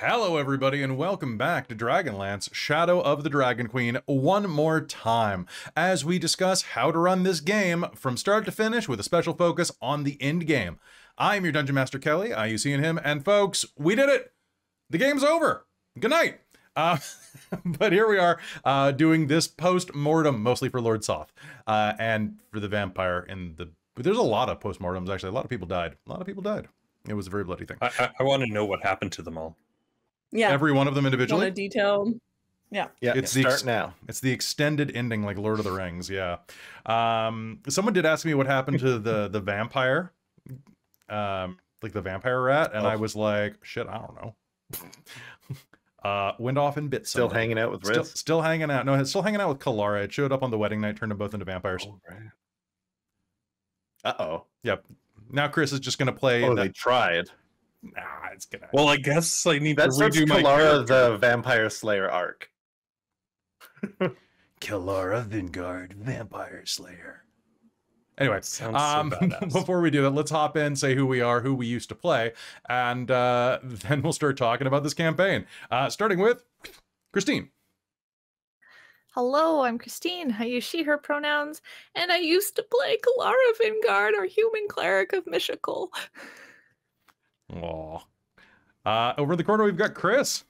Hello everybody and welcome back to Dragonlance, Shadow of the Dragonqueen one more time as we discuss how to run this game from start to finish with a special focus on the end game. I'm your Dungeon Master Kelly, you seeing him, and folks, we did it! The game's over! Good night! But here we are doing this post-mortem, mostly for Lord Soth, and for the vampire in the... There's a lot of post-mortems, actually. A lot of people died. It was a very bloody thing. I want to know what happened to them all. Yeah. Every one of them individually? Want a detail? Yeah. Yeah, it's start now. It's the extended ending like Lord of the Rings, yeah. Someone did ask me what happened to the vampire, like the vampire rat, and I was like, shit, I don't know. Went off and bit Still somebody. hanging out with Riz? Still hanging out. No, it's still hanging out with Kelara. It showed up on the wedding night, turned them both into vampires. Oh, right. Uh-oh. Yep. Now Chris is just going to play... Oh, they tried. Nah, it's gonna... Well, I guess I need That to redo my Kelara character. the Vampire Slayer arc. Kelara Vingard, Vampire Slayer. Anyway, Sounds so badass. before we do that, let's hop in, say who we are, who we used to play, and then we'll start talking about this campaign. Starting with Christine. Hello, I'm Christine. I use she, her pronouns, and I used to play Kelara Vingard, our human cleric of Mystical. Aw. Over in the corner, we've got Chris.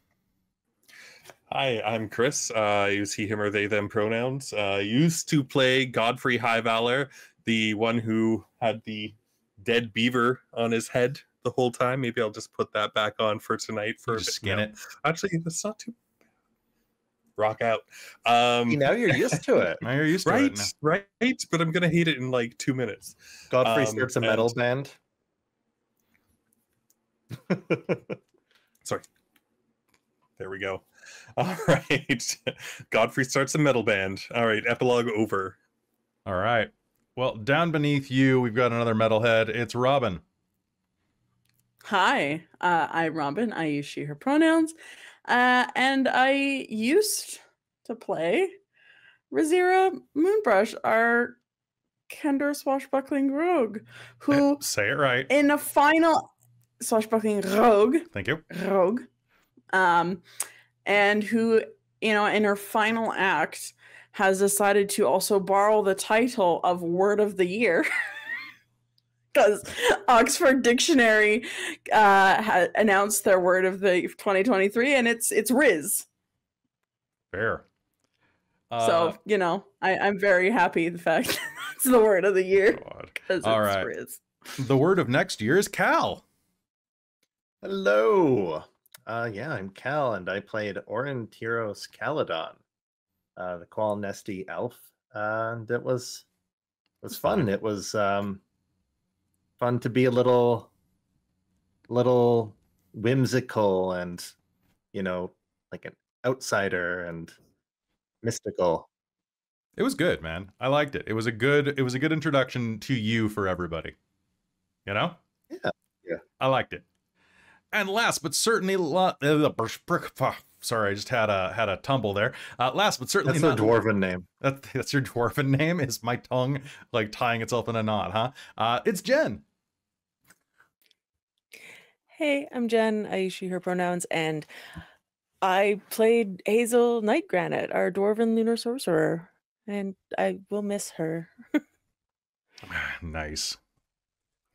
Hi, I'm Chris. I use he, him, or they, them pronouns. Used to play Godfrey Highvalor, the one who had the dead beaver on his head the whole time. Maybe I'll just put that back on for tonight for a bit. Skin it. Actually, that's not too rock out. Now you're used to it. Now you're used to it. Right, but I'm gonna hate it in like 2 minutes. Godfrey starts a metal band. Sorry. There we go. All right. Godfrey starts a metal band. All right. Epilogue over. All right. Well, down beneath you, we've got another metalhead. It's Robin. Hi, I'm Robin. I use she, her pronouns. And I used to play Rizira Moonbrush, our Kendor swashbuckling rogue, who Say it right. in a final swashbuckling rogue. Thank you. Rogue. And who, you know, in her final act has decided to also borrow the title of Word of the Year. Because Oxford Dictionary announced their word of the 2023, and it's Riz. Fair. So, you know, I'm very happy the fact that it's the word of the year. Because it's right. Riz. The word of next year is Cal. Hello. Yeah, I'm Cal, and I played Aurontiros Caledon, the Qual Nesty elf, and it was fun. It was fun to be a little whimsical and, you know, like an outsider and mystical. It was good, man. I liked it. It was a good introduction to you for everybody. You know? Yeah. I liked it. And last but certainly, sorry, I just had a tumble there. Last but certainly, that's a dwarven name. That's your dwarven name. Is my tongue like tying itself in a knot, huh? It's Jen. Hey, I'm Jen. I use she, her pronouns, and I played Hazeal Nightgranite, our dwarven lunar sorcerer, and I will miss her. Nice.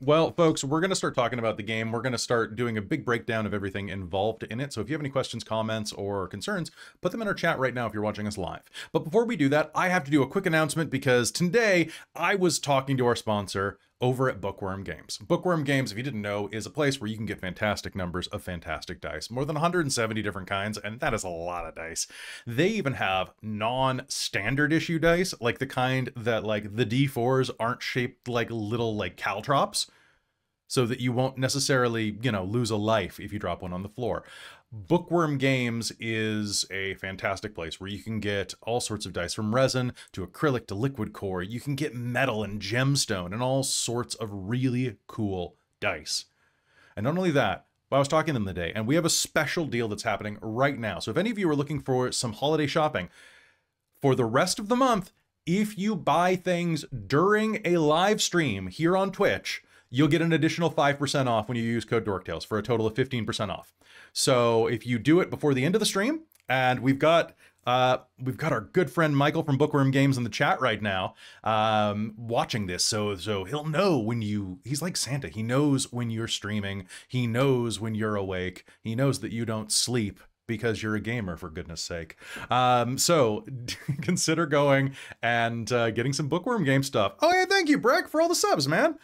Well, folks, we're going to start talking about the game. We're going to start doing a big breakdown of everything involved in it. So if you have any questions, comments, or concerns, put them in our chat right now if you're watching us live. But before we do that, I have to do a quick announcement because today I was talking to our sponsor over at Bookworm Games. Bookworm Games, if you didn't know, is a place where you can get fantastic numbers of fantastic dice. More than 170 different kinds, and that is a lot of dice. They even have non-standard issue dice, like the kind that like the D4s aren't shaped like little like caltrops, so that you won't necessarily, you know, lose a life if you drop one on the floor. Bookworm Games is a fantastic place where you can get all sorts of dice, from resin to acrylic to liquid core. You can get metal and gemstone and all sorts of really cool dice. And not only that, but I was talking to them today, and we have a special deal that's happening right now. So if any of you are looking for some holiday shopping, for the rest of the month, if you buy things during a live stream here on Twitch, you'll get an additional 5% off when you use code DorkTales for a total of 15% off. So if you do it before the end of the stream, and we've got our good friend Michael from Bookworm Games in the chat right now, watching this, so he'll know when he's like Santa. He knows when you're streaming. He knows when you're awake. He knows that you don't sleep because you're a gamer, for goodness sake. So consider going and getting some Bookworm Game stuff. Oh yeah, thank you, Breck, for all the subs, man.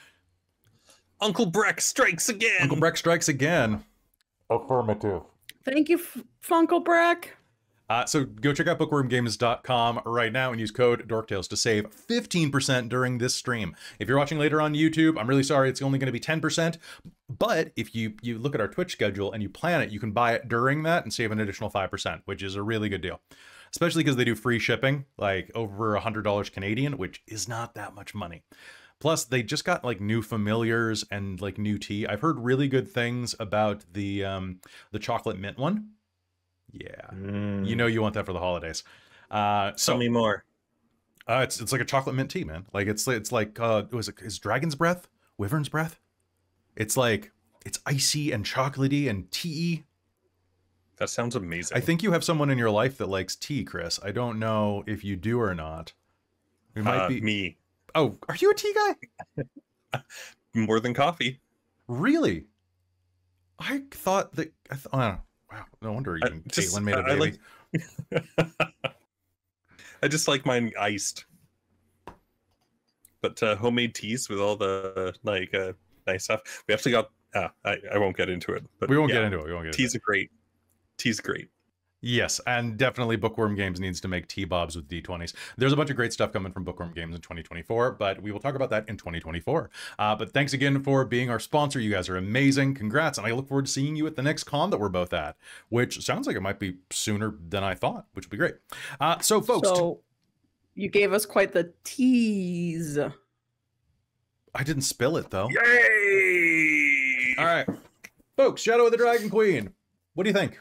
Uncle Breck strikes again. Uncle Breck strikes again. Affirmative. Thank you, Funkle Breck. So go check out bookwormgames.com right now and use code DorkTales to save 15% during this stream. If you're watching later on YouTube, I'm really sorry, it's only going to be 10%. But if you look at our Twitch schedule and you plan it, you can buy it during that and save an additional 5%, which is a really good deal. Especially because they do free shipping, like over $100 Canadian, which is not that much money. Plus, they just got like new familiars and like new tea. I've heard really good things about the chocolate mint one. Yeah, you know you want that for the holidays. Tell me more. It's like a chocolate mint tea, man. Like it's like is Dragon's Breath, Wyvern's Breath? It's icy and chocolatey and tea. That sounds amazing. I think you have someone in your life that likes tea, Chris. I don't know if you do or not. It might be me. Oh, are you a tea guy? More than coffee. Really? I thought that. Wow, no wonder even Caitlin made a baby. I just like mine iced. But homemade teas with all the nice stuff. We actually got. I won't get into it. But we won't get into it. Teas are great. Tea's great. Yes, and definitely Bookworm Games needs to make tea bobs with D20s. There's a bunch of great stuff coming from Bookworm Games in 2024, but we will talk about that in 2024. But thanks again for being our sponsor. You guys are amazing. Congrats, and I look forward to seeing you at the next con that we're both at, which sounds like it might be sooner than I thought, which would be great. So, folks... So, you gave us quite the tease. I didn't spill it, though. Yay! All right. Folks, Shadow of the Dragon Queen. What do you think?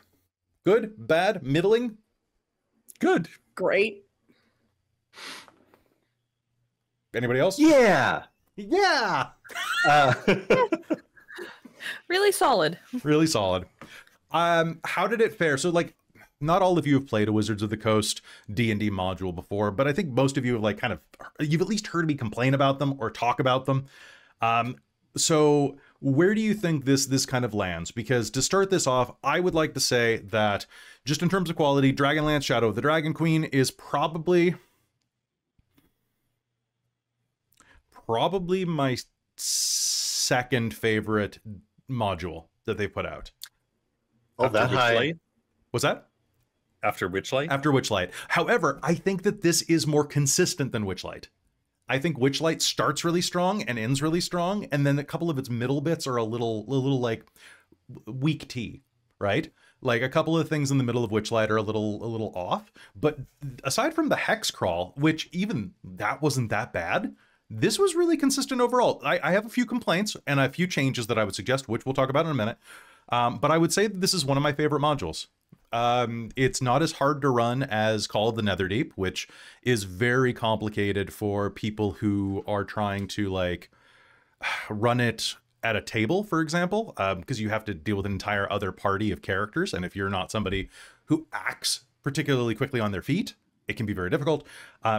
Good? Bad? Middling? Good. Great. Anybody else? Yeah. Really solid. Really solid. How did it fare? So, like, not all of you have played a Wizards of the Coast D&D module before, but I think most of you have, like, you've at least heard me complain about them or talk about them. So where do you think this kind of lands? Because to start this off, I would like to say that just in terms of quality, Dragonlance Shadow of the Dragonqueen is probably my second favorite module that they put out. Oh, that high. What's that? After Witchlight? After Witchlight. However, I think that this is more consistent than Witchlight. I think Witchlight starts really strong and ends really strong, and then a couple of its middle bits are a little like weak tea, right? Like a couple of things in the middle of Witchlight are a little off. But aside from the Hex Crawl, which even that wasn't that bad, this was really consistent overall. I have a few complaints and a few changes that I would suggest, which we'll talk about in a minute. But I would say that this is one of my favorite modules. It's not as hard to run as Call of the Netherdeep, which is very complicated for people who are trying to like run it at a table, for example, because you have to deal with an entire other party of characters. And if you're not somebody who acts particularly quickly on their feet, it can be very difficult.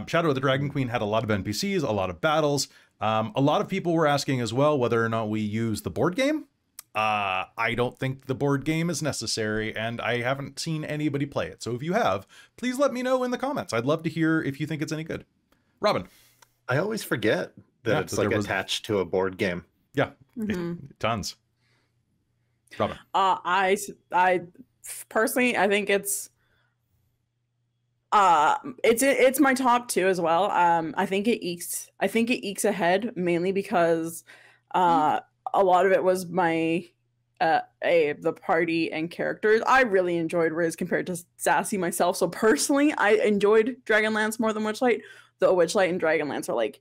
Shadow of the Dragonqueen had a lot of NPCs, a lot of battles. A lot of people were asking as well whether or not we use the board game. I don't think the board game is necessary, and I haven't seen anybody play it. So if you have, please let me know in the comments. I'd love to hear if you think it's any good. Robin. I always forget that it's like attached to a board game. Yeah, tons. Robin. I personally, I think it's my top two as well. I think it ekes ahead mainly because a lot of it was the party and characters. I really enjoyed Riz compared to Sassy myself. So personally, I enjoyed Dragonlance more than Witchlight. Though Witchlight and Dragonlance are like,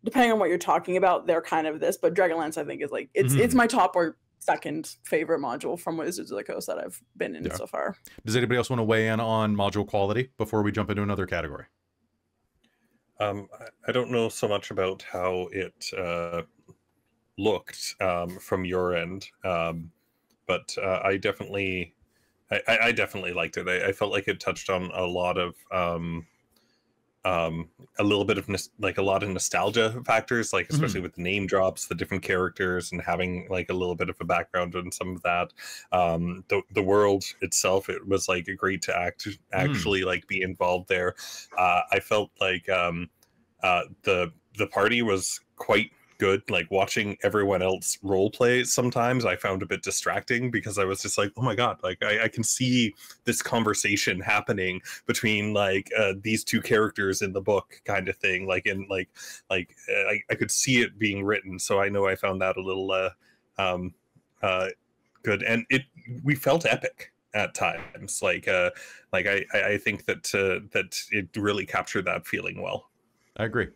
depending on what you're talking about, they're kind of this. But Dragonlance, I think, is like it's my top or second favorite module from Wizards of the Coast that I've been in so far. Does anybody else want to weigh in on module quality before we jump into another category? I don't know so much about how it looked from your end. But I definitely liked it. I felt like it touched on a lot of a little bit of like a lot of nostalgia factors, like especially with the name drops, the different characters, and having like a little bit of a background on some of that. The world itself, it was like great to actually like be involved there. I felt like the party was quite good. Like watching everyone else role play sometimes I found a bit distracting, because I was just like, oh my god, like I can see this conversation happening between like these two characters in the book, kind of thing, like in I could see it being written. So I know I found that a little good, and we felt epic at times. Like I think that it really captured that feeling well. I agree.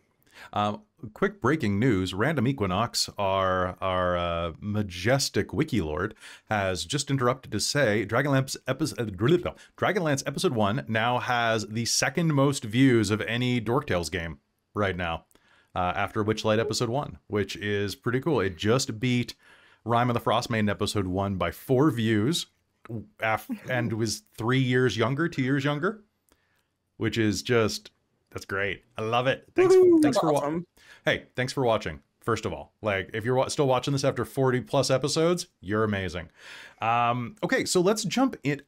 Quick breaking news: Random Equinox, our majestic wiki lord, has just interrupted to say Dragonlance episode 1 now has the second most views of any Dork Tales game right now, after Witchlight episode 1, which is pretty cool. It just beat Rime of the Frostmaiden episode 1 by 4 views, and was 2 years younger, which is just... That's great. I love it. Thanks for watching. Hey, thanks for watching. First of all, like, if you're still watching this after 40 plus episodes, you're amazing. Okay, so let's jump in.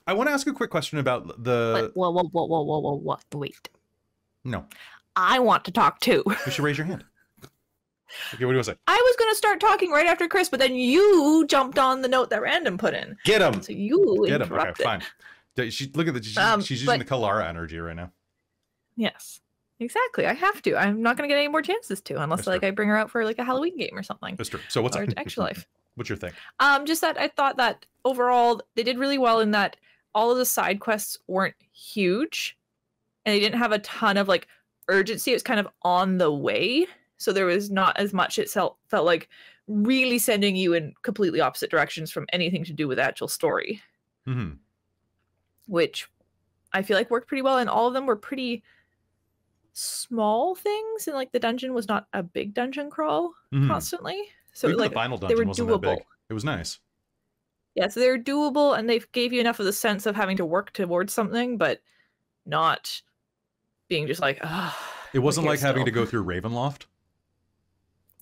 I want to ask a quick question about the... Whoa, wait. No. I want to talk too. You should raise your hand. Okay, what do you say? I was going to start talking right after Chris, but then you jumped on the note that Random put in. Get him. So you Get him. interrupted. Okay, fine. Look at the... She's using the Kelara energy right now. Yes, exactly. I have to. I'm not going to get any more chances to, unless I bring her out for like a Halloween game or something. That's true. So what's or up? Extra Life. What's your thing? Just that I thought that overall they did really well in that all of the side quests weren't huge, and they didn't have a ton of like urgency. It was kind of on the way, so there was not as much. It felt like really sending you in completely opposite directions from anything to do with the actual story, which I feel like worked pretty well, and all of them were pretty small things, and like the dungeon was not a big dungeon crawl constantly, so even like the final they dungeon were wasn't doable. that big. It was nice. Yeah, so they're doable, and they gave you enough of the sense of having to work towards something, but not being just like, ah. It wasn't like having to go through Ravenloft,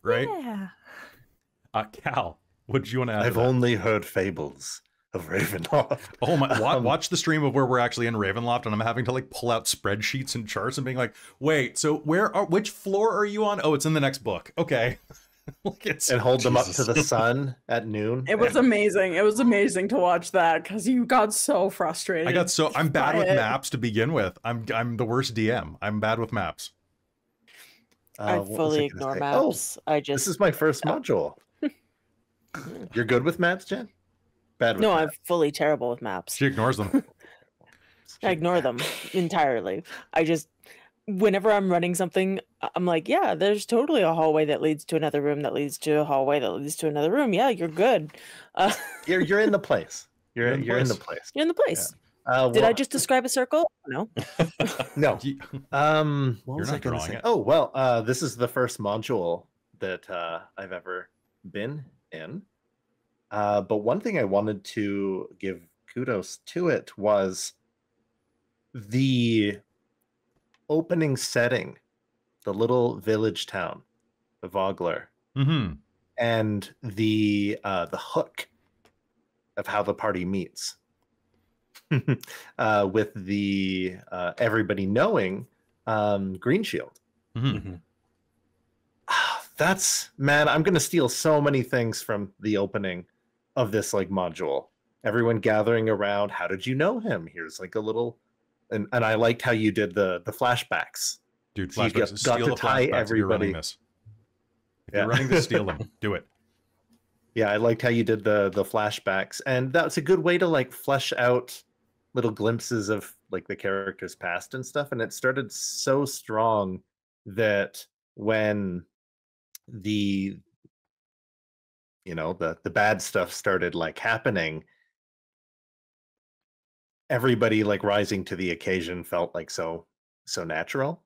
right? Yeah. Cal, what did you want to add? I've only heard fables of Ravenloft. Oh my! Watch the stream of where we're actually in Ravenloft, and I'm having to like pull out spreadsheets and charts and being like, "Wait, so which floor are you on? Oh, it's in the next book. Okay." And hold them up to the sun at noon. It was amazing. It was amazing to watch that, because you got so frustrated. I'm bad with maps to begin with. I'm the worst DM. I'm bad with maps. I fully ignore maps. This is my first module. You're good with maps, Jen? Bad with maps. I'm fully terrible with maps. She ignores them. I ignore them entirely. Whenever I'm running something, I'm like, yeah, there's totally a hallway that leads to another room that leads to a hallway that leads to another room. Yeah, you're good. You're in the place. You're in the place. You're in the place. Yeah. Did I just describe a circle? No. No. What You're was I not going to drawing say? it. Oh, well, this is the first module that I've ever been in. But one thing I wanted to give kudos to it was the opening setting, the little village town of Vogler, and the hook of how the party meets, with the everybody knowing Green Shield. That's, man, I'm gonna steal so many things from the opening of this like module. Everyone gathering around. How did you know him? Here's like a little. And I liked how you did the flashbacks. Dude, So flashbacks. got to tie everybody. If you're running this, steal them. Do it. Yeah, I liked how you did the flashbacks, and that's a good way to like flesh out little glimpses of like the character's past and stuff. And it started so strong that when the bad stuff started like happening, everybody like rising to the occasion felt like so natural.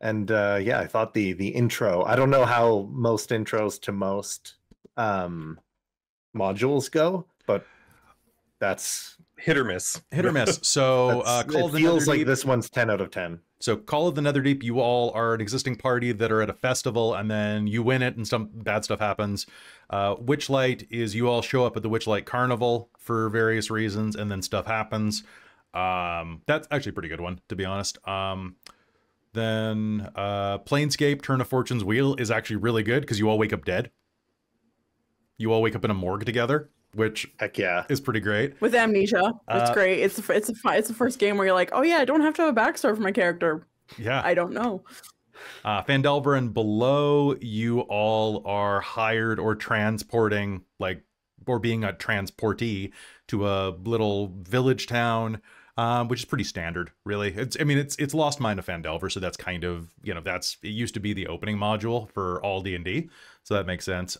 And yeah, I thought the intro, I don't know how most intros to most modules go, but that's hit or miss. Hit or miss. So it feels like this one's 10 out of 10. So Call of the Netherdeep, you all are an existing party that are at a festival, and then you win it and some bad stuff happens. Witchlight is you all show up at the Witchlight Carnival for various reasons, and then stuff happens. That's actually a pretty good one, to be honest. Then Planescape, Turn of Fortune's Wheel is actually really good because you all wake up dead. You all wake up in a morgue together, which heck yeah is pretty great. With amnesia, it's great. It's the first game where you're like, oh yeah, I don't have to have a backstory for my character. Yeah, I don't know. Phandelver and below, you all are hired or transporting, like, or being a transportee to a little village town, which is pretty standard, really. It's Lost Mine of Phandelver, so that's kind of, it used to be the opening module for all D&D, so that makes sense.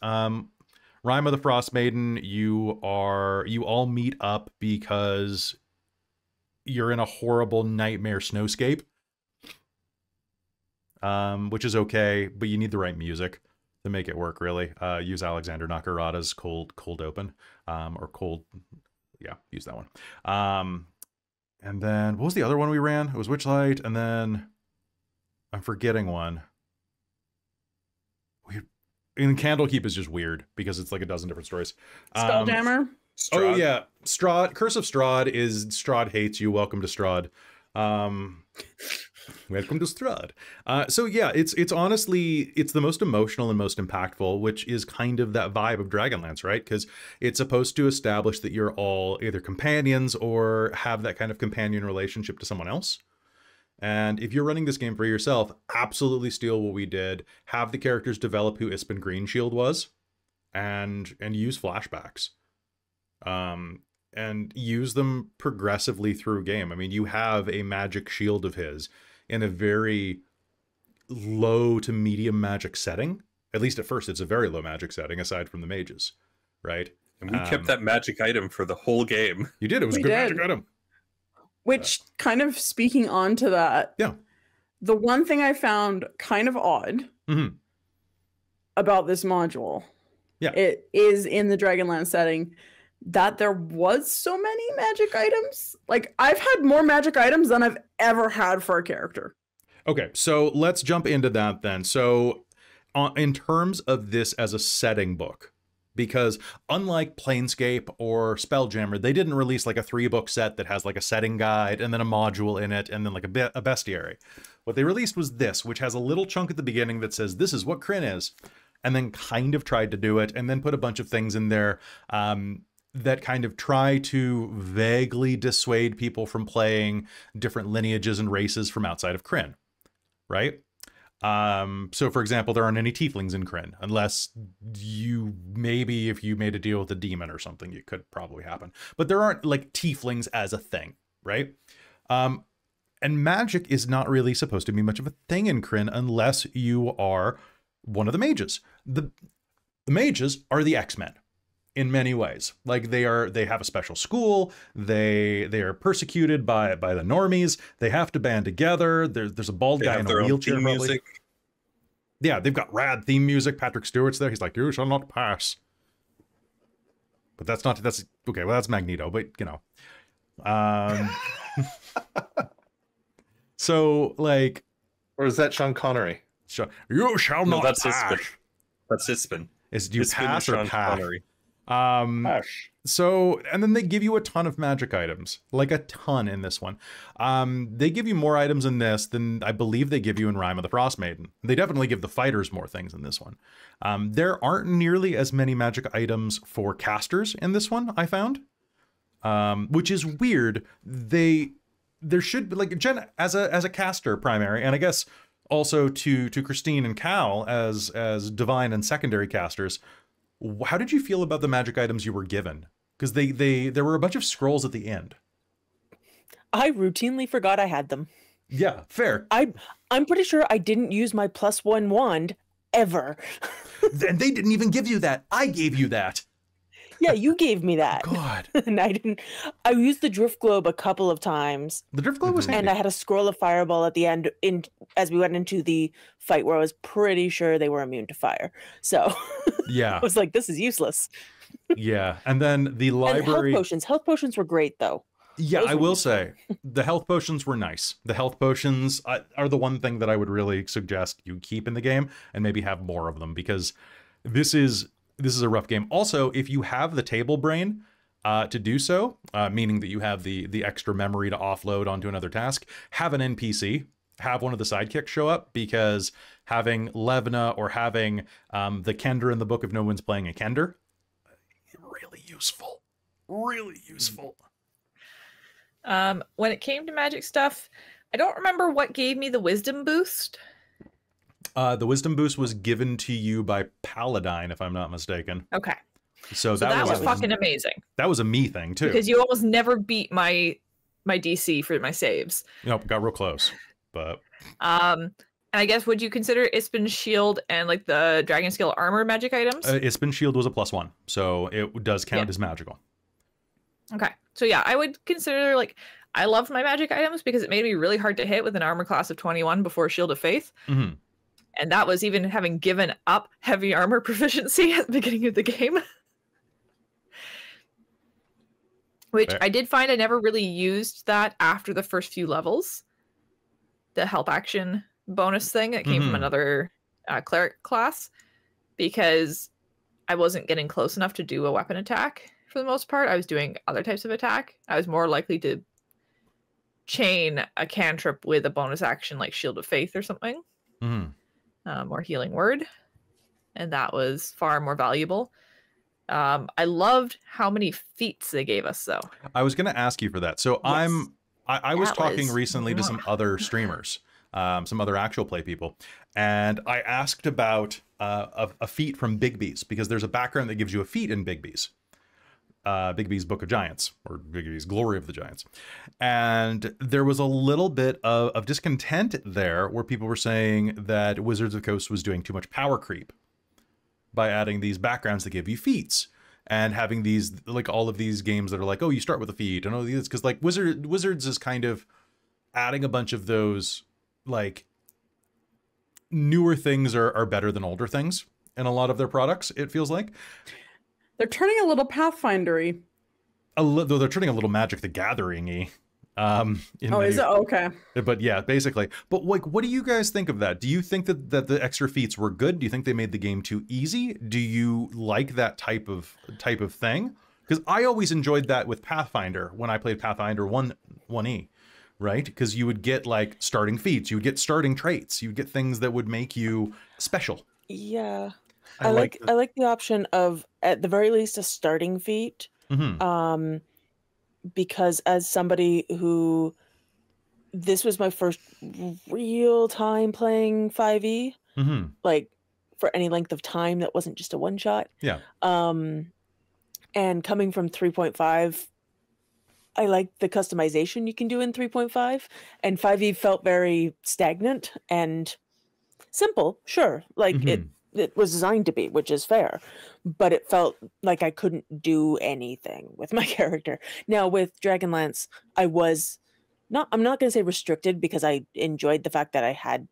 Rime of the Frost Maiden, you all meet up because you're in a horrible nightmare snowscape, which is okay, but you need the right music to make it work, really. Use Alexander Nakarada's Cold Open, or Cold, yeah, use that one. And then, what was the other one we ran? It was Witchlight, and then I'm forgetting one. And Candlekeep is just weird because it's like a dozen different stories. Spelljammer. Oh yeah, Strahd. Curse of Strahd is Strahd hates you. Welcome to Strahd. Welcome to Strahd. So yeah, it's honestly, it's the most emotional and most impactful, which is kind of that vibe of Dragonlance, right? Because it's supposed to establish that you're all either companions or have that kind of companion relationship to someone else. And if you're running this game for yourself, absolutely steal what we did. Have the characters develop who Ispen Greenshield was, and use flashbacks. And use them progressively through game. I mean, you have a magic shield of his in a very low to medium magic setting. At least at first, it's a very low magic setting, aside from the mages, right? And we kept that magic item for the whole game. You did. It was a good magic item. Which, kind of speaking on to that, yeah, the one thing I found kind of odd about this module, it is in the Dragonlance setting, that there was so many magic items. Like, I've had more magic items than I've ever had for a character. Okay, so let's jump into that then. So, in terms of this as a setting book, because unlike Planescape or Spelljammer, they didn't release like a 3-book set that has like a setting guide and then a module in it and then like a bestiary. What they released was this, which has a little chunk at the beginning that says, this is what Krynn is, and then kind of tried to do it, and then put a bunch of things in there that kind of try to vaguely dissuade people from playing different lineages and races from outside of Krynn, right? So for example, there aren't any tieflings in Krynn, unless maybe if you made a deal with a demon or something, it could probably happen. But there aren't like tieflings as a thing, right? And magic is not really supposed to be much of a thing in Krynn unless you are one of the mages. The mages are the X-Men in many ways. Like they have a special school. They are persecuted by the normies. They have to band together. There's a bald guy in a wheelchair. Music. Yeah, they've got rad theme music. Patrick Stewart's there. He's like, "You shall not pass." But that's okay. Well, that's Magneto. But so like, or is that Sean Connery? You shall not pass. That's Ispen. Do you pass or pass? So, and then they give you a ton of magic items, like a ton in this one. They give you more items in this than I believe they give you in Rime of the Frost Maiden. They definitely give the fighters more things in this one. There aren't nearly as many magic items for casters in this one, I found, which is weird. There should be, like, Jen as a caster primary, and I guess also to Christine and Cal as divine and secondary casters. How did you feel about the magic items you were given? Because there were a bunch of scrolls at the end. I routinely forgot I had them. Yeah, fair. I'm pretty sure I didn't use my +1 wand ever. And they didn't even give you that. I gave you that. Yeah, you gave me that. God. And I didn't. I used the drift globe a couple of times, The drift globe was handy. and I had a scroll of fireball at the end. As we went into the fight, where I was pretty sure they were immune to fire. So Yeah. I was like, "This is useless." Yeah. And then the library. And health potions were great though. Yeah, Those I were will useful. say the health potions were nice. The health potions are the one thing that I would really suggest you keep in the game and maybe have more of them, because this is a rough game. Also, if you have the table brain to do so, meaning that you have the extra memory to offload onto another task, have an NPC, have one of the sidekicks show up, because having Levna or having the Kender in the Book of No One's playing a Kender, really useful. Really useful. When it came to magic stuff, I don't remember what gave me the wisdom boost. The wisdom boost was given to you by Paladine, if I'm not mistaken. Okay. So that was was fucking amazing. That was a me thing too. Because you almost never beat my DC for my saves. Nope, got real close. But and I guess, would you consider Ispin's shield and like the dragon scale armor magic items? Ispin's shield was a +1, so it does count as magical. Okay. So yeah, I would consider, like, I loved my magic items because it made me really hard to hit with an armor class of 21 before Shield of Faith. Mm-hmm. And that was even having given up heavy armor proficiency at the beginning of the game. Which I did find I never really used that after the first few levels. The help action bonus thing that came from another cleric class. Because I wasn't getting close enough to do a weapon attack. For the most part, I was doing other types of attack. I was more likely to chain a cantrip with a bonus action like Shield of Faith or something, or Healing Word, and that was far more valuable. I loved how many feats they gave us, though. I was going to ask you for that. So Yes. I was talking recently to some other streamers, some other actual play people, and I asked about a feat from Bigby's, because there's a background that gives you a feat in Bigby's. Bigby's Book of Giants, or Bigby's Glory of the Giants. And there was a little bit of discontent there, where people were saying that Wizards of the Coast was doing too much power creep by adding these backgrounds that give you feats, and having these, like, all of these games that are like, oh, you start with a feat, and all these, because like Wizards is kind of adding a bunch of those, like, newer things are better than older things in a lot of their products, it feels like. They're turning a little Pathfinder-y. Though they're turning a little Magic the Gathering-y. Is it? Okay. But yeah, basically. But like, what do you guys think of that? Do you think that the extra feats were good? Do you think they made the game too easy? Do you like that type of thing? Because I always enjoyed that with Pathfinder when I played Pathfinder 1E, right? Because you would get like starting feats, you would get starting traits, you would get things that would make you special. Yeah. I like the option of, at the very least, a starting feat. Because as somebody who, this was my first real time playing 5e, like for any length of time that wasn't just a one shot. Yeah. And coming from 3.5, I like the customization you can do in 3.5, and 5e felt very stagnant and simple. Sure, like it was designed to be, which is fair, but it felt like I couldn't do anything with my character. Now with Dragonlance, I'm not going to say restricted, because I enjoyed the fact that I had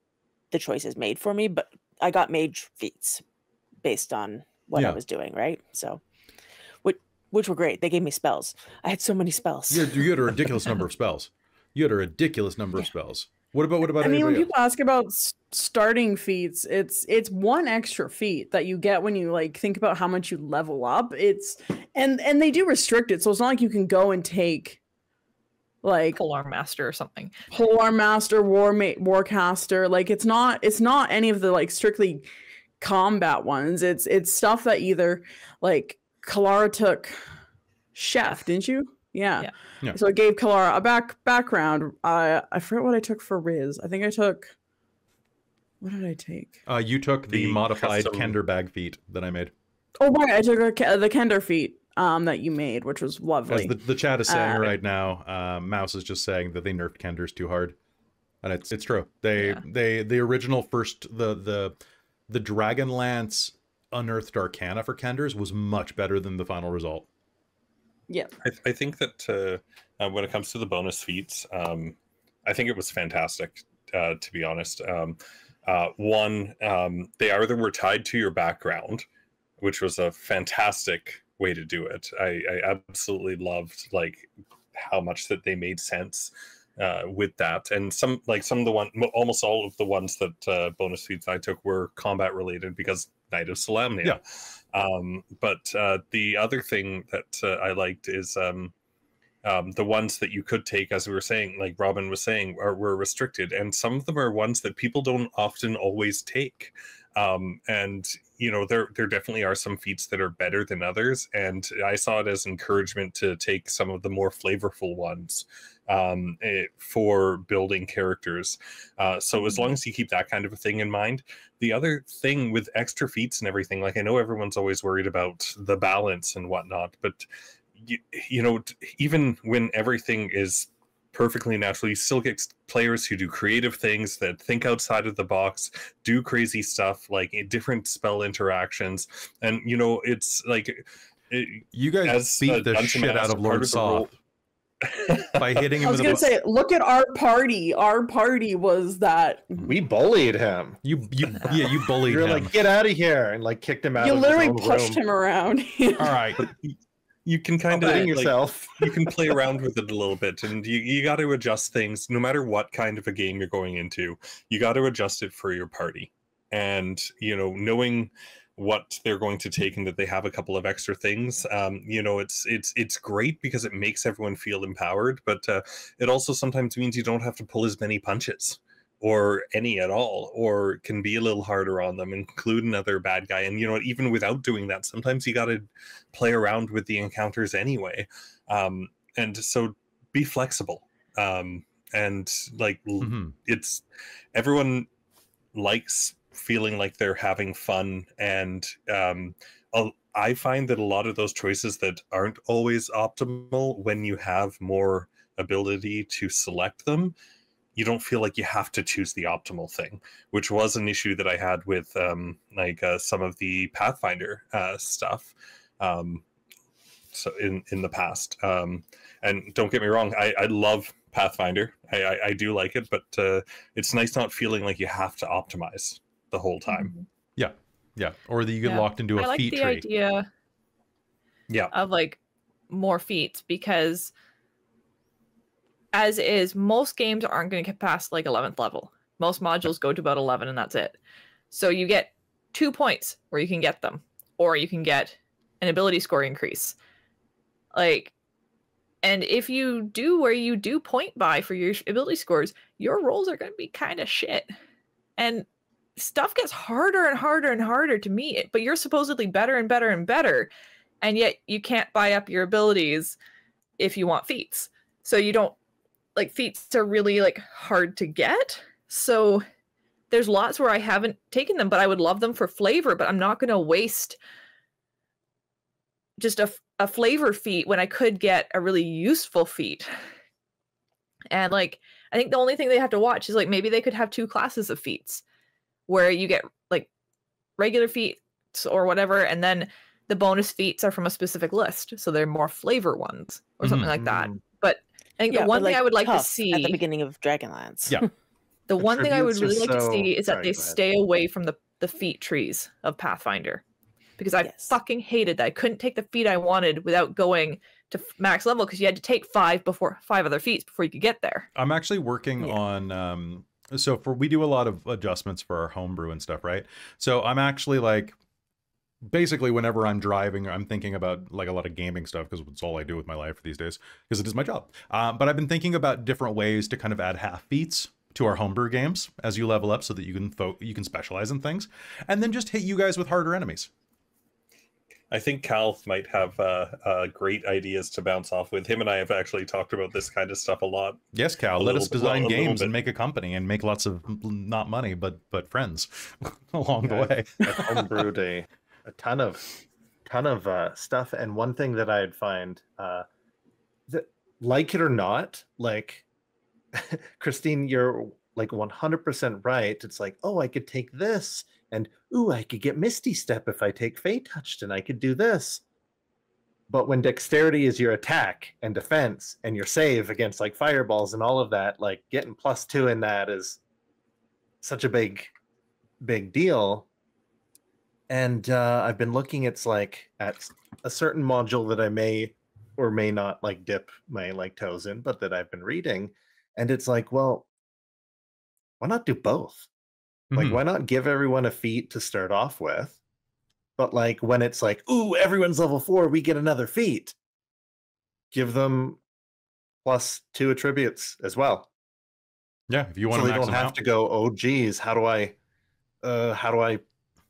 the choices made for me, but I got mage feats based on what I was doing, right? So, which were great. They gave me spells. I had so many spells. You had a ridiculous number of spells. What about I mean, when anybody people ask about starting feats, it's one extra feat that you get when you like think about how much you level up. And they do restrict it, so it's not like you can go and take like Polearm Master or something. Polearm Master, Warcaster. Like it's not any of the like strictly combat ones. It's stuff that either like Kelara took Chef, didn't you? Yeah. So it gave Kelara a background. I forget what I took for Riz. I think I took. What did I take? You took the modified custom Kender bag feat that I made. Oh right, I took the Kender feat that you made, which was lovely. As the chat is saying right now, Mouse is just saying that they nerfed Kenders too hard, and it's true. The original first the Dragonlance unearthed arcana for Kenders was much better than the final result. Yeah. I think that when it comes to the bonus feats, I think it was fantastic, to be honest. One, they either were tied to your background, which was a fantastic way to do it. I absolutely loved like how much that they made sense with that. And some of the almost all of the ones that bonus feats I took were combat related because Night of Solamnia. Yeah. But the other thing that I liked is the ones that you could take, as we were saying, like Robin was saying, were restricted, and some of them are ones that people don't often always take. And you know, there definitely are some feats that are better than others, and I saw it as encouragement to take some of the more flavorful ones for building characters. So as long as you keep that kind of a thing in mind. The other thing with extra feats and everything, like I know everyone's always worried about the balance and whatnot, but you know, even when everything is perfectly natural, you still get players who do creative things, that think outside of the box, do crazy stuff, like different spell interactions. And you know, it's like you guys beat the shit out of Lord Soft by hitting him. I was gonna say, look at our party. Our party was that we bullied him. You bullied him. You're like, get out of here, and like kicked him out. You of literally his own pushed room. him around. All right. You can kind of like, yourself. You can play around with it a little bit, and you got to adjust things no matter what kind of a game you're going into. You got to adjust it for your party, and you know, knowing what they're going to take and that they have a couple of extra things. You know, it's great because it makes everyone feel empowered, but it also sometimes means you don't have to pull as many punches or any at all, or can be a little harder on them, include another bad guy. And you know, even without doing that, sometimes you got to play around with the encounters anyway. And so be flexible. And like, it's everyone likes feeling like they're having fun. And I find that a lot of those choices that aren't always optimal, when you have more ability to select them, you don't feel like you have to choose the optimal thing, which was an issue that I had with some of the Pathfinder stuff so in the past. And don't get me wrong, I love Pathfinder. I do like it, but it's nice not feeling like you have to optimize the whole time. Yeah. Or that you get locked into a feat tree. I like the idea of like more feats, because as is, most games aren't going to get past like 11th level. Most modules go to about 11 and that's it. So you get 2 points where you can get them, or you can get an ability score increase. Like, and if you do where you do point buy for your ability scores, your rolls are going to be kind of shit. And stuff gets harder and harder and harder to meet, but you're supposedly better and better and better. And yet you can't buy up your abilities if you want feats. So you don't, like, feats are really like hard to get. So there's lots where I haven't taken them, but I would love them for flavor, but I'm not going to waste just a flavor feat when I could get a really useful feat. And like, I think the only thing they have to watch is like, maybe they could have 2 classes of feats where you get like regular feats or whatever, and then the bonus feats are from a specific list, so they're more flavor ones or something like that. But I think the one thing I would like to see at the beginning of Dragonlance. The one thing I would really like to see is that they go ahead. stay away from the feat trees of Pathfinder, because I fucking hated that. I couldn't take the feat I wanted without going to max level, because you had to take 5 other feats before you could get there. I'm actually working on so we do a lot of adjustments for our homebrew and stuff, right? So I'm actually like, basically whenever I'm driving, I'm thinking about like a lot of gaming stuff, because it's all I do with my life these days, because it is my job. But I've been thinking about different ways to kind of add half feats to our homebrew games as you level up, so that you can specialize in things, and then just hit you guys with harder enemies. I think Cal might have great ideas to bounce off with. Him and I have actually talked about this kind of stuff a lot. Yes, Cal, let us design games and make a company and make lots of, not money, but friends along the way. I've homebrewed a ton of stuff, and one thing that I'd find that, like it or not, like Christine, you're like 100% right. It's like, oh, I could take this and ooh, I could get Misty Step if I take Fey Touched, and I could do this. But when dexterity is your attack and defense and your save against like fireballs and all of that, like getting +2 in that is such a big deal. And I've been looking, it's like at a certain module that I may or may not like dip my like toes in, but that I've been reading, and it's like, well, why not do both? Like, why not give everyone a feat to start off with? But like when it's like, ooh, everyone's level 4, we get another feat. Give them +2 attributes as well. Yeah, if you want so to they max don't them have out. to go, oh geez, how do I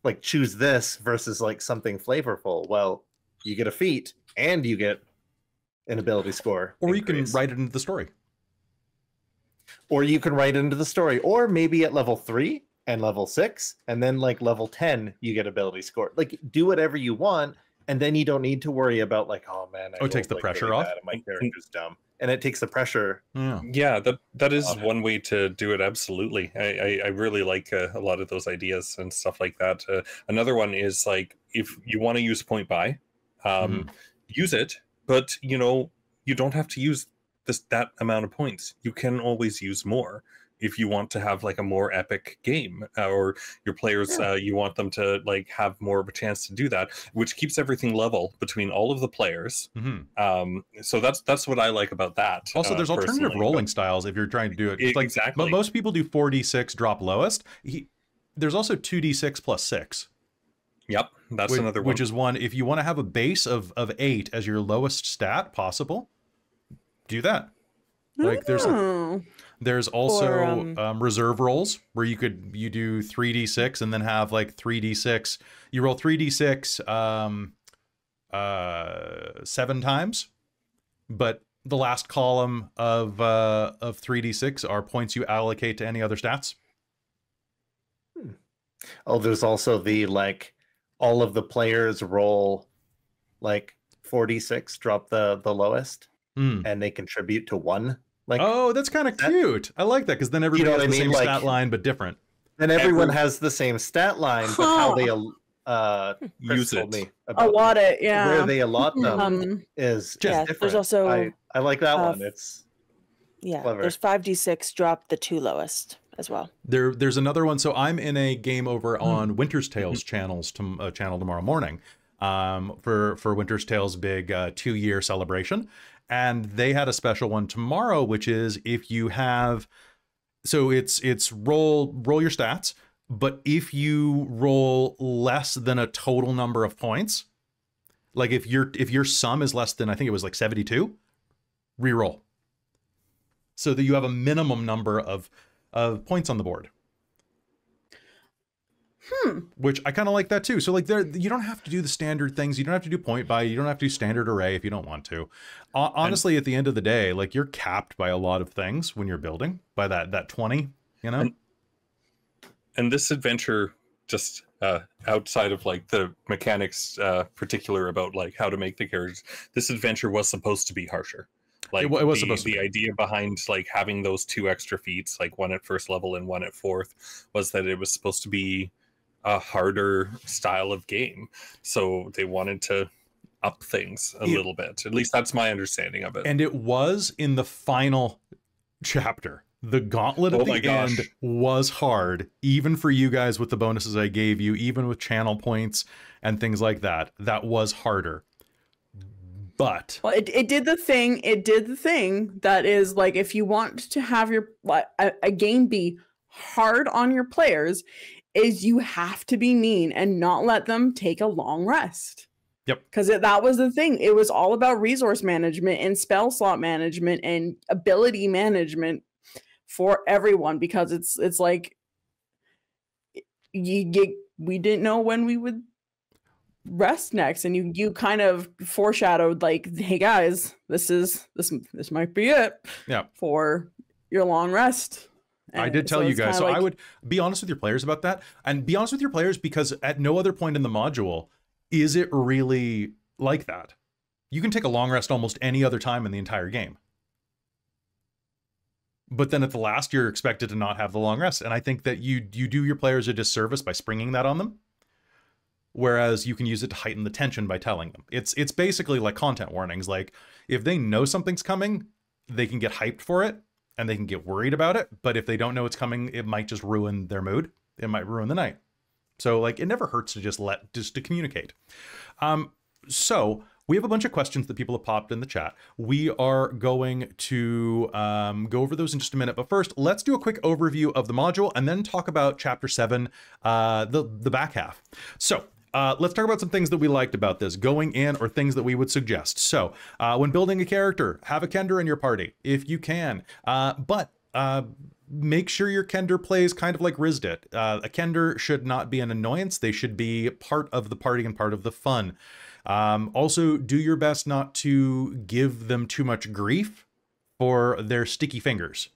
like choose this versus like something flavorful? Well, you get a feat and you get an ability score. Or increase. you can write it into the story. Or you can write into the story. Or maybe at level 3 and level 6, and then like level 10, you get ability score. Like, do whatever you want, and then you don't need to worry about like, oh man, it takes the pressure off. And my character's dumb, and it takes the pressure. Yeah, that is one way to do it. Absolutely, I really like a lot of those ideas and stuff like that. Another one is like, if you want to use point buy, use it, but you know, you don't have to use that amount of points. You can always use more if you want to have like a more epic game, or your players, you want them to like have more of a chance to do that, which keeps everything level between all of the players. So that's what I like about that. Also, there's alternative rolling styles if you're trying to do it. Like, exactly. But most people do 4d6 drop lowest. There's also 2d6 plus 6. Yep, that's another one. Which is one, if you want to have a base of 8 as your lowest stat possible, do that. Like there's also reserve rolls where you do 3d6 and then have like 3d6. You roll 3d6 7 times, but the last column of 3d6 are points you allocate to any other stats. Oh, there's also the like all of the players roll like 4d6, drop the lowest, and they contribute to 1. Like, oh, that's kind of cute. I like that, because then everybody has the same like, stat line but different. Then everyone has the same stat line, but how they use it, allot it, where they allot them is different. There's also I like that one. It's clever. There's 5d6, drop the 2 lowest as well. There's another one. So I'm in a game over on Winter's Tales channel tomorrow morning, for Winter's Tales' big 2-year celebration. And they had a special one tomorrow, which is if you have, so it's roll your stats, but if you roll less than a total number of points, like if your sum is less than, I think it was like 72, reroll, so that you have a minimum number of points on the board. Which I kind of like that too. So like you don't have to do the standard things. You don't have to do point buy. You don't have to do standard array if you don't want to. Honestly, at the end of the day, like you're capped by a lot of things when you're building by that 20, you know? And this adventure, just outside of like the mechanics particular about like how to make the characters, this adventure was supposed to be harsher. Like it was supposed to be. The idea behind like having those 2 extra feats, like 1 at first level and 1 at 4th, was that it was supposed to be a harder style of game. So they wanted to up things a little bit. At least that's my understanding of it. And it was in the final chapter. The gauntlet at the end was hard, even for you guys with the bonuses I gave you, even with channel points and things like that. That was harder. But it did the thing. It did the thing that is like, if you want to have your a game be hard on your players, is you have to be mean and not let them take a long rest. Yep. Because that was the thing. It was all about resource management and spell slot management and ability management for everyone, because it's like we didn't know when we would rest next, and you kind of foreshadowed like, hey guys, this might be it for your long rest. I did tell you guys, so like, I would be honest with your players about that, and be honest with your players, because at no other point in the module is it really like that. You can take a long rest almost any other time in the entire game. but then at the last, you're expected to not have the long rest. And I think that you do your players a disservice by springing that on them. Whereas you can use it to heighten the tension by telling them. It's basically like content warnings. Like if they know something's coming, they can get hyped for it and they can get worried about it. But if they don't know it's coming, it might just ruin their mood. It might ruin the night. So like it never hurts to just to communicate. So we have a bunch of questions that people have popped in the chat. We are going to go over those in just a minute. But first, let's do a quick overview of the module and then talk about Chapter 7, the back half. So let's talk about some things that we liked about this going in or things that we would suggest. So when building a character, have a Kender in your party if you can. But make sure your Kender plays kind of like Riz did. A Kender should not be an annoyance. They should be part of the party and part of the fun. Also, do your best not to give them too much grief for their sticky fingers.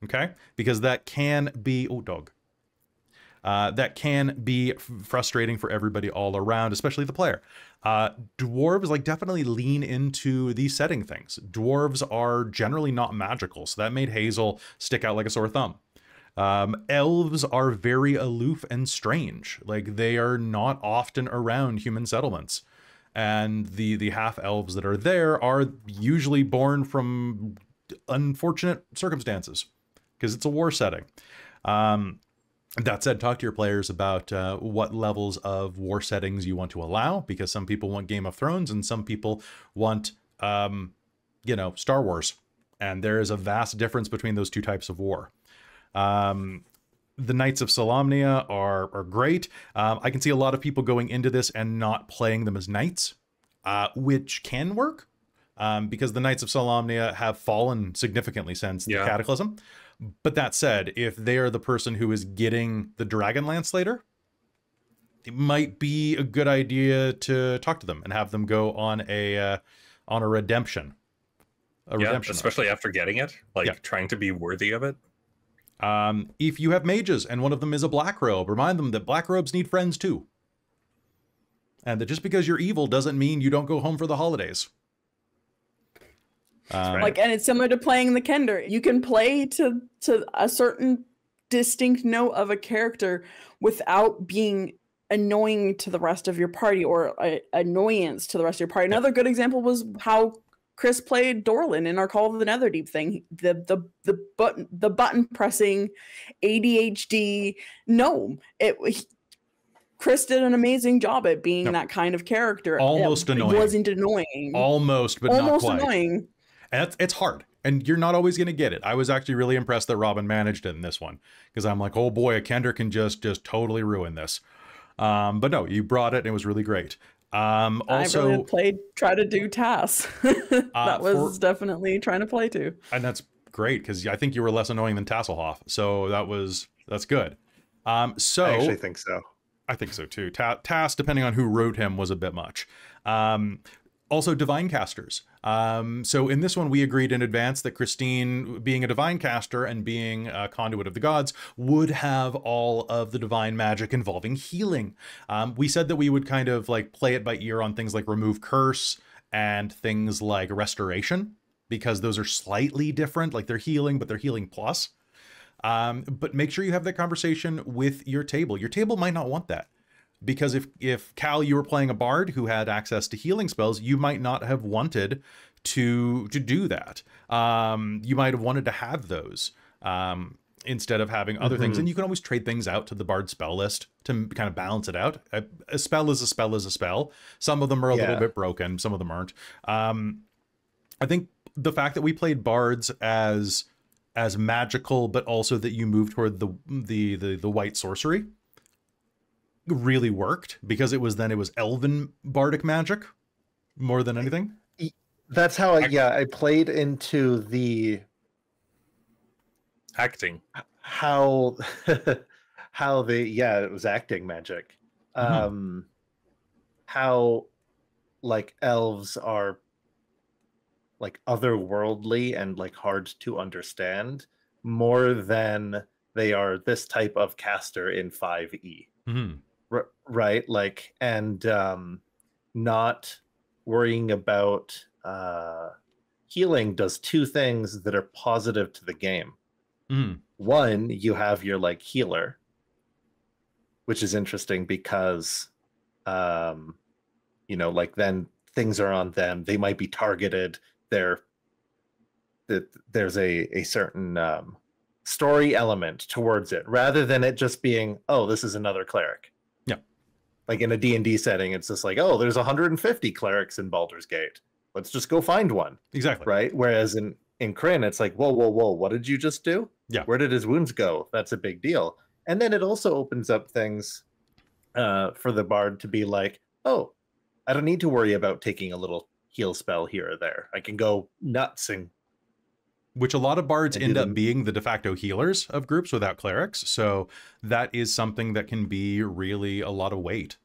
Okay? Because that can be... Oh, dog. That can be frustrating for everybody all around, especially the player. Dwarves like definitely lean into these setting things. Dwarves are generally not magical, so that made Hazeal stick out like a sore thumb. Elves are very aloof and strange. Like they are not often around human settlements. And the half elves that are there are usually born from unfortunate circumstances because it's a war setting. That said, talk to your players about what levels of war settings you want to allow, because some people want Game of Thrones and some people want, you know, Star Wars. And there is a vast difference between those two types of war. The Knights of Solamnia are great. I can see a lot of people going into this and not playing them as knights, which can work because the Knights of Solamnia have fallen significantly since the Cataclysm. But that said, if they are the person who is getting the Dragonlance later, it might be a good idea to talk to them and have them go on a redemption. Redemption especially after getting it, like trying to be worthy of it. If you have mages and one of them is a black robe, remind them that black robes need friends too. And that just because you're evil doesn't mean you don't go home for the holidays. Like, and it's similar to playing the Kender. You can play to a certain distinct note of a character without being annoying to the rest of your party or annoyance to the rest of your party. Another good example was how Chris played Dorlin in our Call of the Netherdeep thing. The button pressing ADHD gnome. Chris did an amazing job at being that kind of character. Almost annoying. It wasn't annoying. Almost, but almost not quite. Annoying. And it's hard, and you're not always going to get it. I was actually really impressed that Robin managed it in this one, because I'm like, oh boy, a Kender can just totally ruin this. But no, you brought it, and it was really great. Also, I really tried to do tasks. That was definitely trying to play too. And that's great, because I think you were less annoying than Tasselhoff, so that's good. So I actually think so. I think so too. Tass, depending on who wrote him, was a bit much. Also, divine casters. So in this one, we agreed in advance that Christine, being a divine caster and being a conduit of the gods, would have all of the divine magic involving healing. We said that we would kind of like play it by ear on things like remove curse and things like restoration, because those are slightly different. Like they're healing, but they're healing plus. But make sure you have that conversation with your table. Your table might not want that. Because if Cal, you were playing a bard who had access to healing spells, you might not have wanted to do that. You might have wanted to have those instead of having other things. And you can always trade things out to the bard spell list to kind of balance it out. A spell is a spell is a spell. Some of them are a little bit broken. Some of them aren't. I think the fact that we played bards as magical, but also that you move toward the white sorcery really worked, because it was elven bardic magic more than anything. That's how I played into the acting, how it was acting magic. How like elves are like otherworldly and like hard to understand more than they are this type of caster in 5e. Right, like, and not worrying about healing does two things that are positive to the game. Mm. One, you have your like healer, which is interesting because you know, like then things are on them. They might be targeted. There's a certain story element towards it, rather than it just being, oh, this is another cleric. Yeah. Like in a D&D setting, it's just like, oh, there's 150 clerics in Baldur's Gate. Let's just go find one. Exactly. Right? Whereas in Kryn, it's like, whoa, what did you just do? Yeah. Where did his wounds go? That's a big deal. And then it also opens up things for the bard to be like, oh, I don't need to worry about taking a little heal spell here or there. I can go nuts and which a lot of bards end up them. being the de facto healers of groups without clerics. So that is something that can be really a lot of weight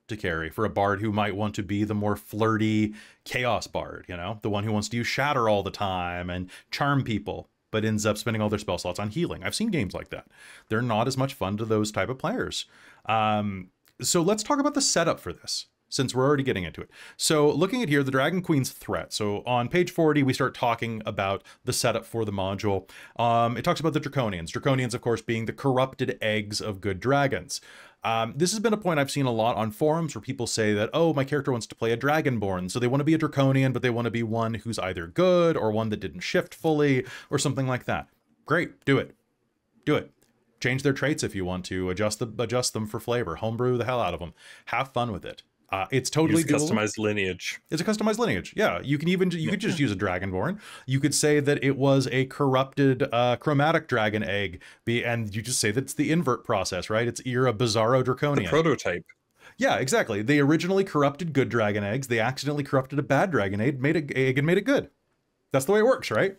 to carry for a bard who might want to be the more flirty chaos bard, you know, the one who wants to use shatter all the time and charm people, but ends up spending all their spell slots on healing. I've seen games like that. They're not as much fun to those type of players. So let's talk about the setup for this, since we're already getting into it. So looking at here, the Dragon Queen's threat. So on page 40, we start talking about the setup for the module. It talks about the Draconians. Draconians, of course, being the corrupted eggs of good dragons. This has been a point I've seen a lot on forums where people say that, oh, my character wants to play a Dragonborn. So they want to be a Draconian, but they want to be one who's either good or one that didn't shift fully or something like that. Great, do it. Do it. Change their traits if you want to, adjust them for flavor, homebrew the hell out of them. Have fun with it. It's totally customized lineage. It's a customized lineage. Yeah, you could just use a Dragonborn. You could say that it was a corrupted chromatic dragon egg, and you just say that's the invert process, right? You're a Bizarro Draconian. The prototype. Yeah, exactly. They originally corrupted good dragon eggs. They accidentally corrupted a bad dragon egg, made it good. That's the way it works, right?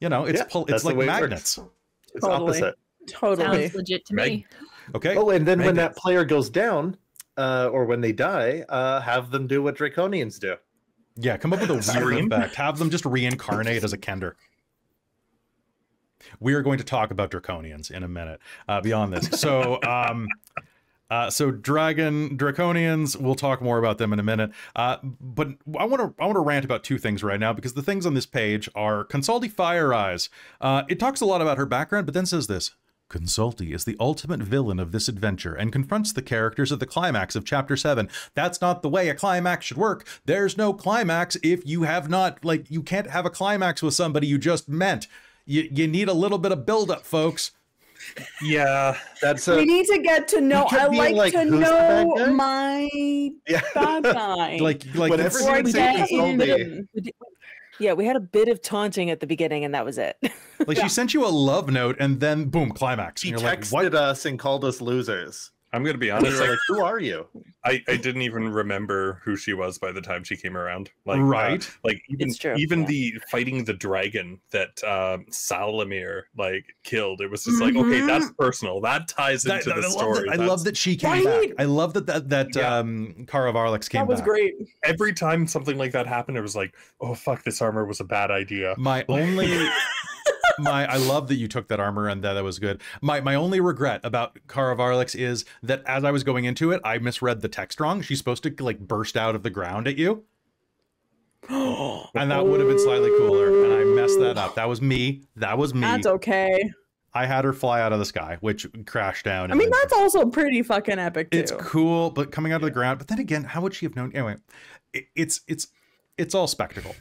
You know, it's like magnets. It's opposite. Totally. Sounds legit to me. Okay. Oh, and then when that player goes down, or when they die, have them do what Draconians do. Yeah, come up with a weird effect. Have them just reincarnate as a Kender. We are going to talk about Draconians in a minute. Beyond this, so Draconians. We'll talk more about them in a minute. But I want to rant about two things right now, because the things on this page are Consaldi Fire Eyes. It talks a lot about her background, but then says this. Consaldi is the ultimate villain of this adventure and confronts the characters at the climax of Chapter 7. That's not the way a climax should work. There's no climax if you have not, you can't have a climax with somebody you just met. You need a little bit of buildup, folks. Yeah, we need to get to know. I like to know my bad guy. Like whenever you say Consaldi. Yeah, we had a bit of taunting at the beginning, and that was it. Like she sent you a love note, and then boom, climax. She and texted us and called us losers. I'm gonna be honest. Like, who are you? I didn't even remember who she was by the time she came around. Right. Even the fighting the dragon that Salamir killed. It was just like, okay, that's personal. That ties into the story. I love that she came back. I love that Cara Varlix came back. That was great. Every time something like that happened, it was like, oh fuck, this armor was a bad idea. I love that you took that armor and that was good. My only regret about Cara Varlix is that as I was going into it, I misread the text wrong. She's supposed to burst out of the ground at you. And that would have been slightly cooler. And I messed that up. That was me. That's okay. I had her fly out of the sky, which crashed down. I mean, that's also pretty fucking epic too. It's cool, but coming out of the ground. But then again, how would she have known? Anyway, it's all spectacle.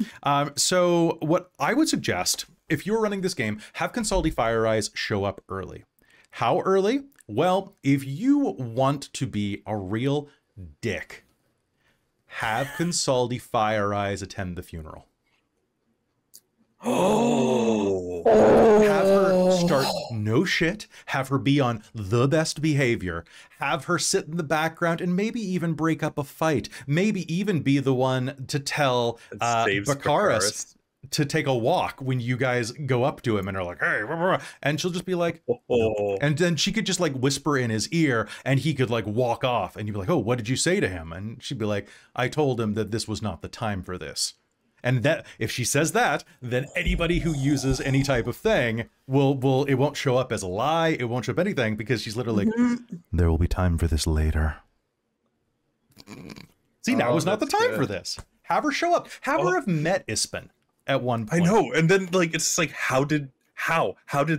So what I would suggest, if you're running this game, have Consaldi Fire Eyes show up early. How early? Well, if you want to be a real dick, have Consaldi Fire Eyes attend the funeral. Have her start no shit, have her be on the best behavior, have her sit in the background and maybe even break up a fight, maybe even be the one to tell Bakaris to take a walk when you guys go up to him and are like, hey, blah, blah, blah. And she'll just be like, and then she could just whisper in his ear and he could walk off and you'd be like, oh, what did you say to him? And she'd be like, I told him that this was not the time for this. And that if she says that, then anybody who uses any type of thing it won't show up as a lie. It won't show up anything because she's literally there will be time for this later. See, now is not the time for this. Have her show up. Have her have met Ispen. at one point. I know. And then like it's like how did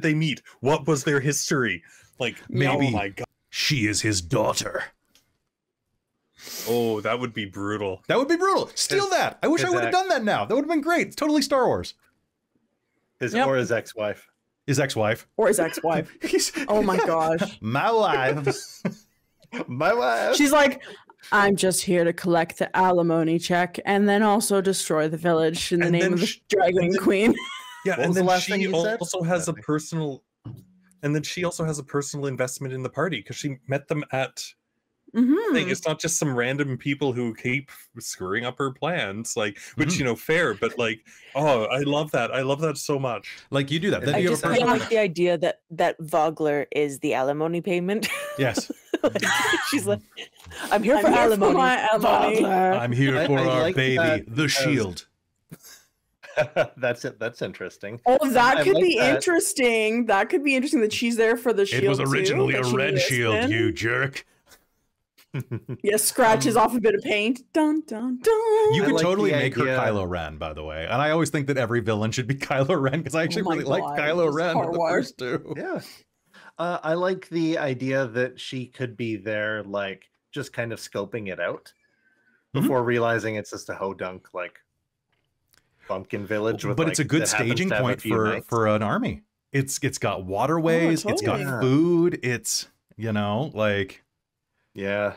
they meet? What was their history? Like Maybe oh my god. she is his daughter. Oh, that would be brutal. That would be brutal. Steal that. I wish I would have done that now. That would have been great. It's totally Star Wars. Or his ex-wife. His ex-wife. Or his ex-wife. Oh my gosh. My wife. My wife. She's like, I'm just here to collect the alimony check and then also destroy the village in the name of the Dragon Queen. Yeah, What and was the then last thing she you said? also has a personal investment in the party because she met them at thing. It's not just some random people who keep screwing up her plans, like, which fair, but like, oh, I love that. I love that so much. Like you do that. Then I you just have a I person. like the idea that Vogler is the alimony payment. Yes. She's like, I'm here for I'm here for alimony. my alimony. Vogler. I'm here I for our like baby, that the because- shield. That's it. That's interesting. Oh, that I could like be that. interesting. That could be interesting that she's there for the shield. It was originally too, a that she red shield, enlisted. you jerk. Yeah, scratches off a bit of paint. Dun dun dun. You I could like totally the make her idea- Kylo Ren, by the way. And I always think that every villain should be Kylo Ren because I actually my really like God, Kylo this Ren in the Star Wars. first two. Yeah. I like the idea that she could be there, like, just kind of scoping it out before realizing it's just a hodunk, like, bumpkin village. With, But it's a like, good that happens staging to have a point few knights. for an army. It's got waterways, it's got totally. food, it's like, Yeah.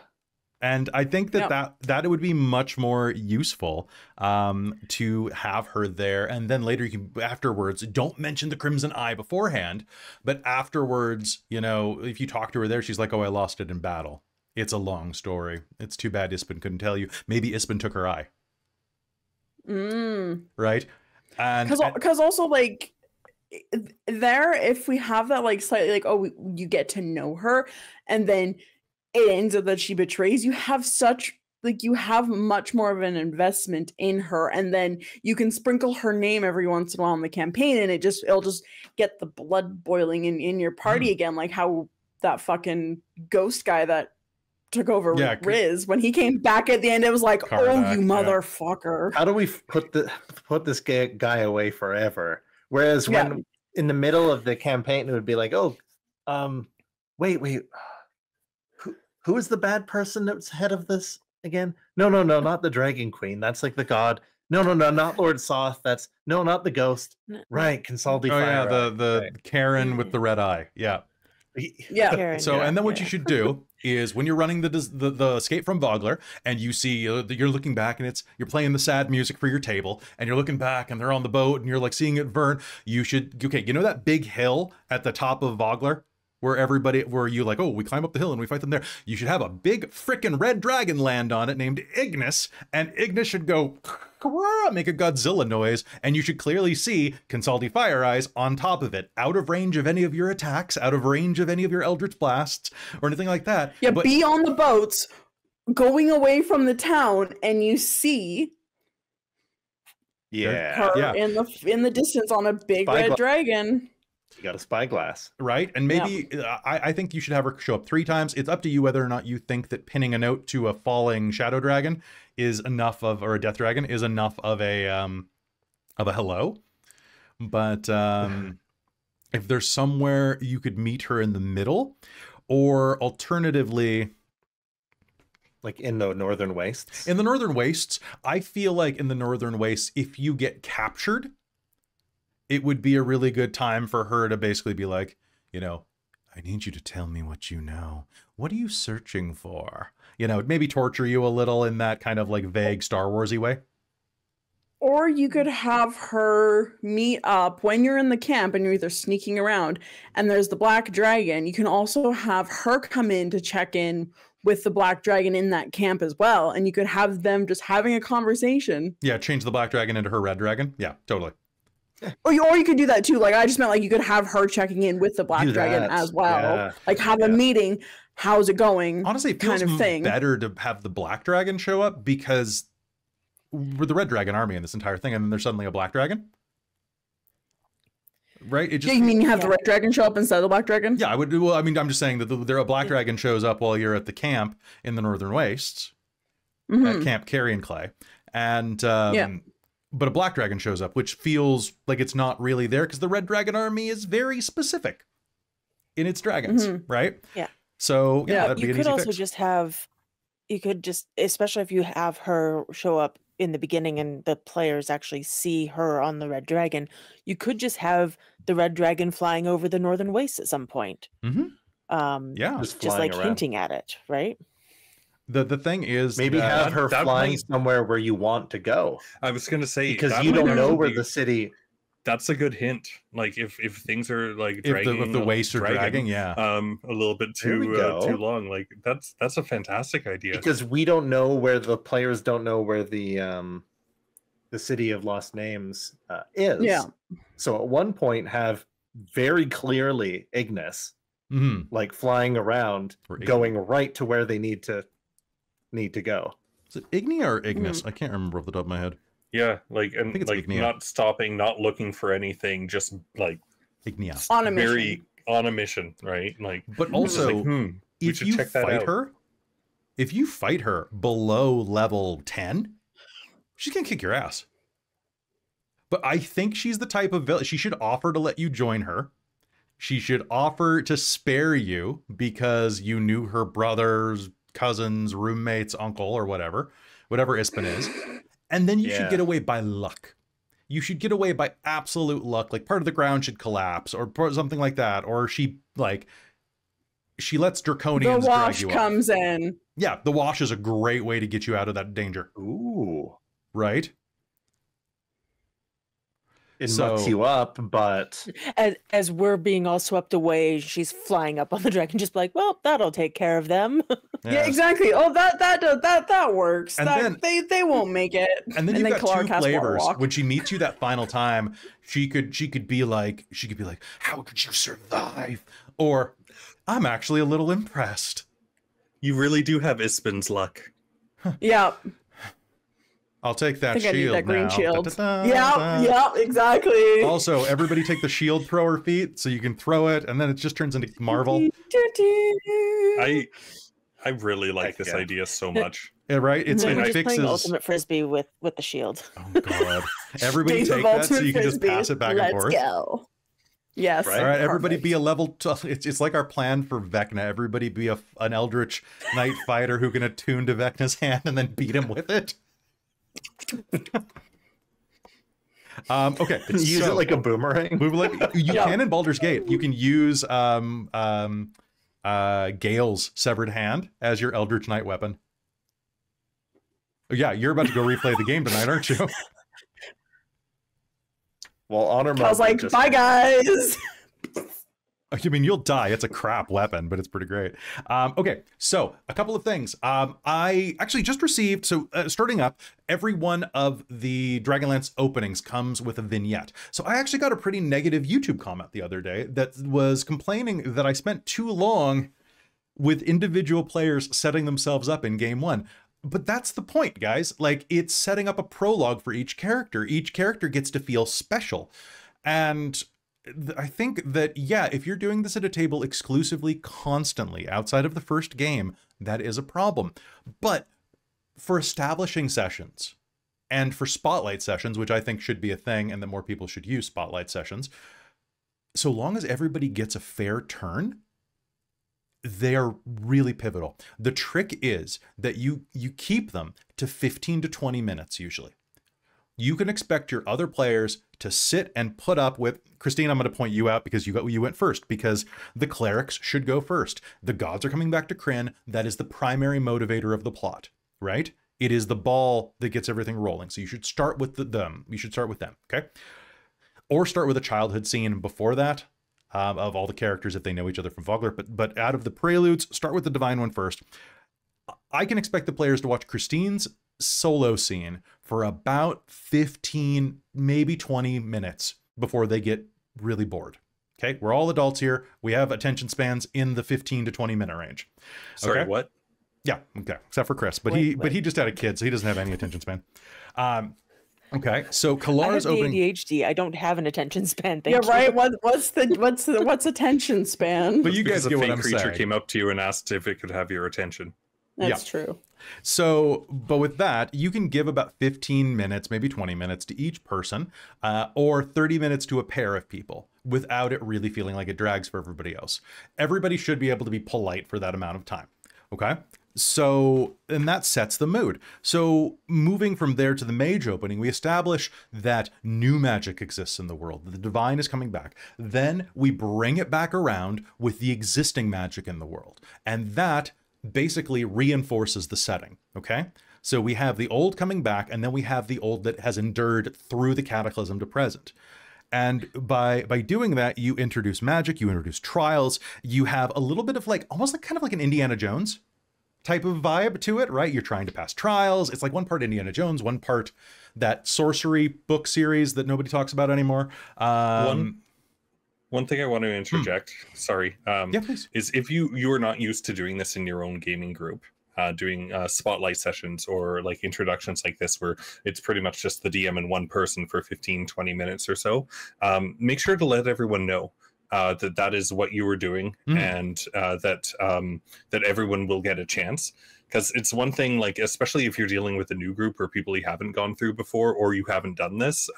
and I think that it would be much more useful to have her there, and then later you can afterwards don't mention the Crimson Eye beforehand, but afterwards, if you talk to her there, she's like, oh, I lost it in battle. It's a long story. It's too bad Ispen couldn't tell you. Maybe Ispen took her eye. Right? And Because also, like, there, if we have that, like, slightly, like, oh, you get to know her, and then it ends up that she betrays, you have much more of an investment in her, and then you can sprinkle her name every once in a while in the campaign, and it'll just get the blood boiling in your party again, like how that fucking ghost guy that took over Riz, when he came back at the end, it was like, Karnak, oh, you motherfucker. How do we put this guy away forever? Whereas when in the middle of the campaign, it would be like, oh, wait, who is the bad person that's head of this again? No, not the Dragon Queen. That's like the god. No, not Lord Soth. That's not the ghost. Right, Consaldi. oh yeah, the Karen with the red eye. Yeah. Yeah. Karen, So, and then what you should do is when you're running the escape from Vogler, and you see you're looking back, and you're playing the sad music for your table, and you're looking back, and they're on the boat, and you're like seeing it burn. You should that big hill at the top of Vogler where you like, oh, we climb up the hill and we fight them there. You should have a big frickin' red dragon land on it named Ignis, and Ignis should go make a Godzilla noise, and you should clearly see Consaldi Fire Eyes on top of it, out of range of any of your attacks, out of range of any of your Eldritch Blasts, or anything like that. Yeah, but be on the boats, going away from the town, and you see Yeah. her in the distance on a big Spyglass. red dragon. You got a spyglass. right? And maybe I think you should have her show up 3 times. It's up to you whether or not you think that pinning a note to a falling shadow dragon is enough of, or a death dragon is enough of a hello. But if there's somewhere you could meet her in the middle, or alternatively, Like in the Northern Wastes. in the Northern Wastes, I feel like in the Northern Wastes, if you get captured, it would be a really good time for her to basically be like, I need you to tell me what you know. What are you searching for? Maybe torture you a little in that kind of like vague Star Warsy way. Or you could have her meet up when you're in the camp and you're either sneaking around and there's the black dragon. You can also have her come in to check in with the black dragon in that camp as well. And you could have them just having a conversation. Yeah, change the black dragon into her red dragon. Yeah, totally. Or you could do that too. Like, I just meant like you could have her checking in with the black Do dragon that. as well. Yeah. Like have a meeting. How's it going? Honestly, it feels kind of thing. better to have the black dragon show up because we're the red dragon army in this entire thing, and then there's suddenly a black dragon. Right? It just, Yeah, you mean you have the red dragon show up instead of the black dragon? yeah, I would. Well, I mean, I'm just saying that a black dragon shows up while you're at the camp in the Northern Wastes, Mhm. at Camp Carrion Clay, and Yeah. but a black dragon shows up, which feels like it's not really there because the red dragon army is very specific in its dragons, right? Yeah. So yeah, that'd be you an could easy also fix. just have, you could just, especially if you have her show up in the beginning and the players actually see her on the red dragon, you could just have the red dragon flying over the northern wastes at some point. Yeah, Just Just flying like around. hinting at it, right? the thing is Maybe that- have her that flying might- somewhere where you want to go, I was gonna say because that you might don't know actually where be- the city. That's a good hint. Like if things are like dragging, if the wastes are dragging, yeah. a little bit There we too go. too long. Like that's a fantastic idea. Because we don't know where the players don't know where the city of lost names is. Yeah. So at one point, have very clearly Ignis like flying around, Or going right to where they need to go. Is it Ignia or Ignis? I can't remember off the top of my head. Yeah, like and think it's like Ignia. not stopping, not looking for anything, just like Ignia. On a mission. very on a mission, right? Like But just also, like, we if should you check that fight out. her, if you fight her below level 10, she's gonna kick your ass. But I think she's the type of villain. She should offer to let you join her. She should offer to spare you because you knew her brother's cousin's roommate's uncle or whatever Ispen is. And then you should Yeah. get away by luck. You should get away by absolute luck. Like part of the ground should collapse or something like that. Or she lets The draconians drag wash you off. comes in. Yeah, the wash is a great way to get you out of that danger, Ooh, right? it So- mucks you up, but As we're being all swept away, she's flying up on the dragon, just like, well, that'll take care of them. Yeah, exactly. Oh, that works. And That they won't make it. And then you've got Kelara two casts flavors. Waterwalk. When she meets you that final time, she could be like, how could you survive? Or I'm actually a little impressed. You really do have Ispen's luck. Yeah. I'll take that I think I need shield that green now. shield. Da-da-da-da. Yeah, exactly. Also, everybody take the shield thrower feat so you can throw it, and then it just turns into Marvel. I really like Heck this yeah. idea so much. Yeah, right? It We're just fixes. playing ultimate frisbee with the shield. Oh god! Everybody Days of take that so Ultimate you can just Frisbee. pass it back Let's and forth. go. Yes. Right. All right, everybody perfect. be a level 12. It's like our plan for Vecna. Everybody be an Eldritch Knight fighter who can attune to Vecna's hand and then beat him with it. Okay. use so- it like a boomerang. Move like you Yeah. can in Baldur's Gate. You can use Gale's severed hand as your Eldritch Knight weapon. Oh, yeah, you're about to go replay the game tonight, aren't you? Well, honor. I was mode like, just- bye guys. I mean, you'll die. It's a crap weapon, but it's pretty great. Okay, so a couple of things. I actually just received, starting up, every one of the Dragonlance openings comes with a vignette. So I actually got a pretty negative YouTube comment the other day that was complaining that I spent too long with individual players setting themselves up in game one. But that's the point, guys. Like, it's setting up a prologue for each character. Each character gets to feel special. And I think that, yeah, if you're doing this at a table exclusively, constantly, outside of the first game, that is a problem. But for establishing sessions and for spotlight sessions, which I think should be a thing and that more people should use spotlight sessions, so long as everybody gets a fair turn, they are really pivotal. The trick is that you keep them to 15 to 20 minutes usually. You can expect your other players to sit and put up with, Christine, I'm going to point you out because you went first, because the clerics should go first. The gods are coming back to Kryn. That is the primary motivator of the plot, right? It is the ball that gets everything rolling. So you should start with them. You should start with them, okay? Or start with a childhood scene before that, of all the characters if they know each other from Vogler. But out of the preludes, start with the divine one first. I can expect the players to watch Christine's solo scene for about 15, maybe 20 minutes before they get really bored. Okay, we're all adults here. We have attention spans in the 15 to 20 minute range. Sorry, Okay? what? Yeah, okay, except for Chris, but he just had a kid, so he doesn't have any attention span. Okay, so I have Kalara's the opening. ADHD. I don't have an attention span. Yeah, Thank you. right. What's attention span? But you guys Because a get what fake I'm creature saying. came up to you and asked if it could have your attention. That's true. So, but with that, you can give about 15 minutes, maybe 20 minutes to each person, or 30 minutes to a pair of people without it really feeling like it drags for everybody else. Everybody should be able to be polite for that amount of time. Okay. So, and that sets the mood. So moving from there to the mage opening, we establish that new magic exists in the world. The divine is coming back. Then we bring it back around with the existing magic in the world. And that basically reinforces the setting. Okay. So we have the old coming back, and then we have the old that has endured through the cataclysm to present. And by doing that, you introduce magic, you introduce trials, you have a little bit of like, almost like kind of like an Indiana Jones type of vibe to it, right? You're trying to pass trials. It's like one part Indiana Jones, one part that sorcery book series that nobody talks about anymore. One thing I want to interject, sorry, yeah, please. is if you are not used to doing this in your own gaming group, doing spotlight sessions or like introductions like this, where it's pretty much just the DM and one person for 15-20 minutes or so, make sure to let everyone know that is what you were doing, and that everyone will get a chance. Because it's one thing, like, especially if you're dealing with a new group or people you haven't gone through before, or you haven't done this,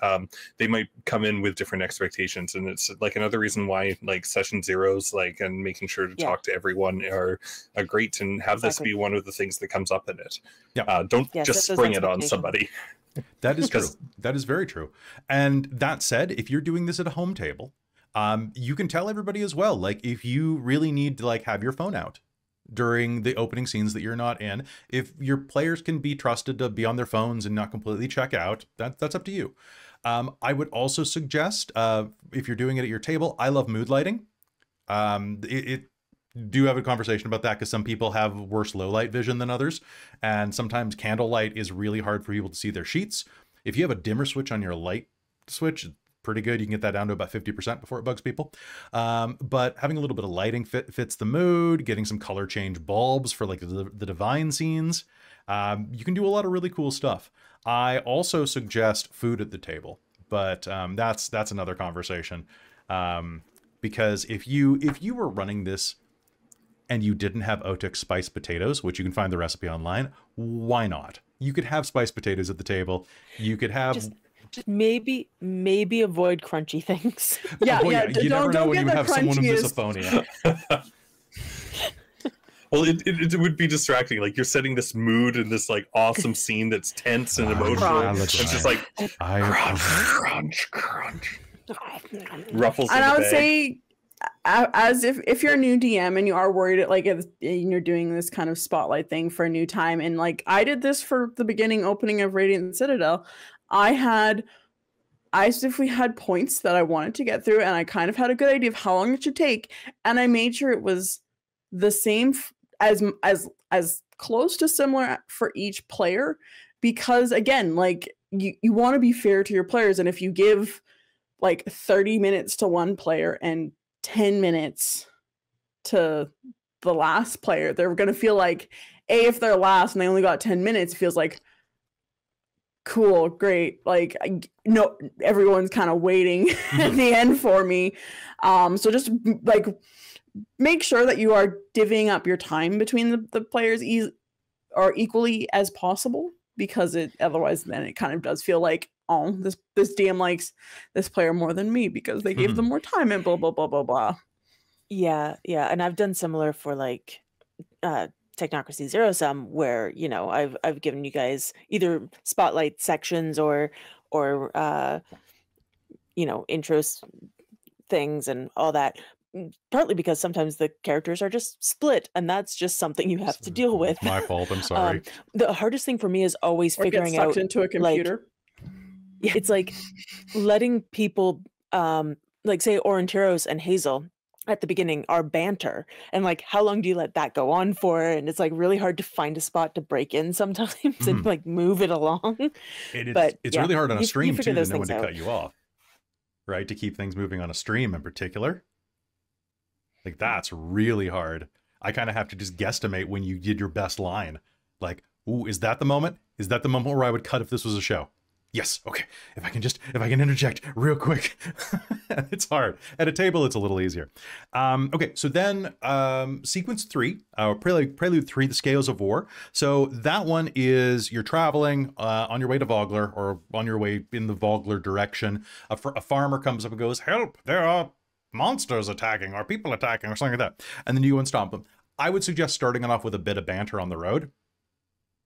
they might come in with different expectations. And it's like another reason why like session zeros, like, and making sure to talk to everyone are great, and have this be one of the things that comes up in it. Yeah. Don't just spring it on somebody. That is true. That is very true. And that said, if you're doing this at a home table, you can tell everybody as well, like if you really need to like have your phone out during the opening scenes that you're not in, if your players can be trusted to be on their phones and not completely check out, that's up to you. I would also suggest, if you're doing it at your table, I love mood lighting. Do have a conversation about that, because some people have worse low light vision than others, and sometimes candlelight is really hard for people to see their sheets. If you have a dimmer switch on your light switch, pretty good. You can get that down to about 50% before it bugs people. But having a little bit of lighting fits the mood, getting some color change bulbs for like the divine scenes. You can do a lot of really cool stuff. I also suggest food at the table, but that's another conversation. Because if you were running this and you didn't have Otik spiced potatoes, which you can find the recipe online, why not? You could have spiced potatoes at the table. You could have... Just maybe avoid crunchy things. Yeah, you never know when you have someone with misophonia. Well, it would be distracting. Like, you're setting this mood and this like awesome scene that's tense and emotional. It's just like crunch. Ruffles. And I would say, as if you're a new DM and you are worried, like, and you're doing this kind of spotlight thing for a new time, and like I did this for the beginning opening of Radiant Citadel. I specifically had points that I wanted to get through, and I kind of had a good idea of how long it should take, and I made sure it was the same as close to similar for each player, because again, like you want to be fair to your players, and if you give like 30 minutes to one player and 10 minutes to the last player, they're going to feel like, if they're last and they only got 10 minutes, it feels like, cool, great, like no, everyone's kind of waiting at the end for me. So just like make sure that you are divvying up your time between the players or equally as possible, because otherwise then it kind of does feel like, oh, this DM likes this player more than me because they gave them more time and blah blah blah blah blah. Yeah, and I've done similar for like Technocracy Zero Sum, where I've given you guys either spotlight sections or intros things and all that, partly because sometimes the characters are just split, and that's just something you have to deal with. My fault, I'm sorry. The hardest thing for me is always figuring out into a computer. Like, it's like letting people like say Aurontiros and Hazeal at the beginning are banter, and like how long do you let that go on for? And it's like really hard to find a spot to break in sometimes and like move it along. It's really hard on a stream too, to know when to out. cut you off, right? To keep things moving on a stream in particular. Like that's really hard. I kind of have to just guesstimate when you did your best line. Like, ooh, is that the moment? Is that the moment where I would cut if this was a show? Yes, okay. If I can interject real quick. It's hard. At a table, it's a little easier. Okay, so then sequence 3, prelude 3, the Scales of War. So that one is you're traveling on your way to Vogler, or on your way in the Vogler direction. A farmer comes up and goes, "Help, there are monsters attacking, or people attacking, or something like that." And then you go and stomp them. I would suggest starting it off with a bit of banter on the road.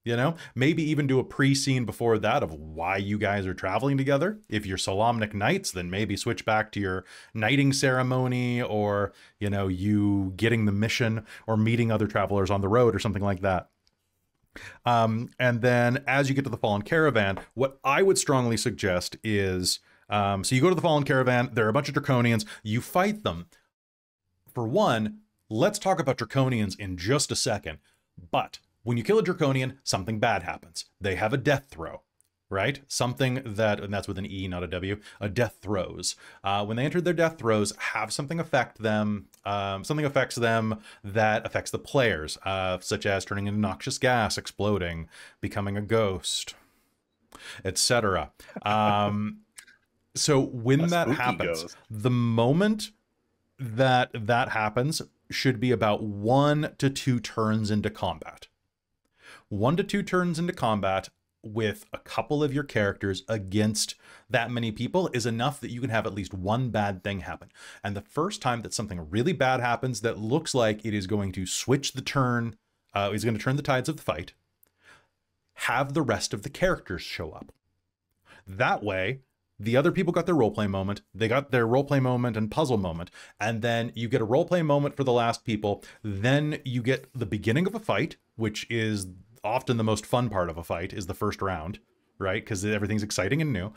You know, maybe even do a pre-scene before that of why you guys are traveling together. If you're Solamnic Knights, then maybe switch back to your knighting ceremony, or, you know, you getting the mission or meeting other travelers on the road or something like that. And then as you get to the Fallen Caravan, what I would strongly suggest is, so you go to the Fallen Caravan, there are a bunch of Draconians, you fight them. For one, let's talk about Draconians in just a second, but when you kill a Draconian, something bad happens. They have a death throw, right? Something that, and that's with an E, not a W, a death throws. When they enter their death throws, have something affect them, something affects them that affects the players, such as turning into noxious gas, exploding, becoming a ghost, etc. So when that happens, the moment that happens should be about 1 to 2 turns into combat. 1 to 2 turns into combat with a couple of your characters against that many people is enough that you can have at least one bad thing happen. And the first time that something really bad happens that looks like it is going to switch the turn, is going to turn the tides of the fight, have the rest of the characters show up. That way, the other people got their roleplay moment, they got their roleplay moment and puzzle moment, and then you get a roleplay moment for the last people, then you get the beginning of a fight, which is often the most fun part of a fight, is the first round, right? Because everything's exciting and new.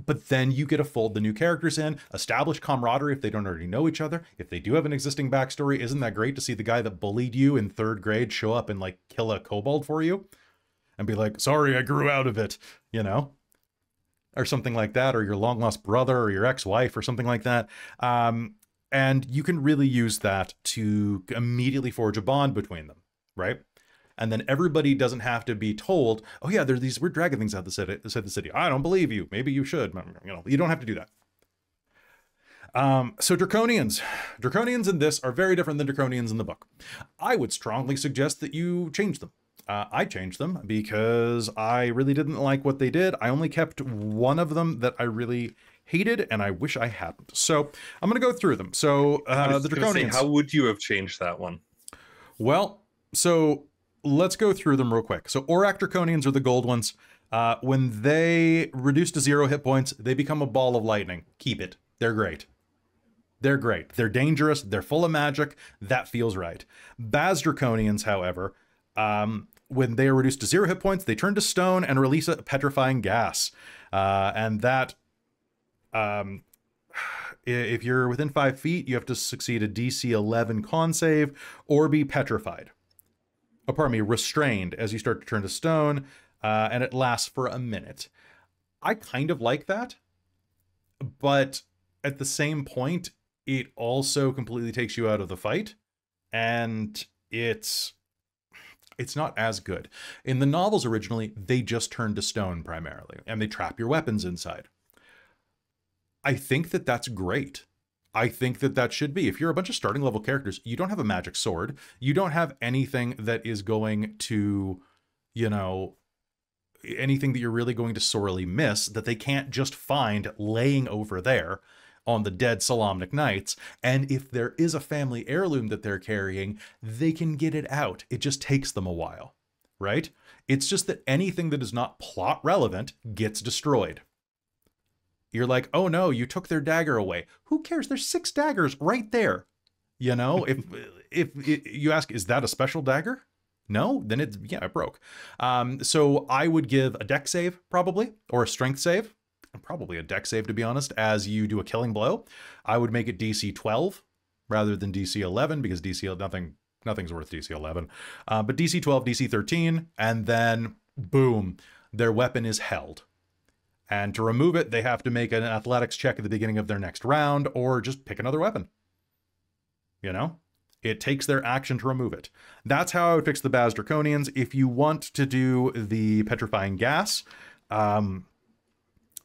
But then you get to fold the new characters in, establish camaraderie if they don't already know each other. If they do have an existing backstory, isn't that great to see the guy that bullied you in 3rd grade show up and like kill a kobold for you? And be like, sorry, I grew out of it, you know? Or something like that, or your long lost brother or your ex-wife or something like that. And you can really use that to immediately forge a bond between them, right? And then everybody doesn't have to be told, oh yeah, there's these weird dragon things out the city. I don't believe you. Maybe you should. You know, you don't have to do that. So Draconians. Draconians in this are very different than Draconians in the book. I would strongly suggest that you change them. I changed them because I really didn't like what they did. I only kept one of them that I really hated, and I wish I hadn't. So I'm going to go through them. So the Draconians. How would you have changed that one? Well, so let's go through them real quick. So Aurak Draconians are the gold ones. When they reduce to 0 hit points, they become a ball of lightning. Keep it. They're great. They're great. They're dangerous. They're full of magic. That feels right. Baz Draconians, however, when they are reduced to 0 hit points, they turn to stone and release a petrifying gas. And that, if you're within 5 feet, you have to succeed a DC 11 con save or be petrified. Oh, pardon me, restrained as you start to turn to stone, and it lasts for a minute. I kind of like that, but at the same point, it also completely takes you out of the fight, and it's not as good. In the novels originally, they just turn to stone primarily, and they trap your weapons inside. I think that that's great. I think that that should be. If you're a bunch of starting level characters, you don't have a magic sword. You don't have anything that is going to, you know, anything that you're really going to sorely miss that they can't just find laying over there on the dead Solamnic Knights. And if there is a family heirloom that they're carrying, they can get it out. It just takes them a while, right? It's just that anything that is not plot relevant gets destroyed. You're like, oh no, you took their dagger away. Who cares? There's 6 daggers right there. You know, if you ask, is that a special dagger? No, then it broke. So I would give a dex save probably, or a strength save, probably a dex save to be honest, as you do a killing blow. I would make it DC 12 rather than DC 11 because nothing's worth DC 11. But DC 12, DC 13, and then boom, their weapon is held. And to remove it, they have to make an athletics check at the beginning of their next round, or just pick another weapon. You know? It takes their action to remove it. That's how I would fix the Baz Draconians. If you want to do the petrifying gas,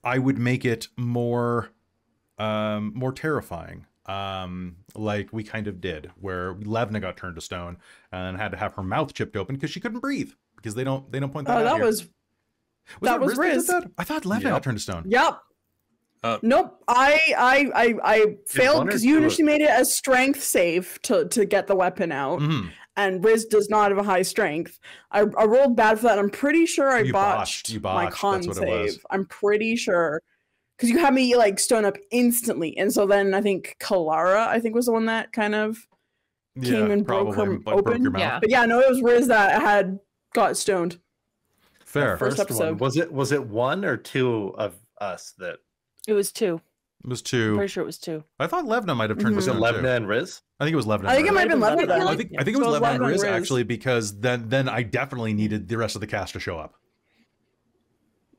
I would make it more more terrifying. Like we kind of did, where Levna got turned to stone and had to have her mouth chipped open because she couldn't breathe, because they don't point that out that here. was Riz that Riz. did that? I thought Levna got turned to stone. Yep. Nope. I failed because you initially made it a strength save to get the weapon out, and Riz does not have a high strength. I rolled bad for that. I'm pretty sure I botched my con save. I'm pretty sure, because you had me like stone up instantly, and so then I think Kelara, was the one that kind of came and broke her open. Your mouth. Yeah. But yeah, no, it was Riz that had got stoned. Fair. First episode. Was it one or two of us that? It was 2. It was 2. Pretty sure it was 2. I thought Levna might have turned to Was it stone too. Levna and Riz? I think it was Levna. I think it might have been Levna. Levna. I think it was So Levna and Levna Riz and Riz. actually, because then I definitely needed the rest of the cast to show up.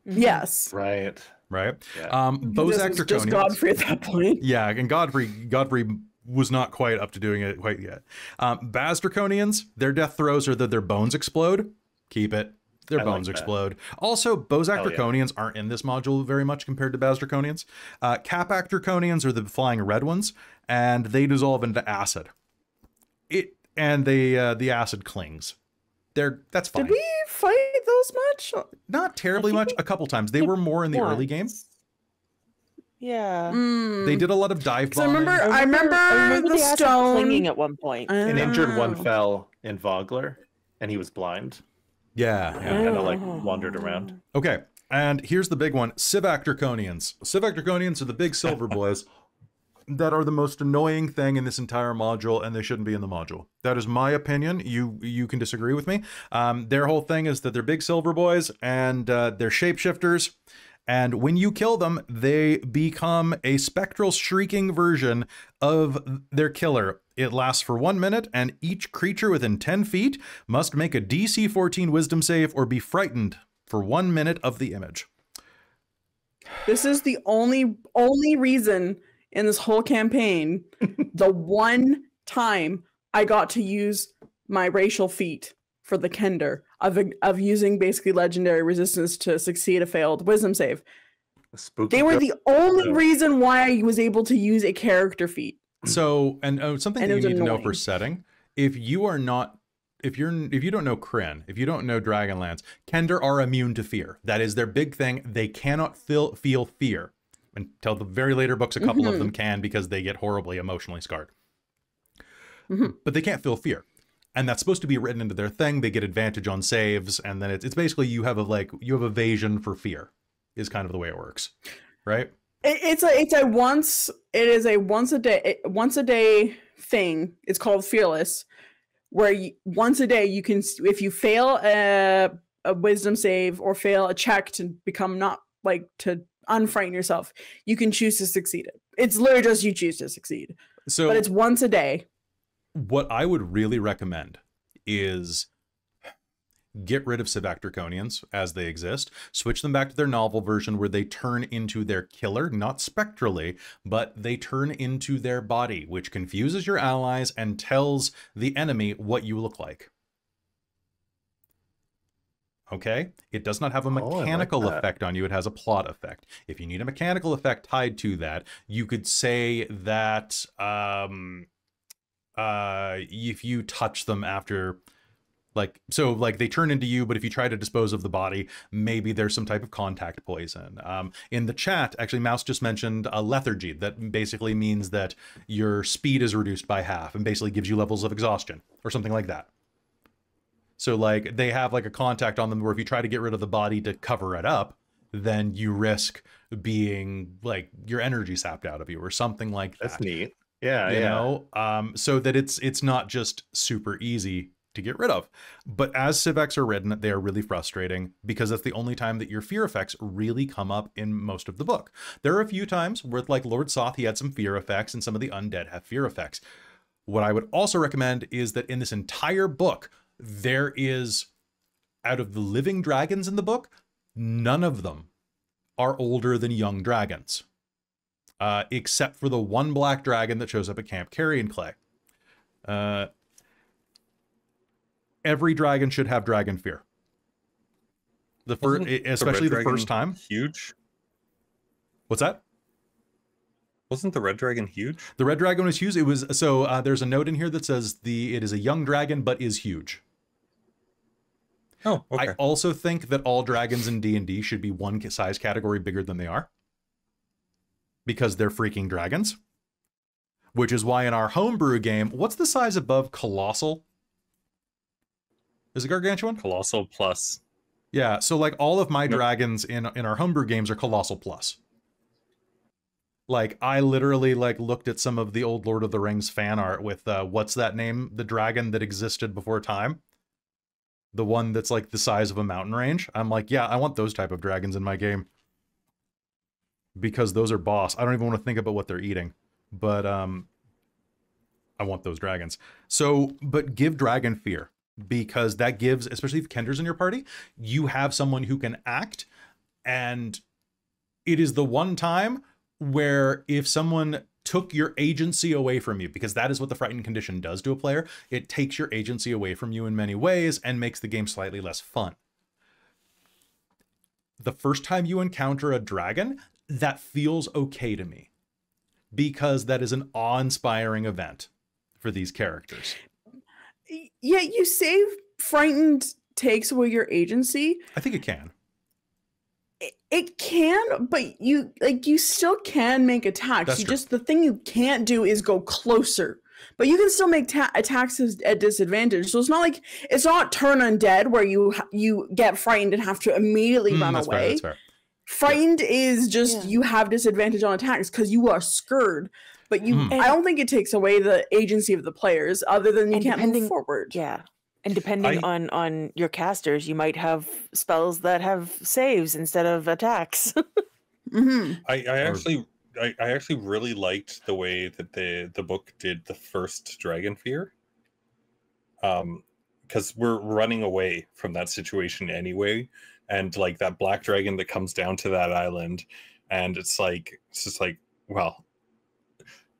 Yes. Right. Right. Yeah. Bozak This was just Draconians. Godfrey at that point. Yeah, and Godfrey was not quite up to doing it quite yet. Baz Draconians, their death throws are that their bones explode. Keep it. Their I bones like that. explode. Also, Bozak Hell yeah. Draconians aren't in this module very much compared to Baz Draconians. Capac Draconians are the flying red ones, and they dissolve into acid. The acid clings. That's fine. Did we fight those much? Not terribly much. A couple times. They were more in the early game. Yeah. They did a lot of dive I bombing. I remember the acid stone clinging at one point. An injured one Oh. fell in Vogler, and he was blind. Yeah. And kind of like wandered around. Okay, and here's the big one. Sivak Draconians. Sivak Draconians are the big silver boys that are the most annoying thing in this entire module, and they shouldn't be in the module. That is my opinion. You can disagree with me. Their whole thing is that they're big silver boys, and they're shapeshifters. And when you kill them, they become a spectral shrieking version of their killer. It lasts for 1 minute, and each creature within 10 feet must make a DC 14 wisdom save or be frightened for 1 minute of the image. This is the only reason in this whole campaign, the one time I got to use my racial feat for the Kender of using basically legendary resistance to succeed a failed wisdom save. They were the only reason why I was able to use a character feat. So, and something that you need to know for annoying. setting, if you don't know Kryn, if you don't know Dragonlance, Kender are immune to fear. That is their big thing. They cannot feel fear. Until the very later books, a couple of them can, because they get horribly emotionally scarred. But they can't feel fear. And that's supposed to be written into their thing. They get advantage on saves, and then it's basically you have evasion for fear, is kind of the way it works, right? It is a once a day thing. It's called Fearless, where once a day you can, if you fail a wisdom save or fail a check to become to unfrighten yourself, you can choose to succeed it. It's literally just you choose to succeed. So, but it's once a day. What I would really recommend is get rid of Sivak Draconians as they exist, switch them back to their novel version where they turn into their killer, not spectrally, but they turn into their body, which confuses your allies and tells the enemy what you look like. Okay? It does not have a mechanical effect on you. It has a plot effect. If you need a mechanical effect tied to that, you could say that if you touch them after, they turn into you, but if you try to dispose of the body, maybe there's some type of contact poison. In the chat, actually, Mouse just mentioned a lethargy. That basically means that your speed is reduced by half and basically gives you levels of exhaustion or something like that. So they have a contact on them where if you try to get rid of the body to cover it up, then you risk being your energy sapped out of you or something like that. That's neat. Yeah, you know, so that it's not just super easy to get rid of. But as Civeks are written, they are really frustrating because that's the only time that your fear effects really come up in most of the book. There are a few times where, like Lord Soth, he had some fear effects, and some of the undead have fear effects. What I would also recommend is that in this entire book, there is, out of the living dragons in the book, none of them are older than young dragons. Except for the one black dragon that shows up at Camp Carrion Clay. Every dragon should have dragon fear. Especially the first time. Huge. What's that? Wasn't the red dragon huge? The red dragon was huge. It was so there's a note in here that says it is a young dragon but is huge. Oh, okay. I also think that all dragons in D&D should be one size category bigger than they are, because they're freaking dragons. Which is why in our homebrew game, what's the size above colossal? Is it gargantuan? Colossal plus. Yeah, so like all of my dragons in our homebrew games are colossal plus. Like I literally like looked at some of the old Lord of the Rings fan art with what's that name? The dragon that existed before time. The one that's like the size of a mountain range. I'm like, yeah, I want those type of dragons in my game. Because those are boss. I don't even want to think about what they're eating. But I want those dragons. So, but give dragon fear. Because that gives, especially if Kendra's in your party, you have someone who can act. And it is the one time where if someone took your agency away from you, because that is what the frightened condition does to a player, it takes your agency away from you in many ways and makes the game slightly less fun. The first time you encounter a dragon, that feels okay to me, because that is an awe-inspiring event for these characters. Yeah, you say frightened takes away your agency. I think it can. It can, but you still can make attacks. That's true. The thing you can't do is go closer. But you can still make attacks at disadvantage. So it's not turn undead where you get frightened and have to immediately run that's away. Fair, that's fair. Frightened is just you have disadvantage on attacks because you are scared. But I don't think it takes away the agency of the players, other than you can't move forward. Yeah. And depending on your casters, you might have spells that have saves instead of attacks. Mm-hmm. I actually really liked the way that the book did the first Dragon Fear. Because we're running away from that situation anyway. And like that black dragon that comes down to that island, and it's just like, well,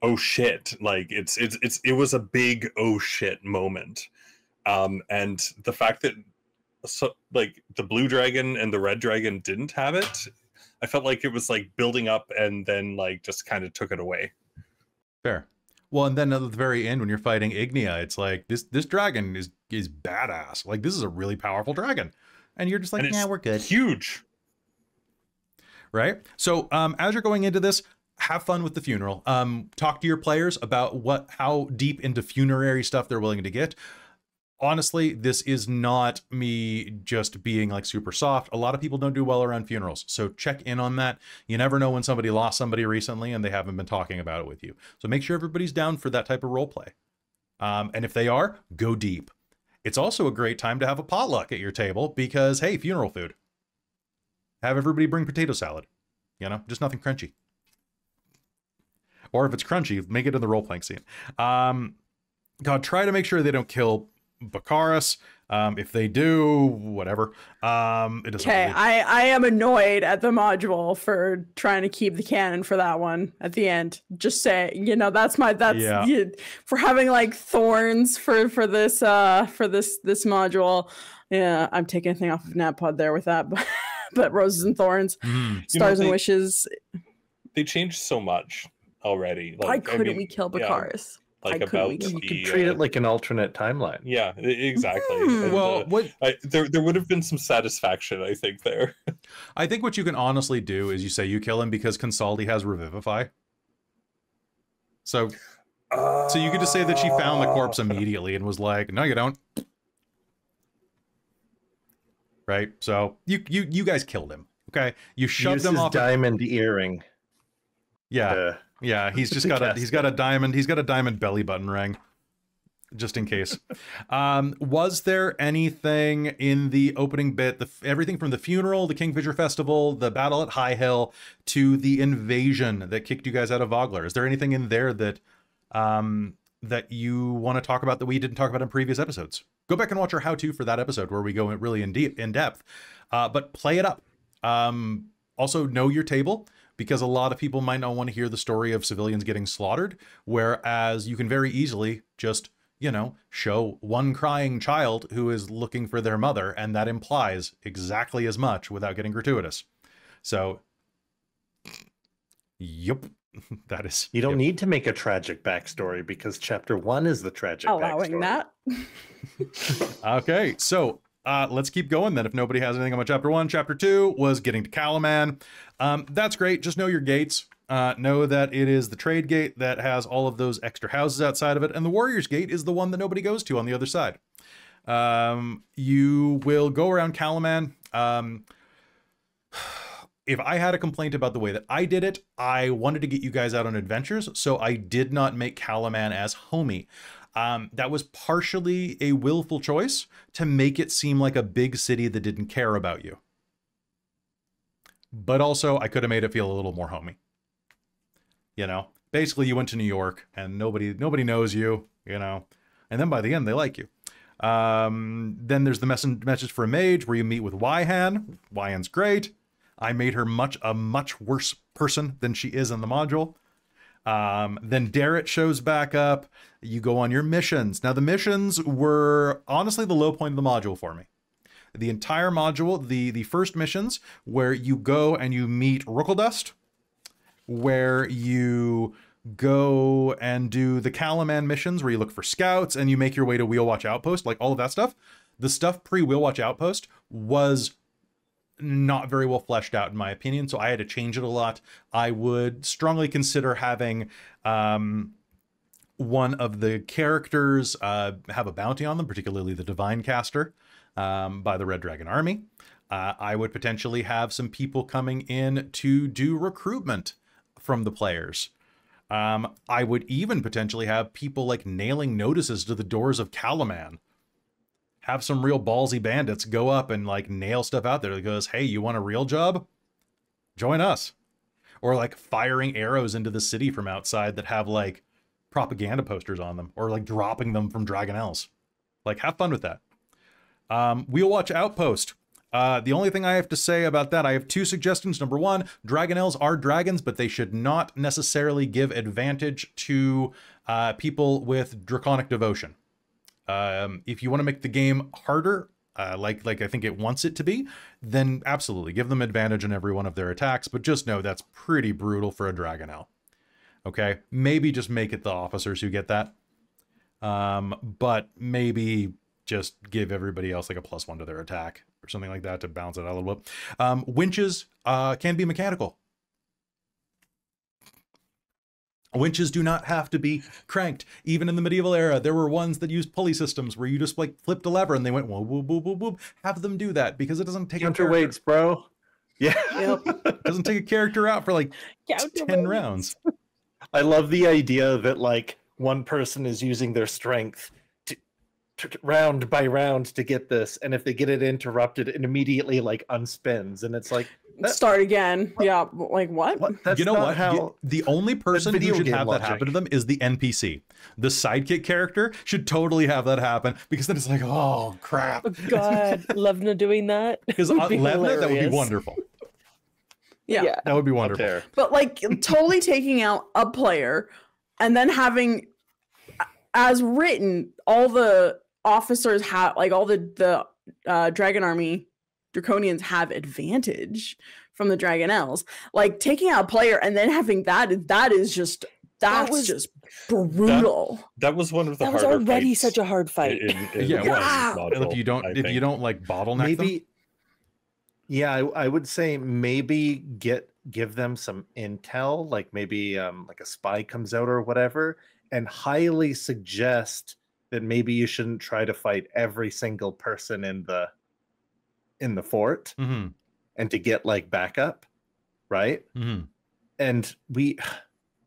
oh shit. Like it was a big oh shit moment. And the fact that like the blue dragon and the red dragon didn't have it, I felt like it was like building up and then like just kind of took it away. Fair. Well, and then at the very end when you're fighting Ignia, it's like this dragon is badass. Like this is a really powerful dragon. And you're just like, yeah, we're good. Huge. Right? So as you're going into this, have fun with the funeral. Talk to your players about how deep into funerary stuff they're willing to get. Honestly, this is not me just being like super soft. A lot of people don't do well around funerals. So check in on that. You never know when somebody lost somebody recently and they haven't been talking about it with you. So make sure everybody's down for that type of role play. And if they are, go deep. It's also a great time to have a potluck at your table because, hey, funeral food. Have everybody bring potato salad. You know, just nothing crunchy. Or if it's crunchy, make it in the role-playing scene. God, try to make sure they don't kill Bakaris. If they do, whatever. It doesn't Okay, really... I am annoyed at the module for trying to keep the canon for that one at the end. Just say, for having like thorns for this module. Yeah, I'm taking a thing off of NatPod there with that, but roses and thorns, stars and wishes. They changed so much already. Like, why couldn't we kill Bakaris? Yeah. Like about you could treat it like an alternate timeline. Yeah, exactly. And, well, there would have been some satisfaction, I think, there. I think what you can honestly do is you say you kill him because Consaldi has Revivify. So you could just say that she found the corpse immediately and was like, no, you don't. Right? So you guys killed him. Okay? You shoved him off diamond earring. Yeah. Yeah, he's got a diamond belly button ring, just in case. Was there anything in the opening bit, everything from the funeral, the Kingfisher Festival, the battle at High Hill, to the invasion that kicked you guys out of Vogler? Is there anything in there that that you want to talk about that we didn't talk about in previous episodes? Go back and watch our how-to for that episode where we go really in depth. But play it up. Also know your table, because a lot of people might not want to hear the story of civilians getting slaughtered, whereas you can very easily just, show one crying child who is looking for their mother, and that implies exactly as much without getting gratuitous. So Yep. That is. You don't yep. need to make a tragic backstory because chapter 1 is the tragic Allowing backstory. that. Okay, so let's keep going then. If nobody has anything on chapter 1, chapter 2 was getting to Kalaman. That's great. Just know your gates. Know that it is the trade gate that has all of those extra houses outside of it, and the warrior's gate is the one that nobody goes to on the other side. You will go around Kalaman. If I had a complaint about the way that I did it, I wanted to get you guys out on adventures, so I did not make Kalaman as homey. That was partially a willful choice to make it seem like a big city that didn't care about you. But also, I could have made it feel a little more homey. You know, basically you went to New York and nobody knows you, you know, and then by the end they like you. Then there's the message for a mage where you meet with Wyhan. Wyhan's great. I made her a much worse person than she is in the module. Then Darrett shows back up. You go on your missions. Now the missions were honestly the low point of the module for me. The entire module, the first missions where you go and you meet Rookeldust, where you go and do the Kalaman missions where you look for scouts and you make your way to Wheelwatch Outpost, like all of that stuff. The stuff pre-Wheelwatch Outpost was not very well fleshed out in my opinion, so I had to change it a lot. I would strongly consider having one of the characters have a bounty on them, particularly the Divine Caster by the Red Dragon Army. I would potentially have some people coming in to do recruitment from the players. I would even potentially have people like nailing notices to the doors of Kalaman. Have some real ballsy bandits go up and like nail stuff out there that goes, hey, you want a real job? Join us. Or like firing arrows into the city from outside that have like propaganda posters on them, or like dropping them from Dragonlance. Like, have fun with that. Wheelwatch Outpost. The only thing I have to say about that, I have two suggestions. Number one, Dragonels are dragons, but they should not necessarily give advantage to people with draconic devotion. If you want to make the game harder, like I think it wants it to be, then absolutely give them advantage on every one of their attacks, but just know that's pretty brutal for a Dragonel. Okay, maybe just make it the officers who get that. But maybe just give everybody else like a +1 to their attack or something like that to balance it out a little bit. Winches can be mechanical. Winches do not have to be cranked. Even in the medieval era, there were ones that used pulley systems where you just like flipped a lever and they went whoop, whoop, whoop, whoop, whoop. Have them do that because it doesn't take counterweights, bro. Yeah. It doesn't take a character out for like 10 rounds. I love the idea that like one person is using their strength to round by round to get this, and if they get it interrupted, it immediately like unspins, and it's like start again. Yeah, like what? That's you know not what? How the only person who should have logic. that happen to them is the NPC. The sidekick character should totally have that happen, because then it's like, oh crap. Oh, God, Levna doing that. Because Levna, that would be wonderful. Yeah. That would be wonderful. But like totally taking out a player and then having, as written, all the officers have, like all the Dragon Army Draconians have advantage from the Dragonels. Like taking out a player and then having that's just brutal. That was one of the That was harder already fights such a hard fight. Yeah. Module, if you don't like bottleneck them. Yeah, I would say maybe give them some intel, like maybe like a spy comes out or whatever, and highly suggest that maybe you shouldn't try to fight every single person in the fort, and to get like backup, right? And we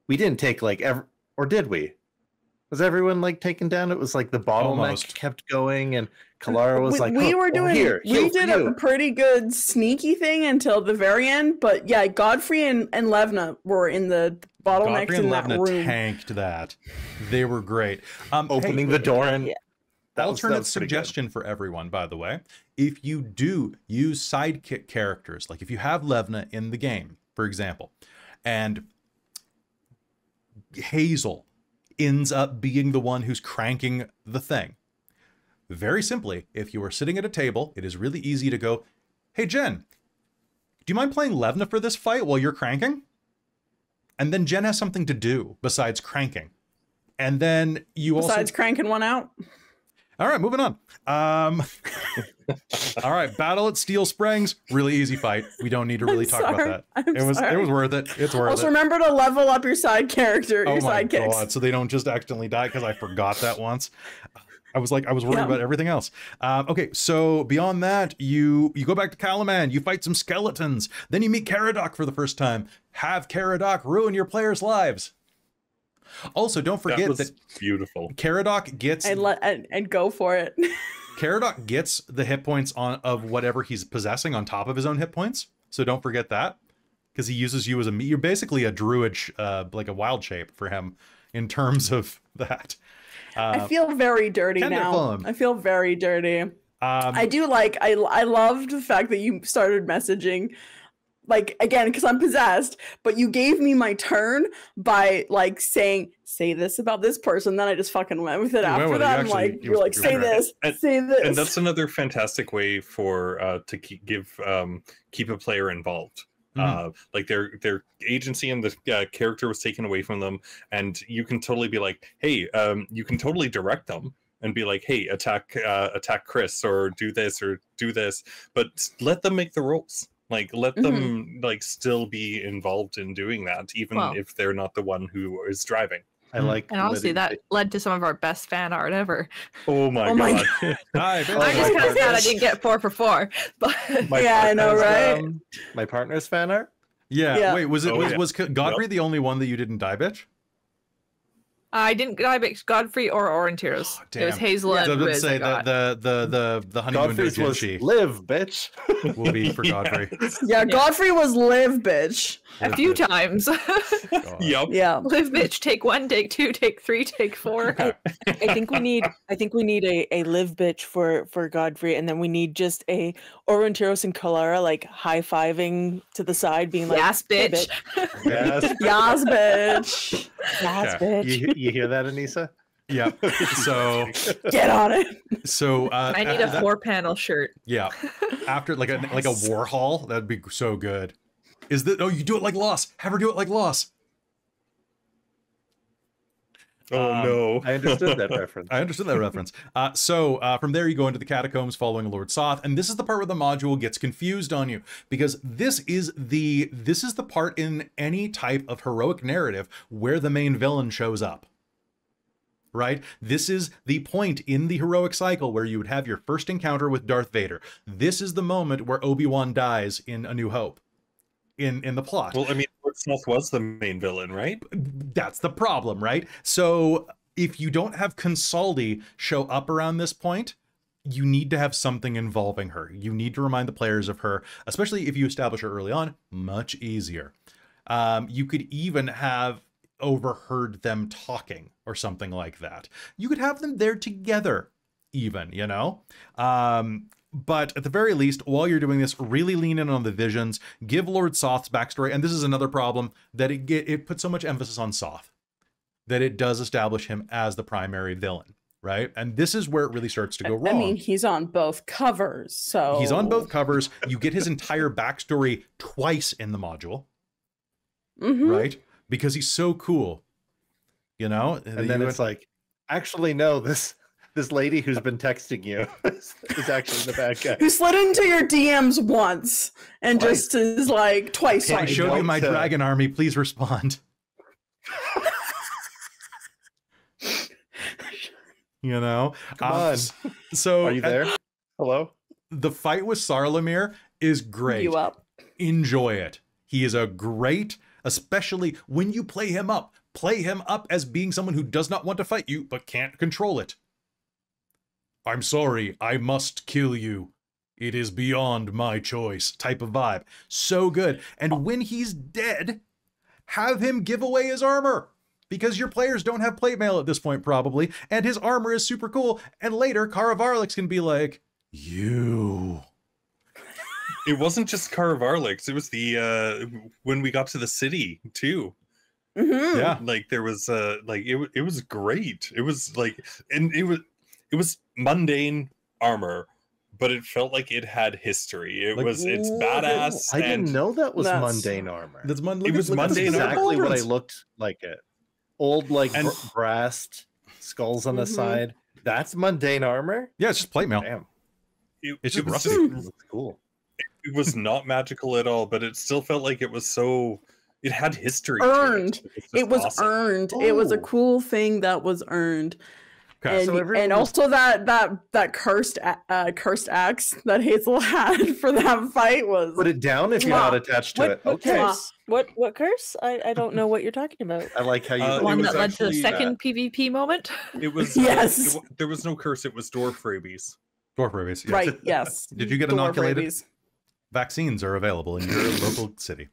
didn't take like or did we? Was everyone like taken down? It was like the bottleneck kept going, and Kelara was like, we were doing, we did a pretty good sneaky thing until the very end. But yeah, Godfrey and Levna were in the bottlenecks Godfrey and in that Levna room. tanked that. They were great. Opening the door and alternate suggestion for everyone, by the way. If you do use sidekick characters, like if you have Levna in the game, for example, and Hazeal ends up being the one who's cranking the thing. Very simply, if you are sitting at a table, it is really easy to go, hey, Jen, do you mind playing Levna for this fight while you're cranking? And then Jen has something to do besides cranking. And then you Besides cranking one out. All right, moving on. All right, Battle at Steel Springs, really easy fight. We don't need to really talk about that. It was worth it. It's worth Also, it. remember to level up your side character, your sidekicks. God, so they don't just accidentally die, because I forgot that once. I was worried about everything else. Okay, so beyond that, you go back to Kalaman, you fight some skeletons, then you meet Caradoc for the first time. Have Caradoc ruin your players' lives. Also, don't forget that beautiful. Caradoc gets and go for it. Caradoc gets the hit points of whatever he's possessing on top of his own hit points. So don't forget that, because he uses you as you're basically a druid, like a wild shape for him in terms of that. I feel very dirty now. I feel very dirty. I do I loved the fact that you started messaging, like, again, because I'm possessed, but you gave me my turn by like saying, say this about this person. Then I just fucking went with it after that. I'm like, you're like, say this, say this. And that's another fantastic way for to keep a player involved. Like their agency and the character was taken away from them, and you can totally be like, hey, you can totally direct them and be like, hey, attack Chris, or do this, but let them make the rolls. Like, let them like still be involved in doing that, even if they're not the one who is driving. And honestly, that led to some of our best fan art ever. Oh my god! I'm just kind of sad I didn't get 4 for 4. But yeah, I know, right? My partner's fan art. Yeah. Wait, was Godfrey the only one that you didn't die, bitch? I didn't die, bitch. Godfrey or Aurontiros. It was Hazeal and Riz. Say the honeymoon doujinshi live, bitch. Will be for Godfrey. Yeah, Godfrey was live, bitch. A few times. Yep. Yeah. Live, bitch. Take 1, take 2, take 3, take 4. I think we need a live bitch for Godfrey, and then we need just a Aurontiros and Kelara like high-fiving to the side, being like, yes, bitch. Hey, Yes. Yes, bitch. yes, bitch. You hear that, Anissa? Yeah. So get on it. So I need a 4-panel shirt. Yeah. After like a Warhol, that'd be so good. Is that you do it like Loss? Have her do it like Loss. Oh no. I understood that reference. I understood that reference. So from there you go into the catacombs following Lord Soth, and this is the part where the module gets confused on you, because this is the part in any type of heroic narrative where the main villain shows up. Right? This is the point in the heroic cycle where you would have your first encounter with Darth Vader. This is the moment where Obi-Wan dies in A New Hope. In the plot. Well, I mean, Lord Soth was the main villain, right? That's the problem, right? So if you don't have Consaldi show up around this point, you need to have something involving her. You need to remind the players of her, especially if you establish her early on, much easier. You could even have overheard them talking or something like that. You could have them there together even, you know? But at the very least, while you're doing this, really lean in on the visions, give Lord Soth's backstory. And this is another problem, that it puts so much emphasis on Soth that it does establish him as the primary villain, right? And this is where it really starts to go wrong. I mean, he's on both covers, so... He's on both covers. You get his entire backstory twice in the module, right? Because he's so cool, you know? And then it's like, actually, no, this lady who's been texting you is actually the bad guy. Who slid into your DMs once and Twice. just is like, twice. I showed you my dragon army, please respond. You know? Come on. So are you there? Hello? The fight with Sarlamir is great. You up. Enjoy it. He is a great, especially when you play him up. Play him up as being someone who does not want to fight you, but can't control it. I'm sorry, I must kill you. It is beyond my choice type of vibe. So good. And when he's dead, have him give away his armor. Because your players don't have plate mail at this point, probably. And his armor is super cool. And later, Karavarlix can be like, you. It wasn't just Karavarlix. It was the, when we got to the city, too. Yeah. Like, there was, like, it was great. It was, like, and it was mundane armor, but it felt like it had history. It's ooh, badass. I didn't know that was That's- mundane armor. That's It was mundane That's armor. exactly what I looked like. It old like And- brass skulls on the Mhm. side. That's mundane armor. Yeah, it's just plate mail. Damn, It's it just was rusty. that's cool. it was not magical at all, but it still felt like it was so. It had history. to Earned. It was awesome. earned. It was a Oh. cool thing that was earned. Okay, And, so everyone and was- also that cursed axe that Hazeal had for that fight was Put it down if you're not attached to it. What Okay, curse? What curse? I don't know what you're talking about. I like how you. The The It one was that led to the actually second PvP moment. It was Yes. there was no curse. It was dwarf rabies. dwarf rabies. Yes. right. Yes. Did you get Dwarf inoculated? rabies. Vaccines are available in your local city.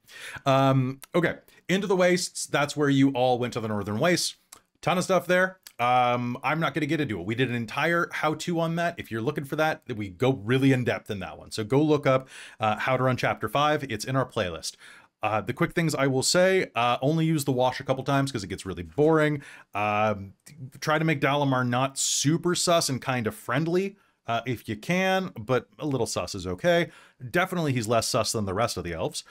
Okay, into the wastes. That's where you all went to the northern wastes. Ton of stuff there. I'm not going to get into it. We did an entire how-to on that. If you're looking for that, we go really in depth in that one. So go look up how to run chapter 5. It's in our playlist. The quick things I will say, only use the wash a couple times because it gets really boring. Try to make Dalamar not super sus and kind of friendly if you can, but a little sus is okay. Definitely he's less sus than the rest of the elves.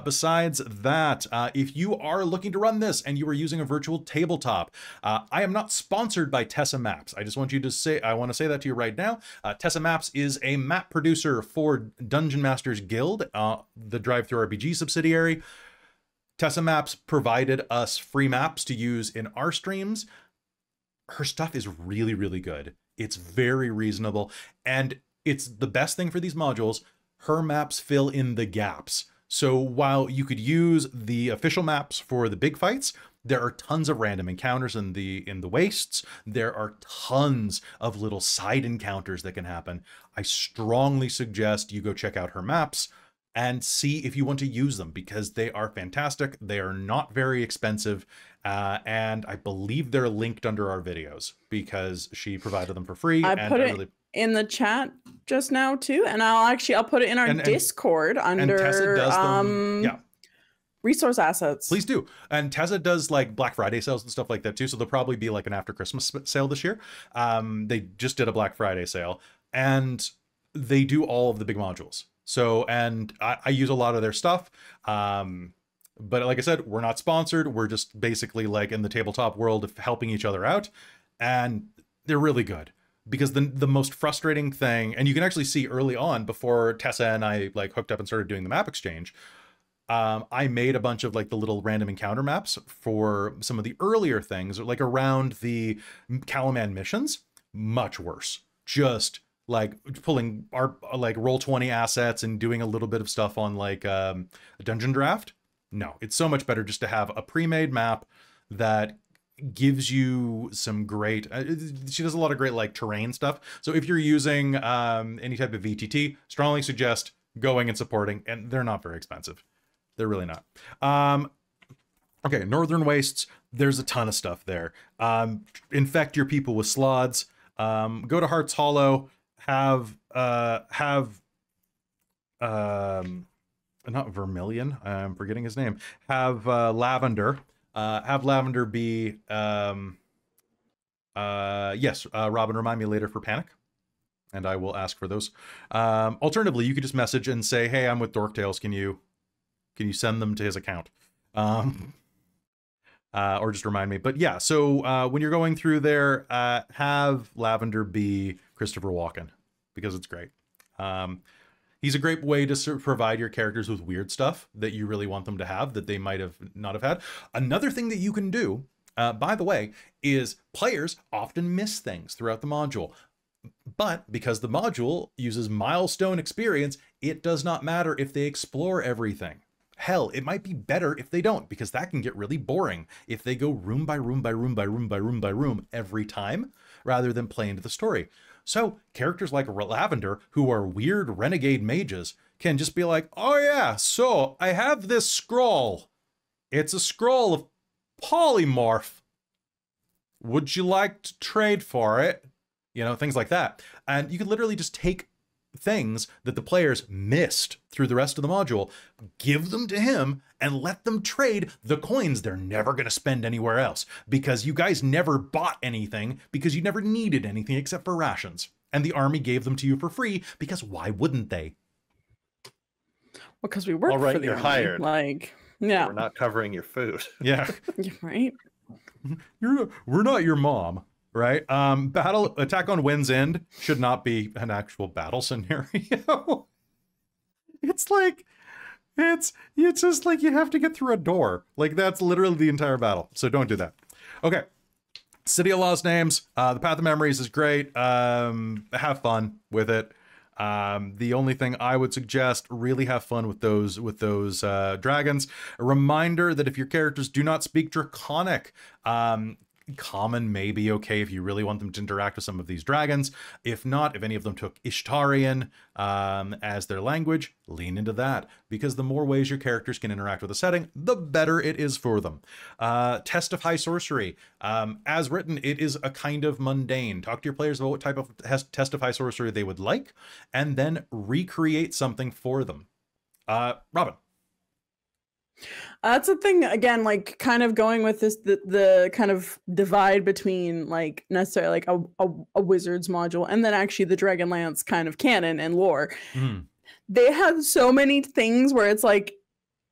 Besides that, if you are looking to run this and you are using a virtual tabletop, I am not sponsored by Tessa Maps. I just want you to say, I want to say that to you right now. Tessa Maps is a map producer for Dungeon Masters Guild, the Drive-Thru RPG subsidiary. Tessa Maps provided us free maps to use in our streams. Her stuff is really, really good. It's very reasonable, and it's the best thing for these modules. Her maps fill in the gaps. So while you could use the official maps for the big fights, there are tons of random encounters in the wastes. There are tons of little side encounters that can happen. I strongly suggest you go check out her maps and see if you want to use them, because they are fantastic. They are not very expensive. And I believe they're linked under our videos because she provided them for free. I and put it really, in the chat just now too, and I'll put it in our And- Discord under Tessa does them. Yeah, resource assets. please do. And Tessa does like Black Friday sales and stuff like that too. So there'll probably be like an after Christmas sale this year. They just did a Black Friday sale, and they do all of the big modules. So, and I use a lot of their stuff. But like I said, we're not sponsored. We're just basically like in the tabletop world of helping each other out. And they're really good, because the most frustrating thing, and you can actually see early on before Tessa and I like hooked up and started doing the map exchange, I made a bunch of like the little random encounter maps for some of the earlier things, like around the Calaman missions. Much worse. Just like pulling our like Roll20 assets and doing a little bit of stuff on like a dungeon draft. No, it's so much better just to have a pre-made map that gives you some great, she does a lot of great like terrain stuff. So if you're using any type of VTT, strongly suggest going and supporting, and they're not very expensive. They're really not. Okay, Northern Wastes, there's a ton of stuff there. Infect your people with slods. Go to Heart's Hollow, not Vermilion, I'm forgetting his name. Have Lavender. Have Lavender be yes, Robin, remind me later for Panic, and I will ask for those. Alternatively, you could just message and say, hey, I'm with Dorktails, can you send them to his account? Or just remind me. But yeah, so when you're going through there, have Lavender be Christopher Walken, because it's great. He's a great way to sort of provide your characters with weird stuff that you really want them to have that they might have not have had. Another thing that you can do, by the way, is players often miss things throughout the module. But because the module uses milestone experience, it does not matter if they explore everything. Hell, it might be better if they don't, because that can get really boring if they go room by room by room by room by room by room every time, rather than play into the story. So characters like Lavender, who are weird renegade mages, can just be like, oh yeah, so I have this scroll. It's a scroll of polymorph. Would you like to trade for it? You know, things like that. And you could literally just take things that the players missed through the rest of the module, give them to him, and let them trade the coins they're never going to spend anywhere else, because you guys never bought anything because you never needed anything except for rations. And the army gave them to you for free, because why wouldn't they? Because we work All right, for the you're army. hired. Like, yeah. We're not covering your food. Yeah. Right? We're not your mom, right? Battle attack on Wind's End should not be an actual battle scenario. It's like, it's just like you have to get through a door. Like, that's literally the entire battle. So don't do that. Okay. City of Lost Names. The Path of Memories is great. Have fun with it. The only thing I would suggest, really have fun with those dragons. A reminder that if your characters do not speak Draconic, Common may be okay if you really want them to interact with some of these dragons. If not, if any of them took Ishtarian as their language, lean into that, because the more ways your characters can interact with a setting, the better it is for them. Test of High Sorcery. As written, it is a kind of mundane. Talk to your players about what type of Test of High Sorcery they would like, and then recreate something for them. Robin. That's the thing, again, like kind of going with this, the kind of divide between like necessarily like a wizard's module and then actually the Dragonlance kind of canon and lore. They have so many things where it's like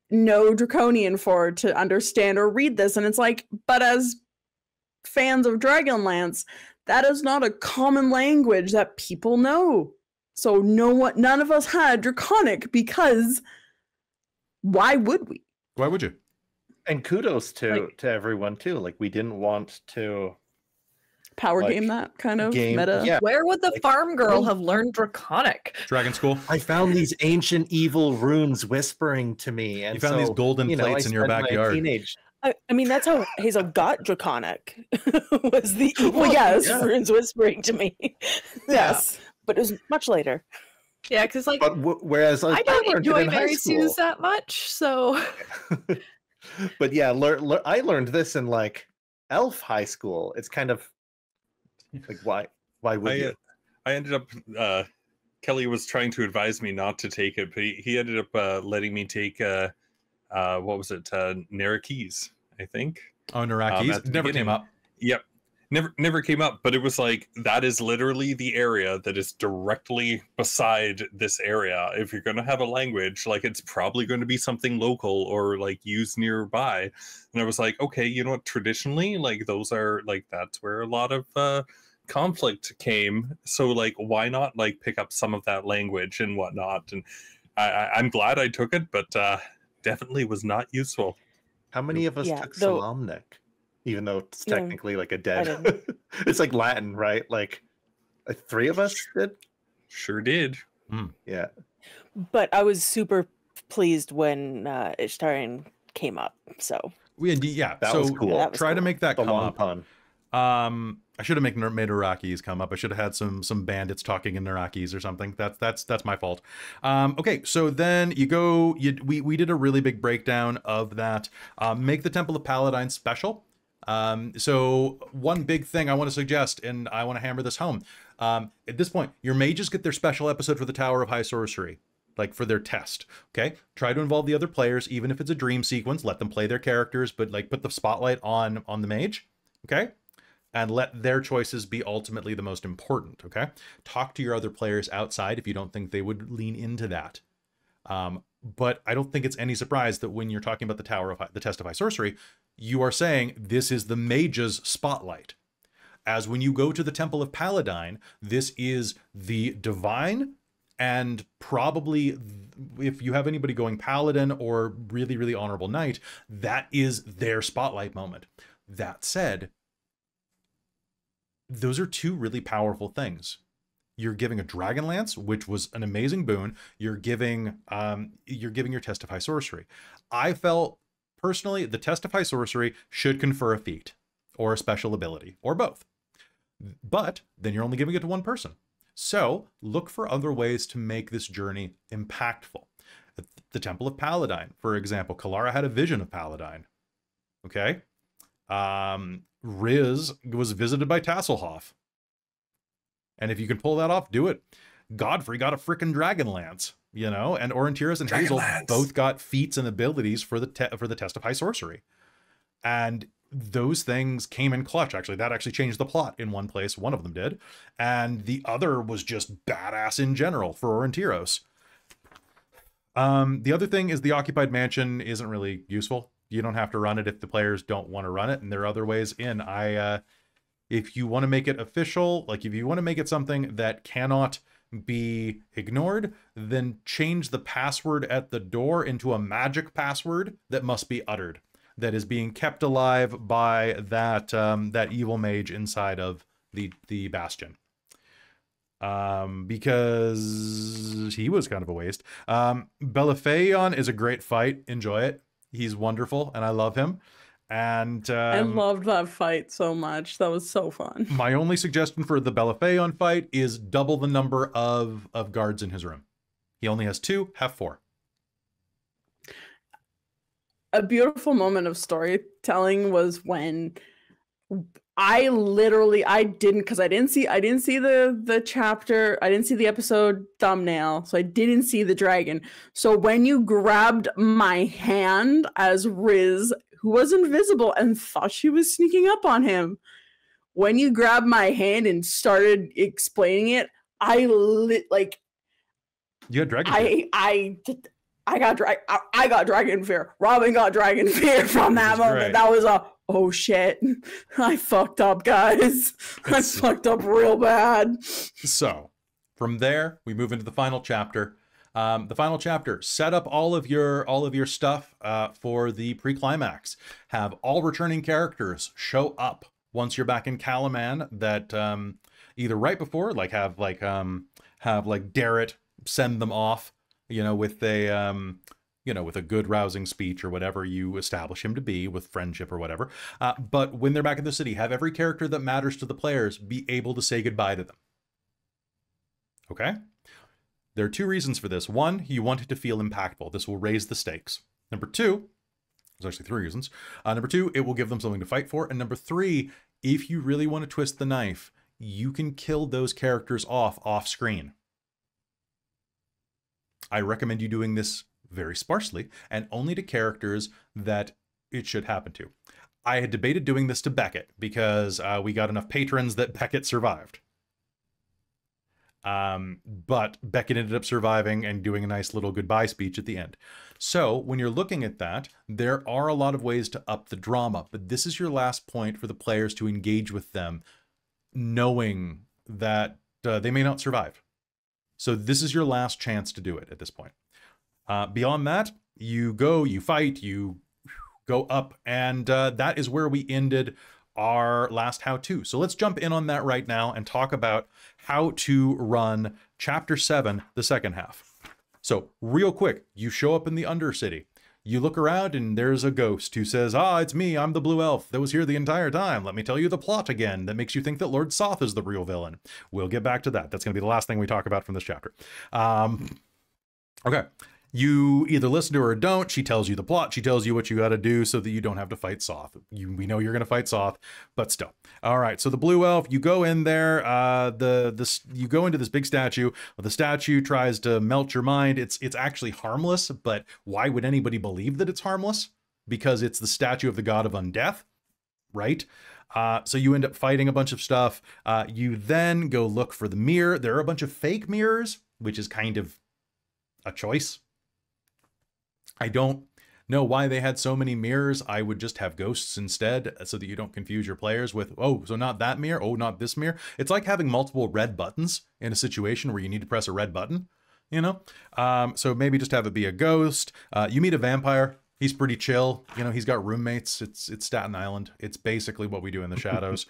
no Draconian for to understand or read this, and it's like, but as fans of Dragonlance, that is not a common language that people know. So none of us had Draconic, because why would we? Why would you? And kudos to everyone too. Like, we didn't want to power game that kind of meta. Yeah. Where would the farm girl have learned Draconic? Dragon School. I found these ancient evil runes whispering to me, and you found these golden plates in your backyard. I mean, that's how Hazeal got Draconic. Was the runes whispering to me. Yes, but it was much later. Yeah, because like, whereas I don't enjoy Mary Sue's Sue's that much, so. But yeah, I learned this in like elf high school. It's kind of like, why would you? I ended up Kelly was trying to advise me not to take it, but he ended up letting me take what was it, Narakis, I think. Oh, Narakis never came up. Yep, never came up, but it was like, that is literally the area that is directly beside this area. If you're going to have a language, like, it's probably going to be something local or like used nearby. And I was like, okay, you know what, traditionally, like, those are like, that's where a lot of conflict came, so like, why not like pick up some of that language and whatnot. And I'm glad I took it, but definitely was not useful. How many of us took Solamnic? Even though it's technically like a dead, it's like Latin, right? Like 3 of us did. Sure did. Yeah. But I was super pleased when Ishtarian came up. So that was cool. Yeah, that was try cool. to make that The come long up. pun. I should have made Narakis come up. I should have had some bandits talking in Narakis or something. That's my fault. Okay, so then we did a really big breakdown of that. Make the Temple of Paladine special. So one big thing I want to suggest, and I want to hammer this home. At this point, your mages get their special episode for the Tower of High Sorcery, like for their test. Okay, try to involve the other players, even if it's a dream sequence. Let them play their characters, but like put the spotlight on the mage. Okay. And let their choices be ultimately the most important, okay? Talk to your other players outside if you don't think they would lean into that. But I don't think it's any surprise that when you're talking about the Test of High Sorcery, you are saying this is the mage's spotlight. As when you go to the Temple of Paladine, this is the divine, and probably if you have anybody going paladin or really, really honorable knight, that is their spotlight moment. That said, those are 2 really powerful things. You're giving a Dragonlance, which was an amazing boon. You're giving your Test of High Sorcery. I felt personally the Test of High Sorcery should confer a feat or a special ability or both. But then you're only giving it to one person. So look for other ways to make this journey impactful. At the Temple of Paladine, for example, Kelara had a vision of Paladine. Okay. Riz was visited by Tasselhoff. And if you can pull that off, do it. Godfrey got a frickin' Dragonlance, you know, and Aurontiros and Hazeal both got feats and abilities for the Test of High Sorcery. And those things came in clutch. Actually, that actually changed the plot in one place. One of them did. And the other was just badass in general for Aurontiros. The other thing is the occupied mansion isn't really useful. You don't have to run it if the players don't want to run it. And there are other ways in. If you want to make it official, like if you want to make it something that cannot be ignored, then change the password at the door into a magic password that must be uttered, that is being kept alive by that that evil mage inside of the bastion. Because he was kind of a waste. Belafeon is a great fight. Enjoy it. He's wonderful, and I love him. And I loved that fight so much. That was so fun. My only suggestion for the Belafeon fight is double the number of guards in his room. He only has 2, have 4. A beautiful moment of storytelling was when I didn't see the chapter, I didn't see the episode thumbnail, so I didn't see the dragon. So when you grabbed my hand as Riz, who was invisible and thought she was sneaking up on him, when you grabbed my hand and started explaining it, you had dragon fear. I got dragon fear. Robin got dragon fear from that moment. Great. That was oh shit. I fucked up, guys. I fucked up real bad. So from there, we move into the final chapter. The final chapter, set up all of your stuff for the pre-climax. Have all returning characters show up once you're back in Kalaman. That either right before, have Darrett send them off, with a with a good rousing speech or whatever you establish him to be, with friendship or whatever. But when they're back in the city, have every character that matters to the players be able to say goodbye to them. Okay? There are 2 reasons for this. 1, you want it to feel impactful. This will raise the stakes. Number 2, there's actually 3 reasons. Number 2, it will give them something to fight for. And number 3, if you really want to twist the knife, you can kill those characters off screen. I recommend you doing this very sparsely and only to characters that it should happen to. I had debated doing this to Beckett because we got enough patrons that Beckett survived. But Beckett ended up surviving and doing a nice little goodbye speech at the end. So when you're looking at that, there are a lot of ways to up the drama, but this is your last point for the players to engage with them, knowing that they may not survive. So this is your last chance to do it at this point. Beyond that, you go, you fight, you go up, and that is where we ended our last how-to. So let's jump in on that right now and talk about how to run Chapter 7, the second half. So real quick, you show up in the Undercity. You look around and there's a ghost who says, it's me, I'm the blue elf that was here the entire time. Let me tell you the plot again that makes you think that Lord Soth is the real villain. We'll get back to that. That's going to be the last thing we talk about from this chapter. Okay. You either listen to her or don't. She tells you the plot. She tells you what you got to do so that you don't have to fight Soth. We know you're going to fight Soth, but still. All right. So the blue elf, you go in there. You go into this big statue. The statue tries to melt your mind. It's actually harmless, but why would anybody believe that it's harmless? Because it's the statue of the god of undeath, right? So you end up fighting a bunch of stuff. You then go look for the mirror. There are a bunch of fake mirrors, which is kind of a choice. I don't know why they had so many mirrors. I would just have ghosts instead so that you don't confuse your players with, so not that mirror, not this mirror. It's like having multiple red buttons in a situation where you need to press a red button, So maybe just have it be a ghost. You meet a vampire. He's pretty chill. He's got roommates. It's Staten Island. It's basically what we do in the shadows.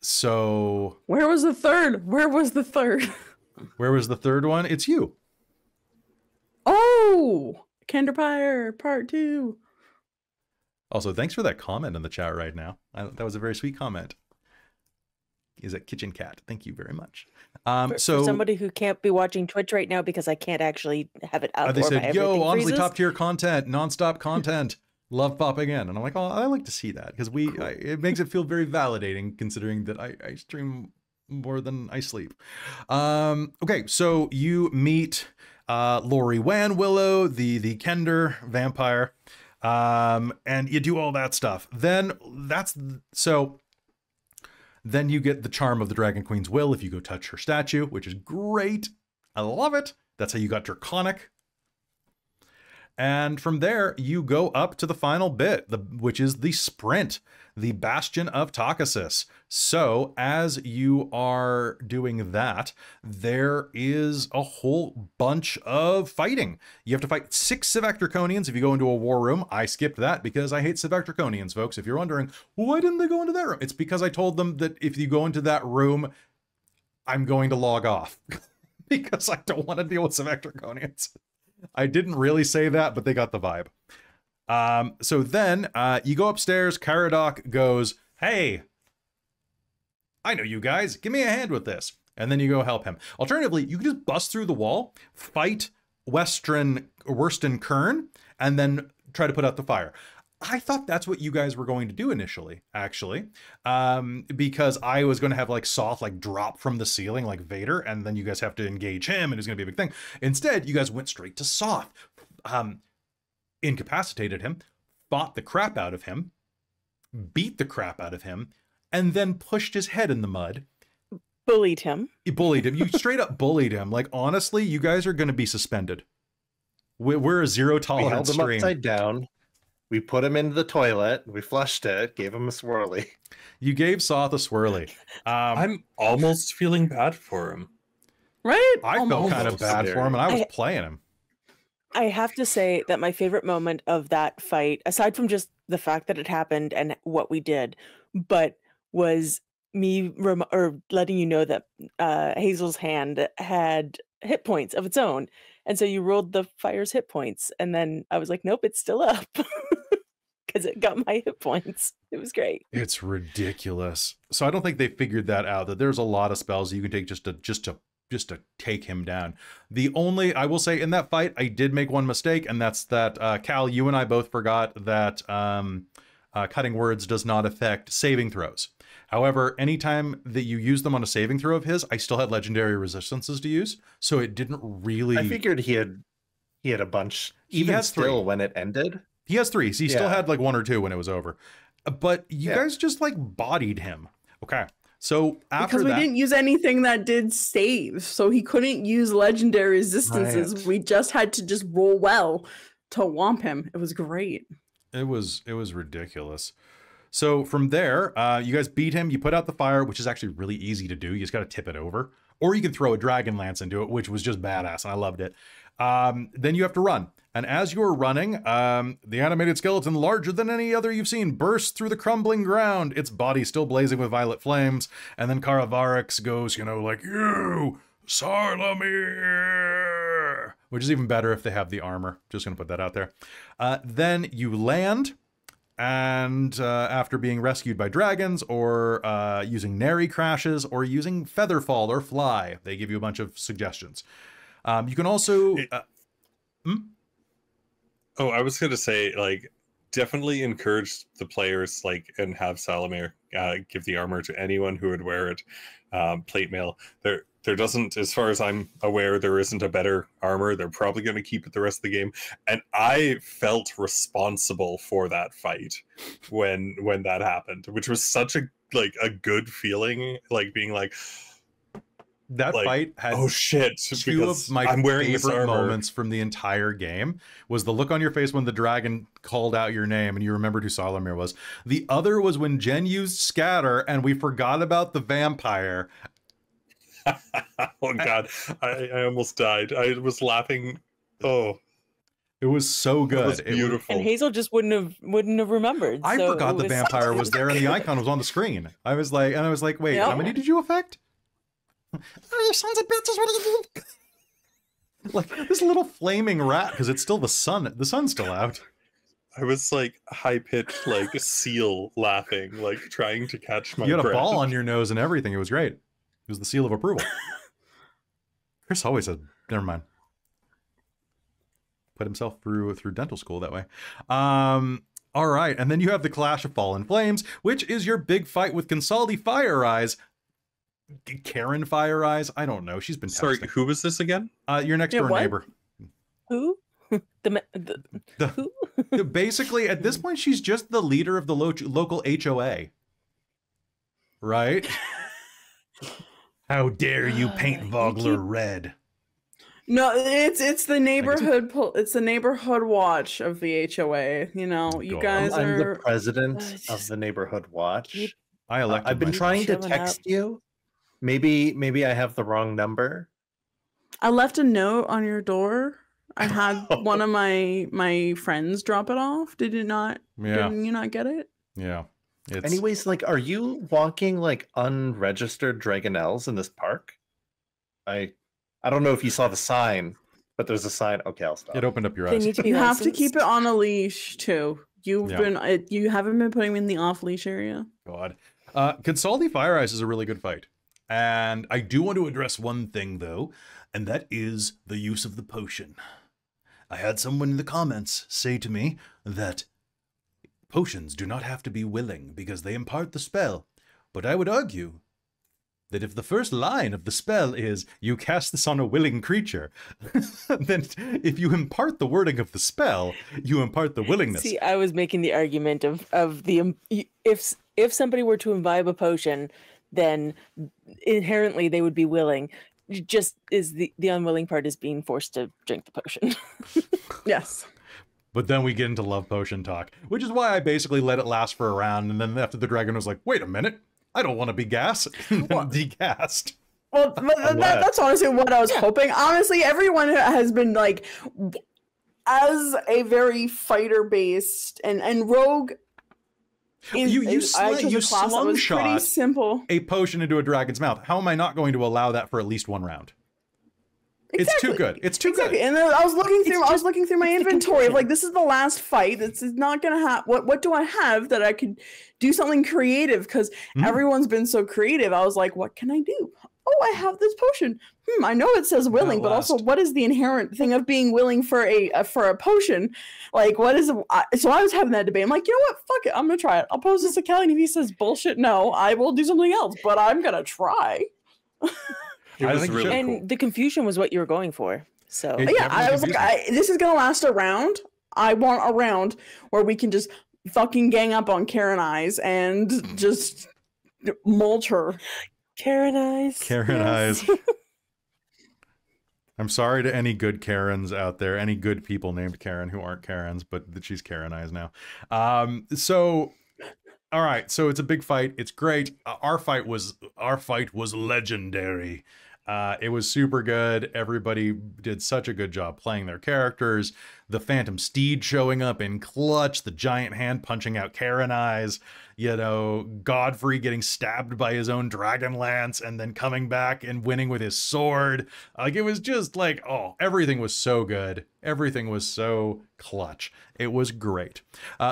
So... Where was the third? Where was the third? Where was the third one? It's you. Oh, Kenderpire Part 2. Also, thanks for that comment in the chat right now. That was a very sweet comment. Is it Kitchen Cat? Thank you very much. For somebody who can't be watching Twitch right now because I can't actually have it up. They said, honestly, freezes. top tier content, nonstop content. Love popping in. And I'm like, I like to see that because it makes it feel very validating considering that I stream more than I sleep. Okay, so you meet Lori Wanwillow, the Kender vampire. And you do all that stuff. Then then you get the charm of the Dragon Queen's will if you go touch her statue, which is great. I love it. That's how you got Draconic. And from there, you go up to the final bit, which is the sprint, the Bastion of Takasis. So as you are doing that, there is a whole bunch of fighting. You have to fight 6 Civac Draconians if you go into a war room. I skipped that because I hate Civac Draconians, folks. If you're wondering, why didn't they go into that room? It's because I told them that if you go into that room, I'm going to log off because I don't want to deal with Civac Draconians. I didn't really say that, but they got the vibe. So then you go upstairs. Caradoc goes, hey, I know you guys. Give me a hand with this. And then you go help him. Alternatively, you can just bust through the wall, fight Worston Kern, and then try to put out the fire. I thought that's what you guys were going to do initially, actually, because I was going to have like Soth like drop from the ceiling like Vader, and then you guys have to engage him, and it's going to be a big thing. Instead, you guys went straight to Soth, incapacitated him, fought the crap out of him, beat the crap out of him, and then pushed his head in the mud. Bullied him. You bullied him. You straight up bullied him. Like, honestly, you guys are going to be suspended. We're a zero tolerance stream. We held him upside down. We put him into the toilet. We flushed it. Gave him a swirly. You gave Soth a swirly. I'm almost feeling bad for him. Right? I felt kind of bad for him, and I was playing him. I have to say that my favorite moment of that fight, aside from just the fact that it happened and what we did, but was me letting you know that Hazel's hand had hit points of its own. And so you rolled the fire's hit points. And then I was like, nope, it's still up. Because it got my hit points. It was great. It's ridiculous. So I don't think they figured that out, that there's a lot of spells you can take just to take him down. The only, I will say, in that fight, I did make one mistake, and that's that, Cal, you and I both forgot that cutting words does not affect saving throws. However, anytime that you use them on a saving throw of his, I still had legendary resistances to use, so it didn't really... I figured he had a bunch, even still when it ended. He has 3, so he still had like 1 or 2 when it was over. But you guys just like bodied him. Okay, so after because we didn't use anything that did save, so he couldn't use legendary resistances. Right. We just had to just roll well to whomp him. It was great. It was ridiculous. So from there, you guys beat him. You put out the fire, which is actually really easy to do. You just got to tip it over, or you can throw a Dragonlance into it, which was just badass, and I loved it. Then you have to run. And as you're running, the animated skeleton, larger than any other you've seen, bursts through the crumbling ground, its body still blazing with violet flames. And then Karavarix goes, like, you, Sarlamir, which is even better if they have the armor. Just going to put that out there. Then you land, and after being rescued by dragons, or using Nary crashes, or using Featherfall or Fly, they give you a bunch of suggestions. You can also... Oh, I was going to say, like, definitely encourage the players, like, and have Salamir give the armor to anyone who would wear it. Plate mail. There doesn't, as far as I'm aware, there isn't a better armor. They're probably going to keep it the rest of the game. And I felt responsible for that fight when that happened, which was such a good feeling, like being like, that fight had two of my favorite moments from the entire game. Was the look on your face when the dragon called out your name and you remembered who Salamir was. The other was when Jen used scatter and we forgot about the vampire. Oh god, I almost died. I was laughing. Oh, it was so good. It was beautiful. And Hazel just wouldn't have remembered. I forgot the vampire was there and the icon was on the screen. I was like, wait, how many did you affect? Oh, you sons of bitches, what are you doing? Like this little flaming rat, because it's still the sun. The sun's still out. I was like high-pitched, like a seal laughing, like trying to catch my breath. You had a breath. ball on your nose and everything. It was great. It was the seal of approval. Chris always said, never mind. Put himself through dental school that way. All right, and then you have the Clash of Fallen Flames, which is your big fight with Consaldi Fire Eyes. Karen Fire Eyes? I don't know. She's been texting. Sorry, who was this again? Your next door neighbor. Who? Who? Basically, at this point, she's just the leader of the local HOA. Right? How dare you paint Vogler red? No, it's the neighborhood. It's the neighborhood watch of the HOA. You know, you guys I'm are the president of the neighborhood watch. I've been trying to text you. Maybe I have the wrong number. I left a note on your door. I had one of my friends drop it off. Did you not? Yeah. Didn't you not get it? Yeah. Anyways, like, are you walking like unregistered Dragonelles in this park? I don't know if you saw the sign, but there's a sign. Okay, I'll stop. It opened up your eyes. You have to keep it on a leash too. You haven't been putting me in the off leash area. God. Consaldi Fire Ice is a really good fight. And I do want to address one thing though, and that is the use of the potion. I had someone in the comments say to me that potions do not have to be willing because they impart the spell. But I would argue that if the first line of the spell is, you cast this on a willing creature, then if you impart the wording of the spell, you impart the willingness. See, I was making the argument of the, if somebody were to imbibe a potion, then inherently they would be willing. Just is the unwilling part is being forced to drink the potion. Yes. But then we get into love potion talk, which is why I basically let it last for a round. And then after the dragon was like, wait a minute, I don't want to be gassed. And then degassed. Well, that's honestly what I was hoping. Honestly, everyone has been like, as a very fighter-based and rogue. You slung shot pretty simple. a potion into a dragon's mouth. How am I not going to allow that for at least one round? Exactly. It's too good. It's too good. And then I was looking through my inventory of like, this is the last fight. This is not gonna happen. What do I have that I could do something creative? Because everyone's been so creative. I was like, what can I do? Oh, I have this potion. I know it says willing, but also what is the inherent thing of being willing for a potion? Like, what is so I was having that debate. I'm like, you know what? Fuck it. I'm gonna try it. I'll pose this to Kelly, and if he says bullshit, no, I will do something else. But I'm gonna try. It was really and cool. the confusion was what you were going for. So yeah, I was like, this is gonna last a round. I want a round where we can just fucking gang up on Karen Eyes and just mulch her. Karen Eyes. Karen Eyes. I'm sorry to any good Karens out there, any good people named Karen who aren't Karens, but she's Karen Eyes now. All right, so it's a big fight. It's great. Our fight was legendary. It was super good. Everybody did such a good job playing their characters. The Phantom Steed showing up in clutch, the giant hand punching out Karen Eyes, you know, Godfrey getting stabbed by his own Dragonlance and then coming back and winning with his sword. Like, it was just like, oh, everything was so good. Everything was so clutch. It was great.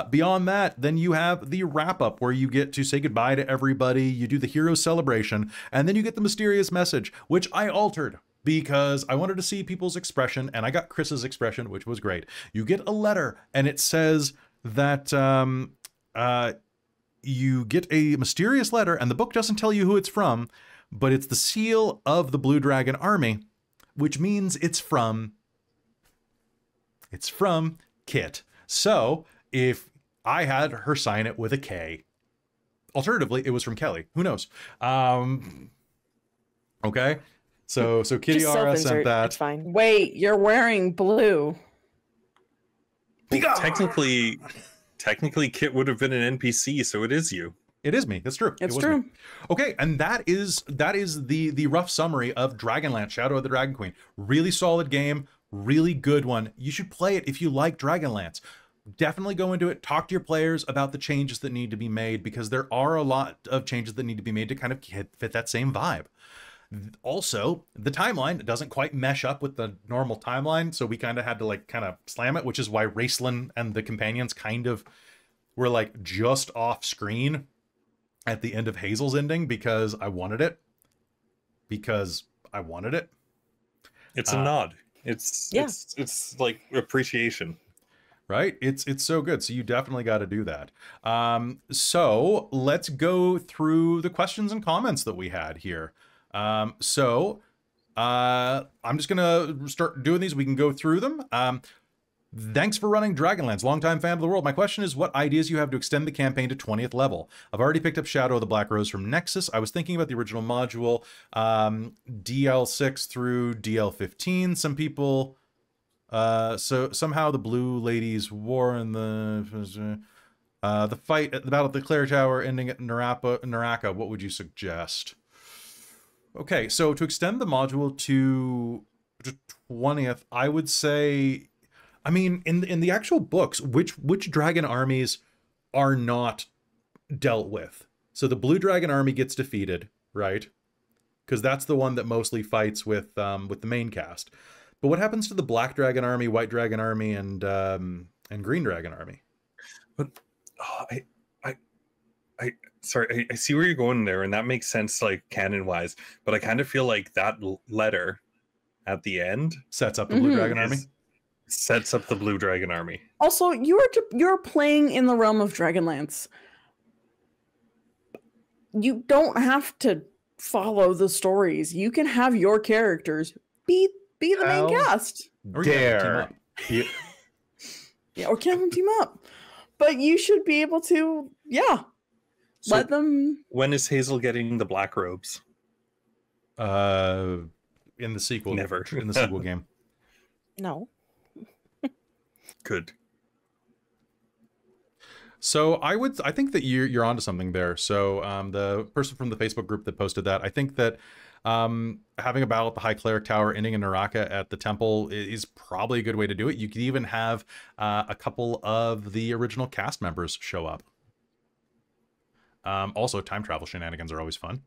Beyond that, then you have the wrap up where you get to say goodbye to everybody. You do the hero celebration, and then you get the mysterious message, which I altered because I wanted to see people's expression, and I got Chris's expression, which was great. You get a letter, and it says that you get a mysterious letter, and the book doesn't tell you who it's from, but it's the seal of the Blue Dragon Army, which means it's from Kit. So if I had her sign it with a K, alternatively, it was from Kelly. Who knows? Okay. So Kiyoshuki sent that. It's fine. Wait, you're wearing blue. Technically, Kit would have been an NPC, so it is you. It is me. That's true. It's true. Me. Okay, and that is the rough summary of Dragonlance: Shadow of the Dragonqueen. Really solid game, really good one. You should play it if you like Dragonlance. Definitely go into it, talk to your players about the changes that need to be made, because there are a lot of changes that need to be made to kind of fit that same vibe. Also, the timeline doesn't quite mesh up with the normal timeline, so we kind of had to kind of slam it, which is why Raceland and the companions kind of were like just off screen at the end of Hazeal's ending because I wanted it. It's a nod. It's like appreciation. Right? It's so good. So you definitely got to do that. So let's go through the questions and comments that we had here. I'm just going to start doing these. We can go through them. Thanks for running Dragonlance, longtime fan of the world. My question is what ideas you have to extend the campaign to 20th level. I've already picked up Shadow of the Black Rose from Nexus. I was thinking about the original module, DL6 through DL15. Some people, so somehow the Blue Ladies War and the fight at the Battle at the Clare Tower ending at Naraka. What would you suggest? Okay, so to extend the module to 20th, I would say, I mean, in the actual books, which dragon armies are not dealt with? So the Blue Dragon army gets defeated, right? Because that's the one that mostly fights with the main cast. But what happens to the Black Dragon army, White Dragon army, and Green Dragon army? But sorry, I see where you're going there, and that makes sense, like canon wise. But I kind of feel like that letter at the end Sets up the Blue Dragon army. Sets up the Blue Dragon army. Also, you're playing in the realm of Dragonlance. You don't have to follow the stories. You can have your characters be the main cast. Or you have to team up. Yeah, or can them team up. But you should be able to, So let them. When is Hazeal getting the black robes? In the sequel. Never. In the sequel game. No. Good. So I think that you're onto something there. So the person from the Facebook group that posted that, I think that having a battle at the High Cleric Tower ending in Naraka at the temple is probably a good way to do it. You could even have a couple of the original cast members show up. Also, time travel shenanigans are always fun.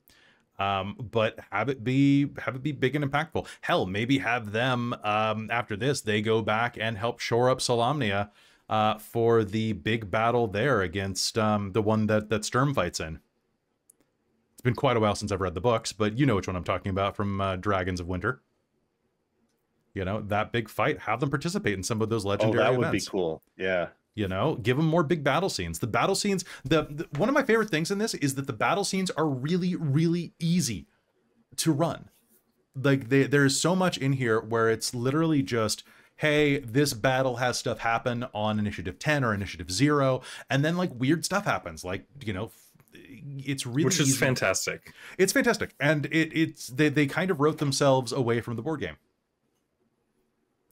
But have it be big and impactful. Hell, maybe have them after this, they go back and help shore up Solamnia for the big battle there against the one that Sturm fights in. It's been quite a while since I've read the books, but you know which one I'm talking about from Dragons of Winter. You know, that big fight, have them participate in some of those legendary events. That would be cool. Yeah. You know, give them more big battle scenes. The battle scenes, one of my favorite things in this is that the battle scenes are really, really easy to run. Like there's so much in here where it's literally just, hey, this battle has stuff happen on initiative 10 or initiative 0, and then like weird stuff happens. Like, you know, it's really Which is easy. fantastic. It's fantastic. And they kind of wrote themselves away from the board game.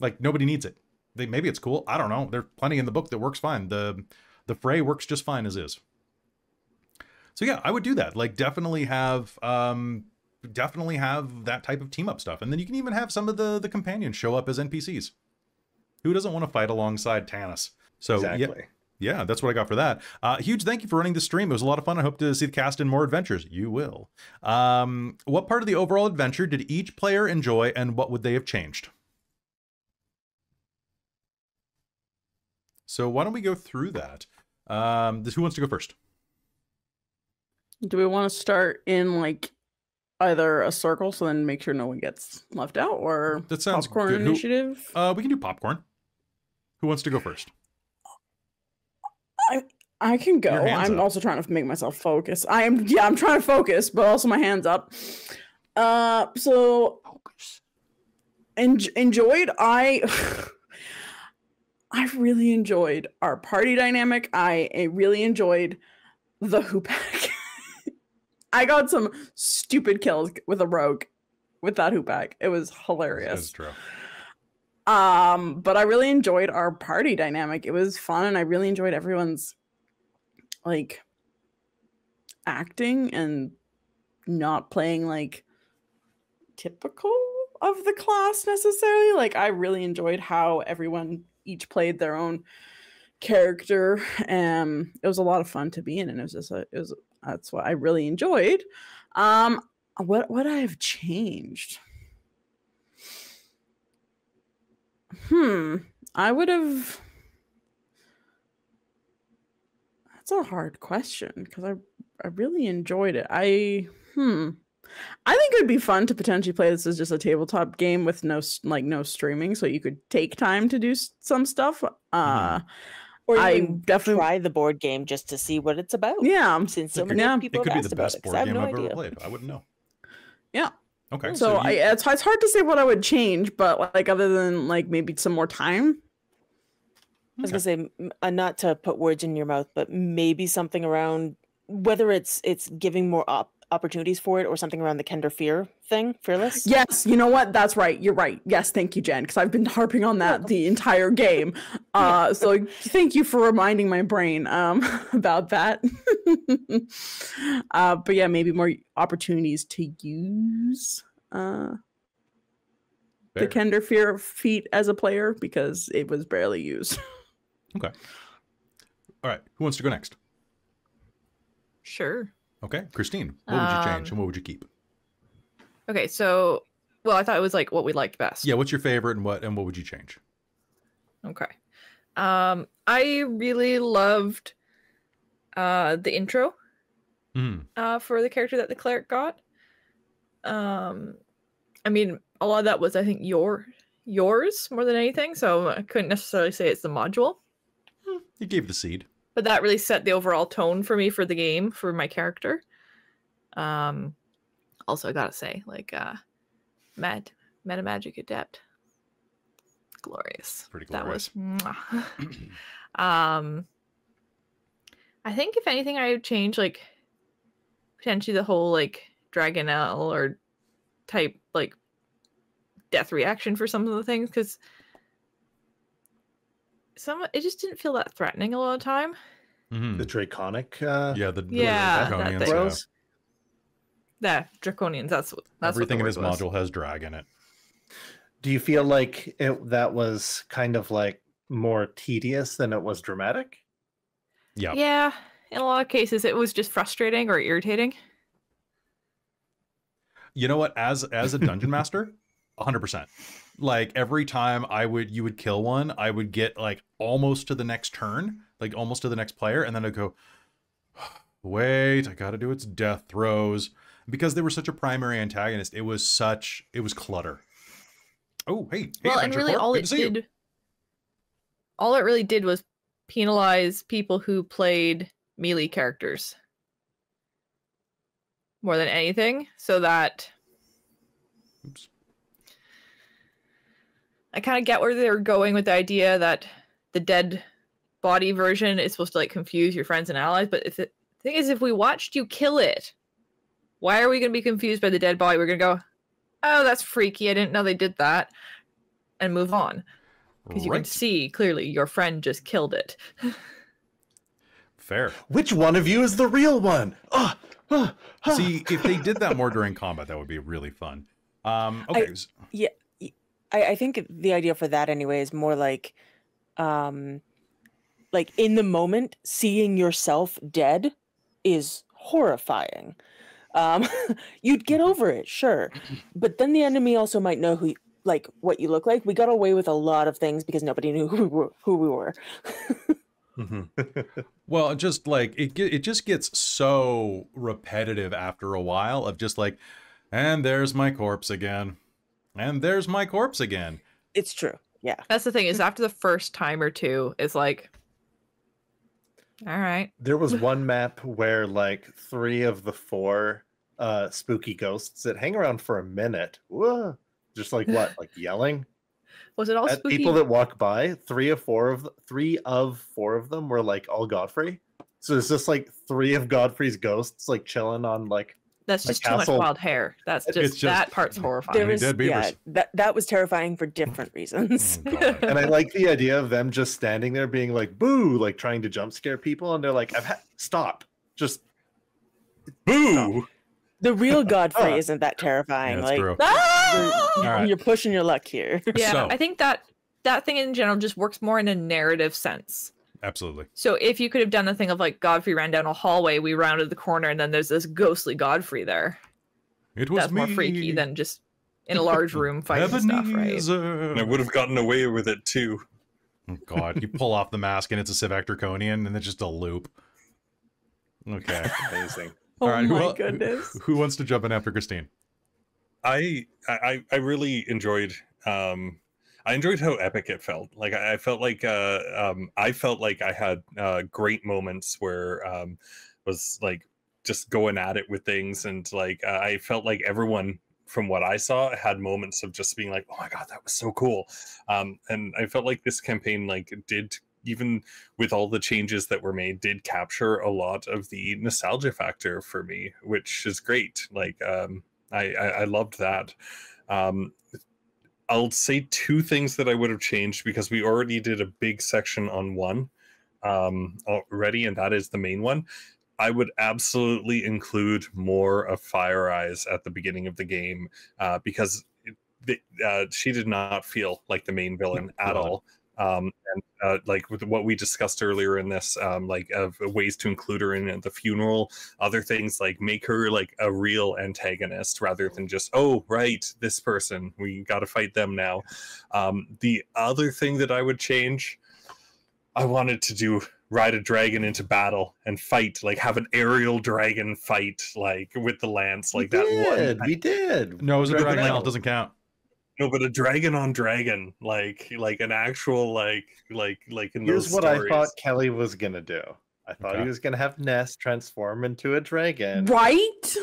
Like nobody needs it. Maybe it's cool. I don't know. There's plenty in the book that works fine. The fray works just fine as is. So yeah, I would do that. Like definitely have that type of team up stuff. And then you can even have some of the companions show up as NPCs. Who doesn't want to fight alongside Tanis? So Exactly. yeah, that's what I got for that. Huge thank you for running the stream. It was a lot of fun. I hope to see the cast in more adventures. You will. What part of the overall adventure did each player enjoy, and what would they have changed? So why don't we go through that? Who wants to go first? Do we want to start in like either a circle so then make sure no one gets left out, or That sounds popcorn good. initiative? We can do popcorn. Who wants to go first? I can go. Your hands I'm up. also trying to make myself focus. I'm trying to focus, but also my hands up. So enjoyed. I really enjoyed our party dynamic. I really enjoyed the hoopack. I got some stupid kills with a rogue with that hoopack. It was hilarious. That's true. But I really enjoyed our party dynamic. It was fun, and I really enjoyed everyone's like acting and not playing like typical of the class necessarily. Like I really enjoyed how everyone each played their own character. It was a lot of fun to be in, and that's what I really enjoyed. What I have changed? I would have. That's a hard question because I really enjoyed it. I think it would be fun to potentially play this as just a tabletop game with no streaming, so you could take time to do some stuff. Or you I can definitely try the board game just to see what it's about. Yeah. Since so It many could- people It could have be asked the about best it, 'cause board I have game no I've ever idea. played. I wouldn't know. Yeah. Okay. So you- it's hard to say what I would change, but like other than like maybe some more time. I was gonna say, not to put words in your mouth, but maybe something around whether it's giving more opportunities for it or something around the Kender Fear thing, Fearless. Yes, you know what? That's right. You're right. Yes, thank you, Jen, because I've been harping on that the entire game. So thank you for reminding my brain about that. But yeah, maybe more opportunities to use the Kender Fear feat as a player because it was barely used. Okay. All right. Who wants to go next? Sure. Okay. Christine, what would you change and what would you keep? Okay, so, well, I thought it was like what we liked best. Yeah, what's your favorite and what would you change? Okay. I really loved the intro for the character that the cleric got. I mean, a lot of that was, I think, yours more than anything, so I couldn't necessarily say it's the module. You gave the seed. But that really set the overall tone for me for the game, for my character. Also, I gotta say, like, meta magic adept, glorious. Pretty glorious. That was. I think if anything, I would change like potentially the whole like Dragonlance or type like death reaction for some of the things because it just didn't feel that threatening a lot of the time. The draconic the draconians. Bros. Yeah, draconians. That's everything what in this module has drag in it. Do you feel like that was kind of like more tedious than it was dramatic? Yeah. Yeah. In a lot of cases, it was just frustrating or irritating. You know what? As a dungeon master, 100%. Like every time you would kill one, I would get like almost to the next turn, like almost to the next player, and then I'd go, wait, I gotta do its death throws. Because they were such a primary antagonist, it was clutter. Oh, hey, well, and really all it really did was penalize people who played melee characters more than anything, so that I kind of get where they're going with the idea that the dead body version is supposed to like confuse your friends and allies, but the thing is, if we watched you kill it, why are we going to be confused by the dead body? We're going to go, oh, that's freaky, I didn't know they did that, and move on. Because you can see clearly your friend just killed it. Fair. Which one of you is the real one? See, if they did that more during combat, that would be really fun. Okay. I think the idea for that anyway is more like in the moment, seeing yourself dead is horrifying. You'd get over it, sure, but then the enemy also might know what you look like. We got away with a lot of things because nobody knew who we were. Well, just like it just gets so repetitive after a while of just like, and there's my corpse again, and there's my corpse again. It's true. Yeah, that's the thing is after the first time or two, it's like, all right. There was one map where like 3 of the 4 spooky ghosts that hang around for a minute. Whoa. Just like what? Like yelling? Was it all at spooky? People that walk by, 3 of 4 of them were like all Godfrey. So it's just like 3 of Godfrey's ghosts like chilling on like that's just too much wild hair. That's just that part's horrifying. That was terrifying for different reasons. Oh, and I like the idea of them just standing there being like boo, like trying to jump scare people, and they're like, stop. Just boo. Stop. The real Godfrey isn't that terrifying. Yeah, like you're pushing your luck here. Yeah, So, I think that thing in general just works more in a narrative sense. Absolutely. So if you could have done the thing of like Godfrey ran down a hallway, we rounded the corner, and then there's this ghostly Godfrey there. That's more freaky than just in a large room fighting stuff, right? And I would have gotten away with it too. Oh God, you pull off the mask and it's a Civ Draconian, and it's just a loop. Okay, amazing. All right, my goodness. Who wants to jump in after Christine? I really enjoyed I enjoyed how epic it felt. Like I felt like I had great moments where was like just going at it with things, and like I felt like everyone from what I saw had moments of just being like, oh my God, that was so cool. And I felt like this campaign like did even with all the changes that were made, did capture a lot of the nostalgia factor for me, which is great. Like, I loved that. I'll say two things that I would have changed, because we already did a big section on one already, and that is the main one. I would absolutely include more of Fire Eyes at the beginning of the game, because she did not feel like the main villain at all. Like with what we discussed earlier in this, like of ways to include her in the funeral, other things like make her like a real antagonist rather than just, oh right, this person, we got to fight them now. The other thing that I would change, I wanted to do ride a dragon into battle and fight, like have an aerial dragon fight, like with the lance, like We did. No, it was a Dragonlance. It doesn't count. No, but a dragon on dragon, like an actual like in Here's those what stories. I thought Kelly was gonna do. I thought he was gonna have Ness transform into a dragon. Right?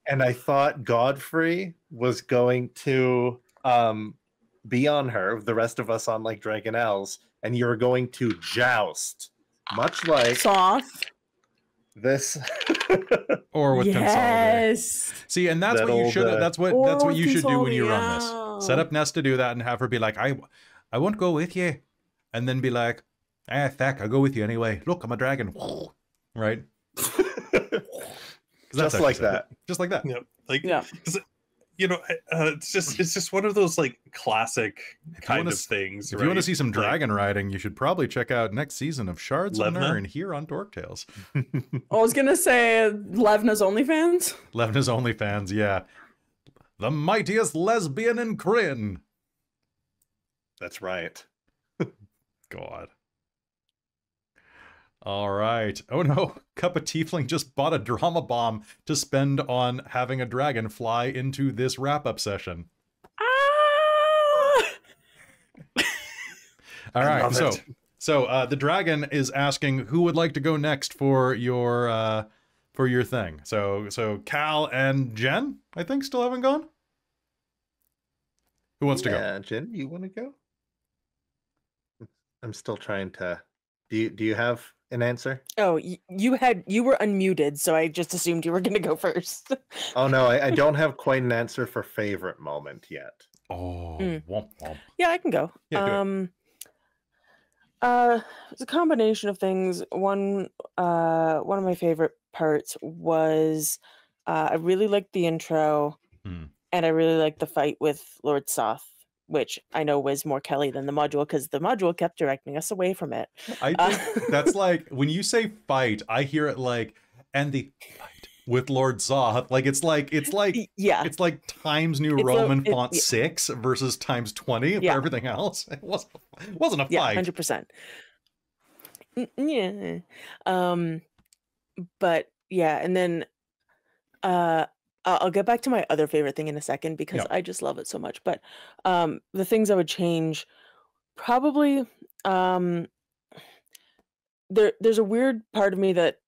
And I thought Godfrey was going to be on her, the rest of us on like Dragonelles, and you were going to joust, much like Soft. this. Or with Consolidate. Yes. See, and that's That what you old, should. That's what Or you should do when you run Consolidate. this. Set up Ness to do that, and have her be like, "I won't go with you," and then be like, "Ah, feck, I'll go with you anyway. Look, I'm a dragon." Right? Just like that. Just like that. Yeah, like Yeah. you know, it's just one of those like classic kind of things. If you want to see some dragon riding, you should probably check out next season of Shards of Levna? Nirn here on Dork Tales. I was gonna say Levna's OnlyFans. Levna's OnlyFans, yeah. The mightiest lesbian in Kryn. That's right. God. All right. Oh no, Cup of Tiefling just bought a drama bomb to spend on having a dragon fly into this wrap-up session. Ah! All right, love so the dragon is asking who would like to go next for your thing. So Cal and Jen, I think, still haven't gone. Who wants to go? Yeah, Jen, you want to go? I'm still trying to. Do you have an answer? Oh, you were unmuted, so I just assumed you were going to go first. Oh no, I don't have quite an answer for favorite moment yet. Oh, womp womp. Yeah, I can go. Yeah, do It's a combination of things. One of my favorite parts was I really liked the intro, and I really liked the fight with Lord Soth, which I know was more Kelly than the module, because the module kept directing us away from it. I think that's like, when you say fight, I hear it like, and the fight with Lord Zoth. Like it's like yeah, it's like Times New It's Roman font 6 versus times 20 for everything else. It wasn't a fight. Yeah, 100%. Yeah. But yeah, and then I'll get back to my other favorite thing in a second, because I just love it so much. But the things I would change, probably there's a weird part of me that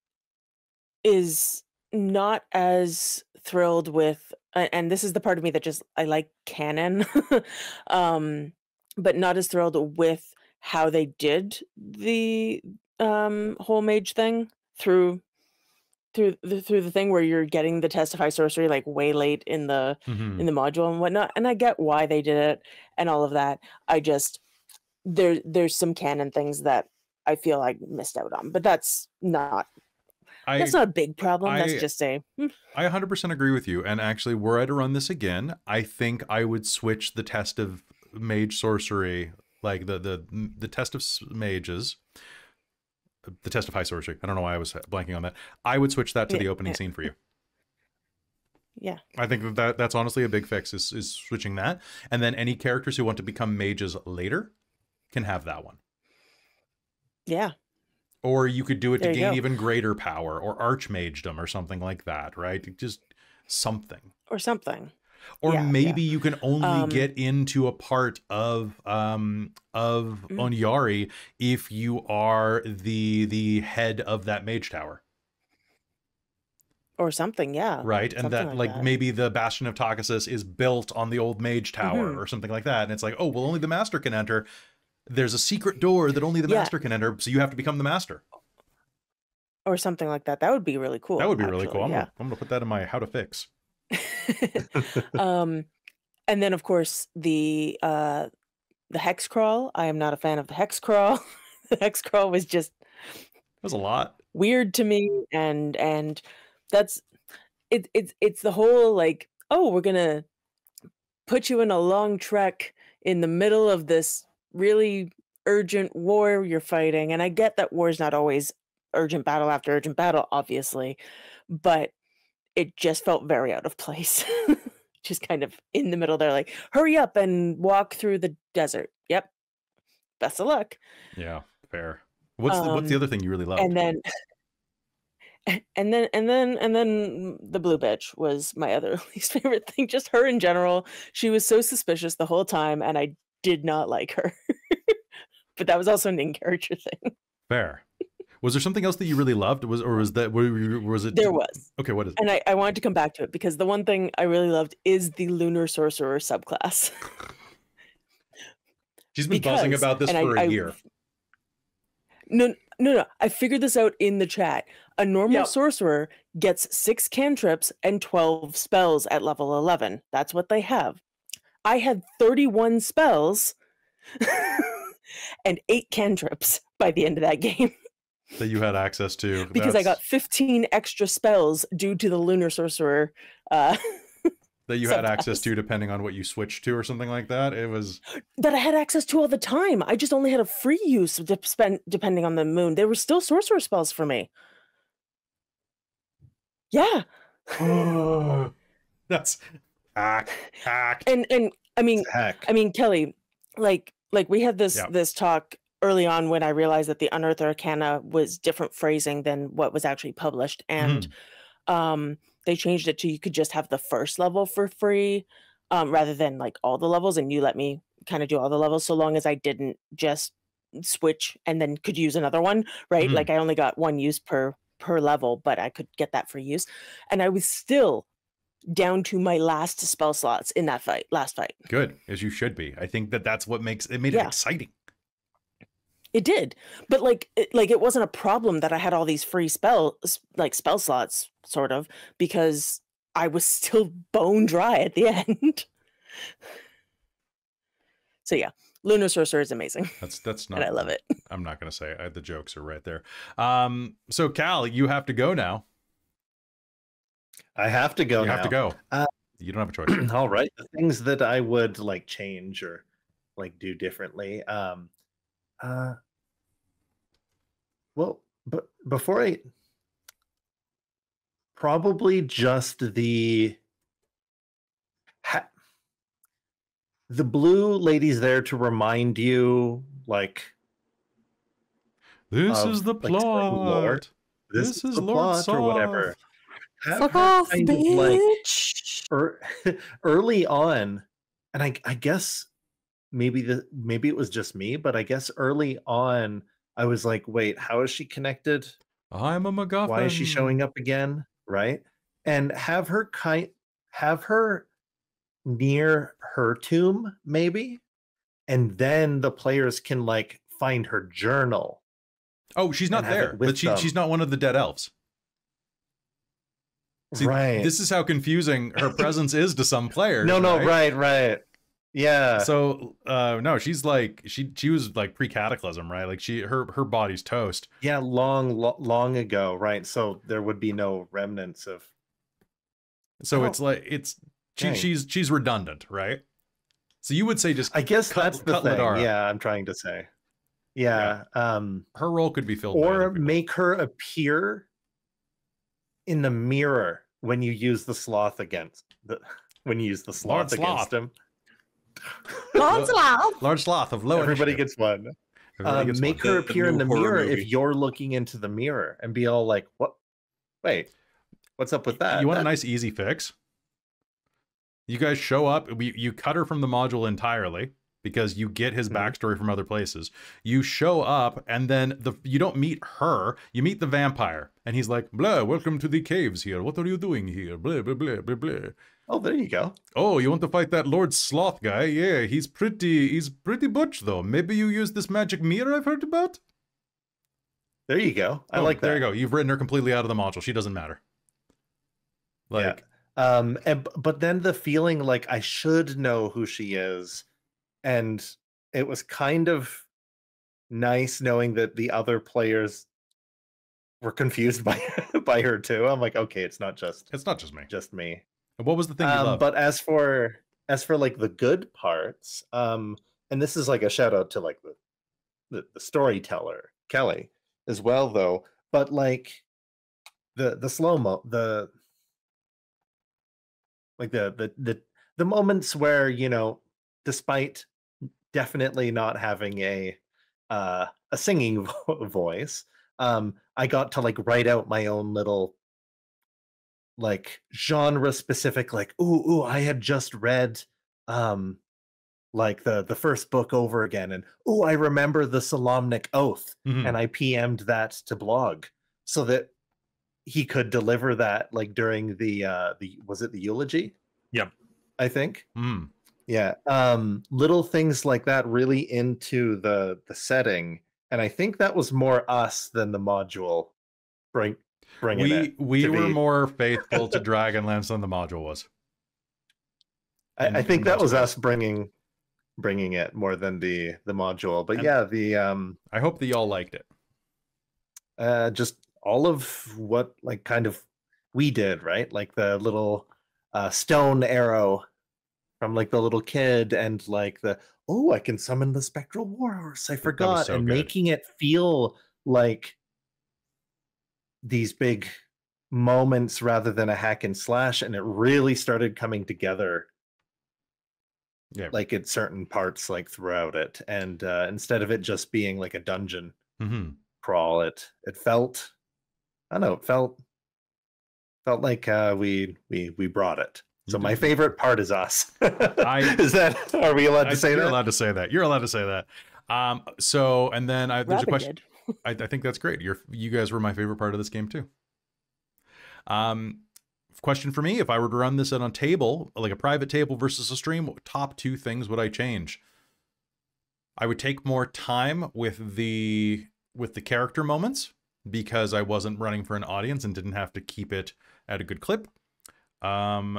is not as thrilled with, and this is the part of me that just, I like canon, but not as thrilled with how they did the whole mage thing through the thing where you're getting the testify sorcery like way late in the module and whatnot. And I get why they did it and all of that. I just, there's some canon things that I feel like missed out on, but that's not a big problem. That's just I 100% agree with you. And actually, were I to run this again, I think I would switch the test of mage sorcery, like the test of mages, the test of high sorcery. I don't know why I was blanking on that. I would switch that to the opening scene for you. Yeah. I think that's honestly a big fix, is switching that. And then any characters who want to become mages later can have that one. Yeah. Or you could do it to gain go. even greater power, or archmagedom or something like that, right? Just something. Or something. Or maybe you can only get into a part of Onyari if you are the head of that mage tower. Or something, yeah. Right, and something that like that. maybe the Bastion of Taucasus is built on the old mage tower or something like that, and it's like, oh well, only the master can enter. there's a secret door that only the Yeah. master can enter, so you have to become the master. Or something like that. That would be really cool. That would be really actually, cool. Yeah. I'm gonna put that in my how to fix. And then of course the hex crawl. I am not a fan of the hex crawl. The hex crawl was just That was a lot. weird to me, and that's it's the whole like, oh, we're gonna put you in a long trek in the middle of this really urgent war you're fighting. And I get that war is not always urgent battle after urgent battle, obviously, but it just felt very out of place. Just kind of in the middle there, like, hurry up and walk through the desert. Yep. Best of luck. Yeah, fair. What's the other thing you really loved? And then the blue bitch was my other least favorite thing. Just her in general. She was so suspicious the whole time, and I did not like her. But that was also an in-character thing. Fair. Was there something else that you really loved? Was it? There was. Okay, what is it? And I wanted to come back to it because the one thing I really loved is the Lunar Sorcerer subclass. She's been buzzing about this for a year. No. I figured this out in the chat. A normal sorcerer gets 6 cantrips and 12 spells at level 11. That's what they have. I had 31 spells and 8 cantrips by the end of that game. That you had access to. Because I got 15 extra spells due to the Lunar Sorcerer. That you had access to depending on what you switched to or something like that. It was... That I had access to all the time. I just only had a free use to spend depending on the moon. There were still sorcerer spells for me. Yeah. That's hack. And I mean, Kelly, like we had this talk early on when I realized that the Unearthed Arcana was different phrasing than what was actually published, and they changed it to you could just have the first level for free, rather than like all the levels, and you let me kind of do all the levels so long as I didn't just switch and then could use another one, right? Like I only got 1 use per level, but I could get that for use, and I was still down to my last spell slots in that last fight. Good, as you should be. I think that's what made it exciting. It did, but it wasn't a problem that I had all these free spell slots, sort of, because I was still bone dry at the end. So yeah, Lunar Sorcerer is amazing. That's not. And I love it. I'm not gonna say the jokes are right there. So Cal, you have to go now. I have to go. You have to go. You don't have a choice. All right. The things that I would like change or like do differently. Well, but before I probably just the blue lady's there to remind you, like, this is the plot. This is the Lord plot Soft. or whatever. Fuck off, bitch. Early on, and I guess maybe it was just me, but I guess early on I was like, wait, how is she connected? I'm a MacGuffin. Why is she showing up again? Right? And have her near her tomb, maybe, and then the players can like find her journal. Oh, she's not there, but she's not one of the dead elves. See, right. This is how confusing her presence is to some players. Right. Yeah. So no, she's like she was like pre-cataclysm, right? Like her body's toast. Yeah, long ago, right? So there would be no remnants of. So it's like she's redundant, right? So you would say just I guess that's the thing. Ladara. Yeah, I'm trying to say. Yeah. Her role could be filled or make her appear in the mirror when you use the sloth against against him. Large sloth of low. Everybody gets one. Make her appear in the mirror if you're looking into the mirror and be all like, "What? Wait, what's up with that?" You want a nice easy fix? You guys show up. You cut her from the module entirely because you get his backstory from other places. You show up, and then you don't meet her. You meet the vampire, and he's like, "Blah, welcome to the caves here. What are you doing here? Blah blah blah blah blah." Oh, there you go. Oh, you want to fight that Lord Sloth guy? Yeah, he's pretty butch though. Maybe you use this magic mirror I've heard about? There you go. I Oh, like that. There you go. You've written her completely out of the module. She doesn't matter. Like, but then the feeling like I should know who she is, and it was kind of nice knowing that the other players were confused by her too. I'm like, okay, it's not just me. Just me. And what was the thing you loved? But as for like the good parts, and this is like a shout out to like the storyteller Kelly as well, though. But like the slow-mo, the moments where, you know, despite definitely not having a singing voice, I got to like write out my own little like genre specific, like, ooh, I had just read like the first book over again, and ooh, I remember the Solemnic Oath, and I PM'd that to Blogg so that he could deliver that like during the was it the eulogy? Yep. I think. Yeah. Little things like that really into the setting, and I think that was more us than the module bringing it. We were more faithful to Dragonlance than the module was. I think that was us bringing it more than the module. But yeah, the I hope that y'all liked it. Just all of what like kind of we did, right? Like the little stone arrow from like the little kid, and like the I can summon the spectral warhorse. I forgot, and making it feel like these big moments rather than a hack and slash, and it really started coming together. Yeah, like at certain parts, like throughout it, and instead of it just being like a dungeon crawl, it felt, I don't know, it felt like we brought it. So my favorite part is us. Is that? Are we allowed to say that? You're allowed to say that. You're allowed to say that. So, and then there's a question. I think that's great. You guys were my favorite part of this game too. Question for me: if I were to run this on a table, like a private table versus a stream, what top 2 things would I change? I would take more time with the character moments because I wasn't running for an audience and didn't have to keep it at a good clip. I'm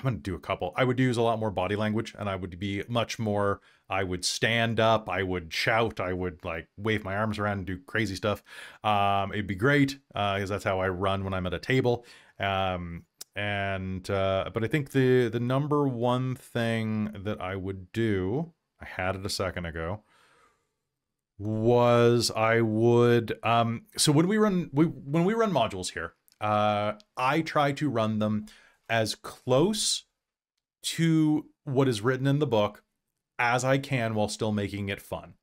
going to do a couple. I would use a lot more body language, and I would be much more, I would stand up, I would shout, I would like wave my arms around and do crazy stuff. It'd be great because that's how I run when I'm at a table. But I think the number one thing that I would do, I had it a second ago, was I would, so when we run modules here, I try to run them as close to what is written in the book as I can while still making it fun.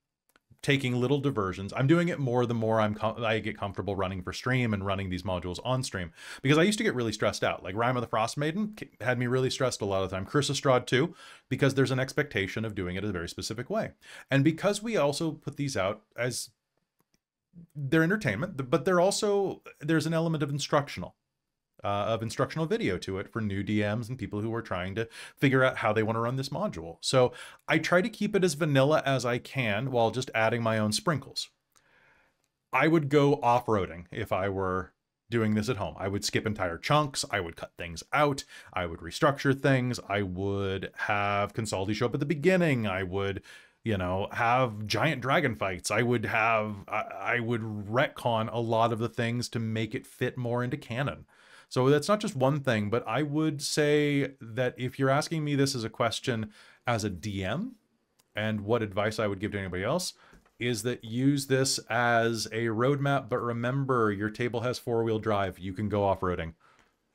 Taking little diversions. I'm doing it more the more I get comfortable running for stream and running these modules on stream, because I used to get really stressed out. Like Rime of the Frost Maiden had me really stressed a lot of the time. Curse of Strahd too, because there's an expectation of doing it a very specific way. And because we also put these out as they're entertainment, but there's an element of instructional video to it for new DMs and people who are trying to figure out how they want to run this module. So I try to keep it as vanilla as I can while just adding my own sprinkles. I would go off-roading if I were doing this at home. I would skip entire chunks. I would cut things out. I would restructure things. I would have Consaldi show up at the beginning. I would, have giant dragon fights. I would retcon a lot of the things to make it fit more into canon. So that's not just one thing, but I would say that if you're asking me this as a question as a DM and what advice I would give to anybody else, is that use this as a roadmap, but remember your table has 4-wheel drive. You can go off-roading.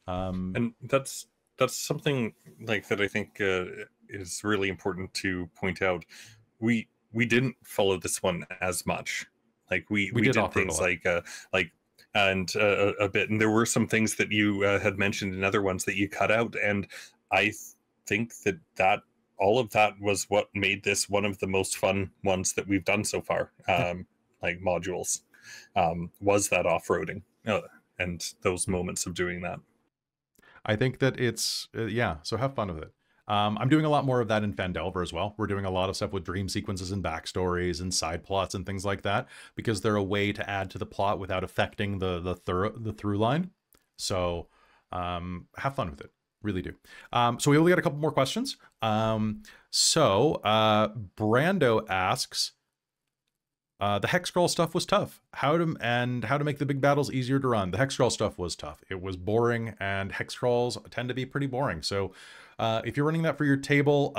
And that's something like that I think is really important to point out. We didn't follow this one as much. Like we did things like and a bit, and there were some things that you had mentioned in other ones that you cut out, and I think that all of that was what made this one of the most fun ones that we've done so far. Like modules was that off-roading and those moments of doing that. I think that it's, yeah, so have fun with it. I'm doing a lot more of that in Phandelver as well. We're doing a lot of stuff with dream sequences and backstories and side plots and things like that, because they're a way to add to the plot without affecting the through line. So have fun with it. Really do. So we only got a couple more questions. Brando asks, the hex scroll stuff was tough. How to make the big battles easier to run. The hex scroll stuff was tough. It was boring, and hex scrolls tend to be pretty boring. So if you're running that for your table,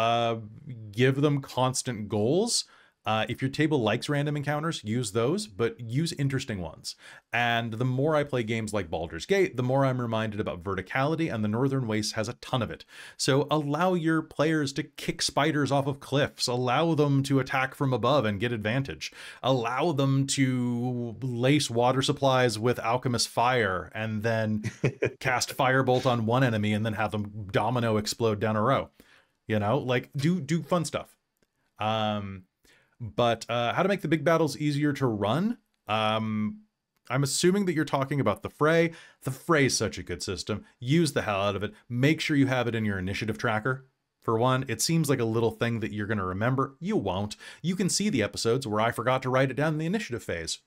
give them constant goals. If your table likes random encounters, use those, but use interesting ones. And the more I play games like Baldur's Gate, the more I'm reminded about verticality, and the Northern Waste has a ton of it. So allow your players to kick spiders off of cliffs, allow them to attack from above and get advantage, allow them to lace water supplies with alchemist fire and then cast firebolt on one enemy and then have them domino explode down a row. You know, like do fun stuff. But how to make the big battles easier to run? I'm assuming that you're talking about the Fray. The Fray is such a good system. Use the hell out of it. Make sure you have it in your initiative tracker. For one, it seems like a little thing that you're going to remember. You won't. You can see the episodes where I forgot to write it down in the initiative phase.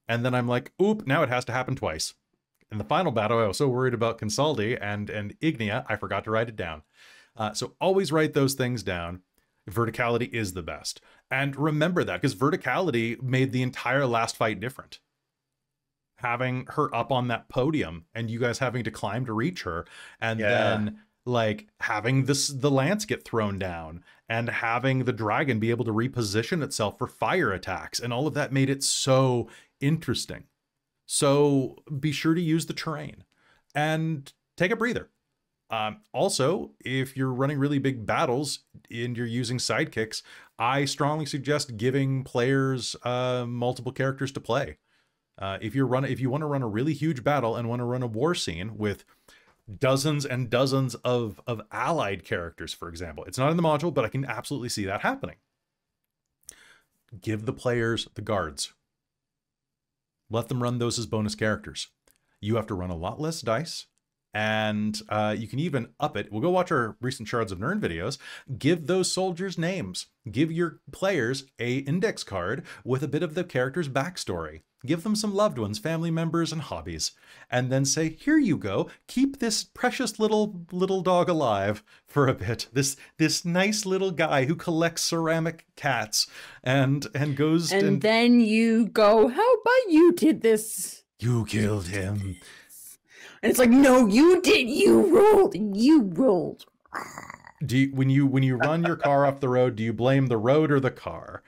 And then I'm like, oop, now it has to happen twice. In the final battle, I was so worried about Consaldi and Ignia, I forgot to write it down. So always write those things down. Verticality is the best. And remember that, because verticality made the entire last fight different. Having her up on that podium and you guys having to climb to reach her, and then like having the lance get thrown down and having the dragon be able to reposition itself for fire attacks, and all of that made it so interesting. So be sure to use the terrain and take a breather. Also, if you're running really big battles and you're using sidekicks, I strongly suggest giving players multiple characters to play. If you want to run a really huge battle and want to run a war scene with dozens and dozens of allied characters, for example, it's not in the module, but I can absolutely see that happening. Give the players the guards. Let them run those as bonus characters. You have to run a lot less dice. And you can even up it. We'll go watch our recent Shards of Nirn videos. Give those soldiers names. Give your players a index card with a bit of the character's backstory. Give them some loved ones, family members, and hobbies. And then say, here you go. Keep this precious little dog alive for a bit. This nice little guy who collects ceramic cats and goes... And then you go, how about you did this? You killed him. And it's like, no, you did. You rolled. When you run your car off the road, do you blame the road or the car?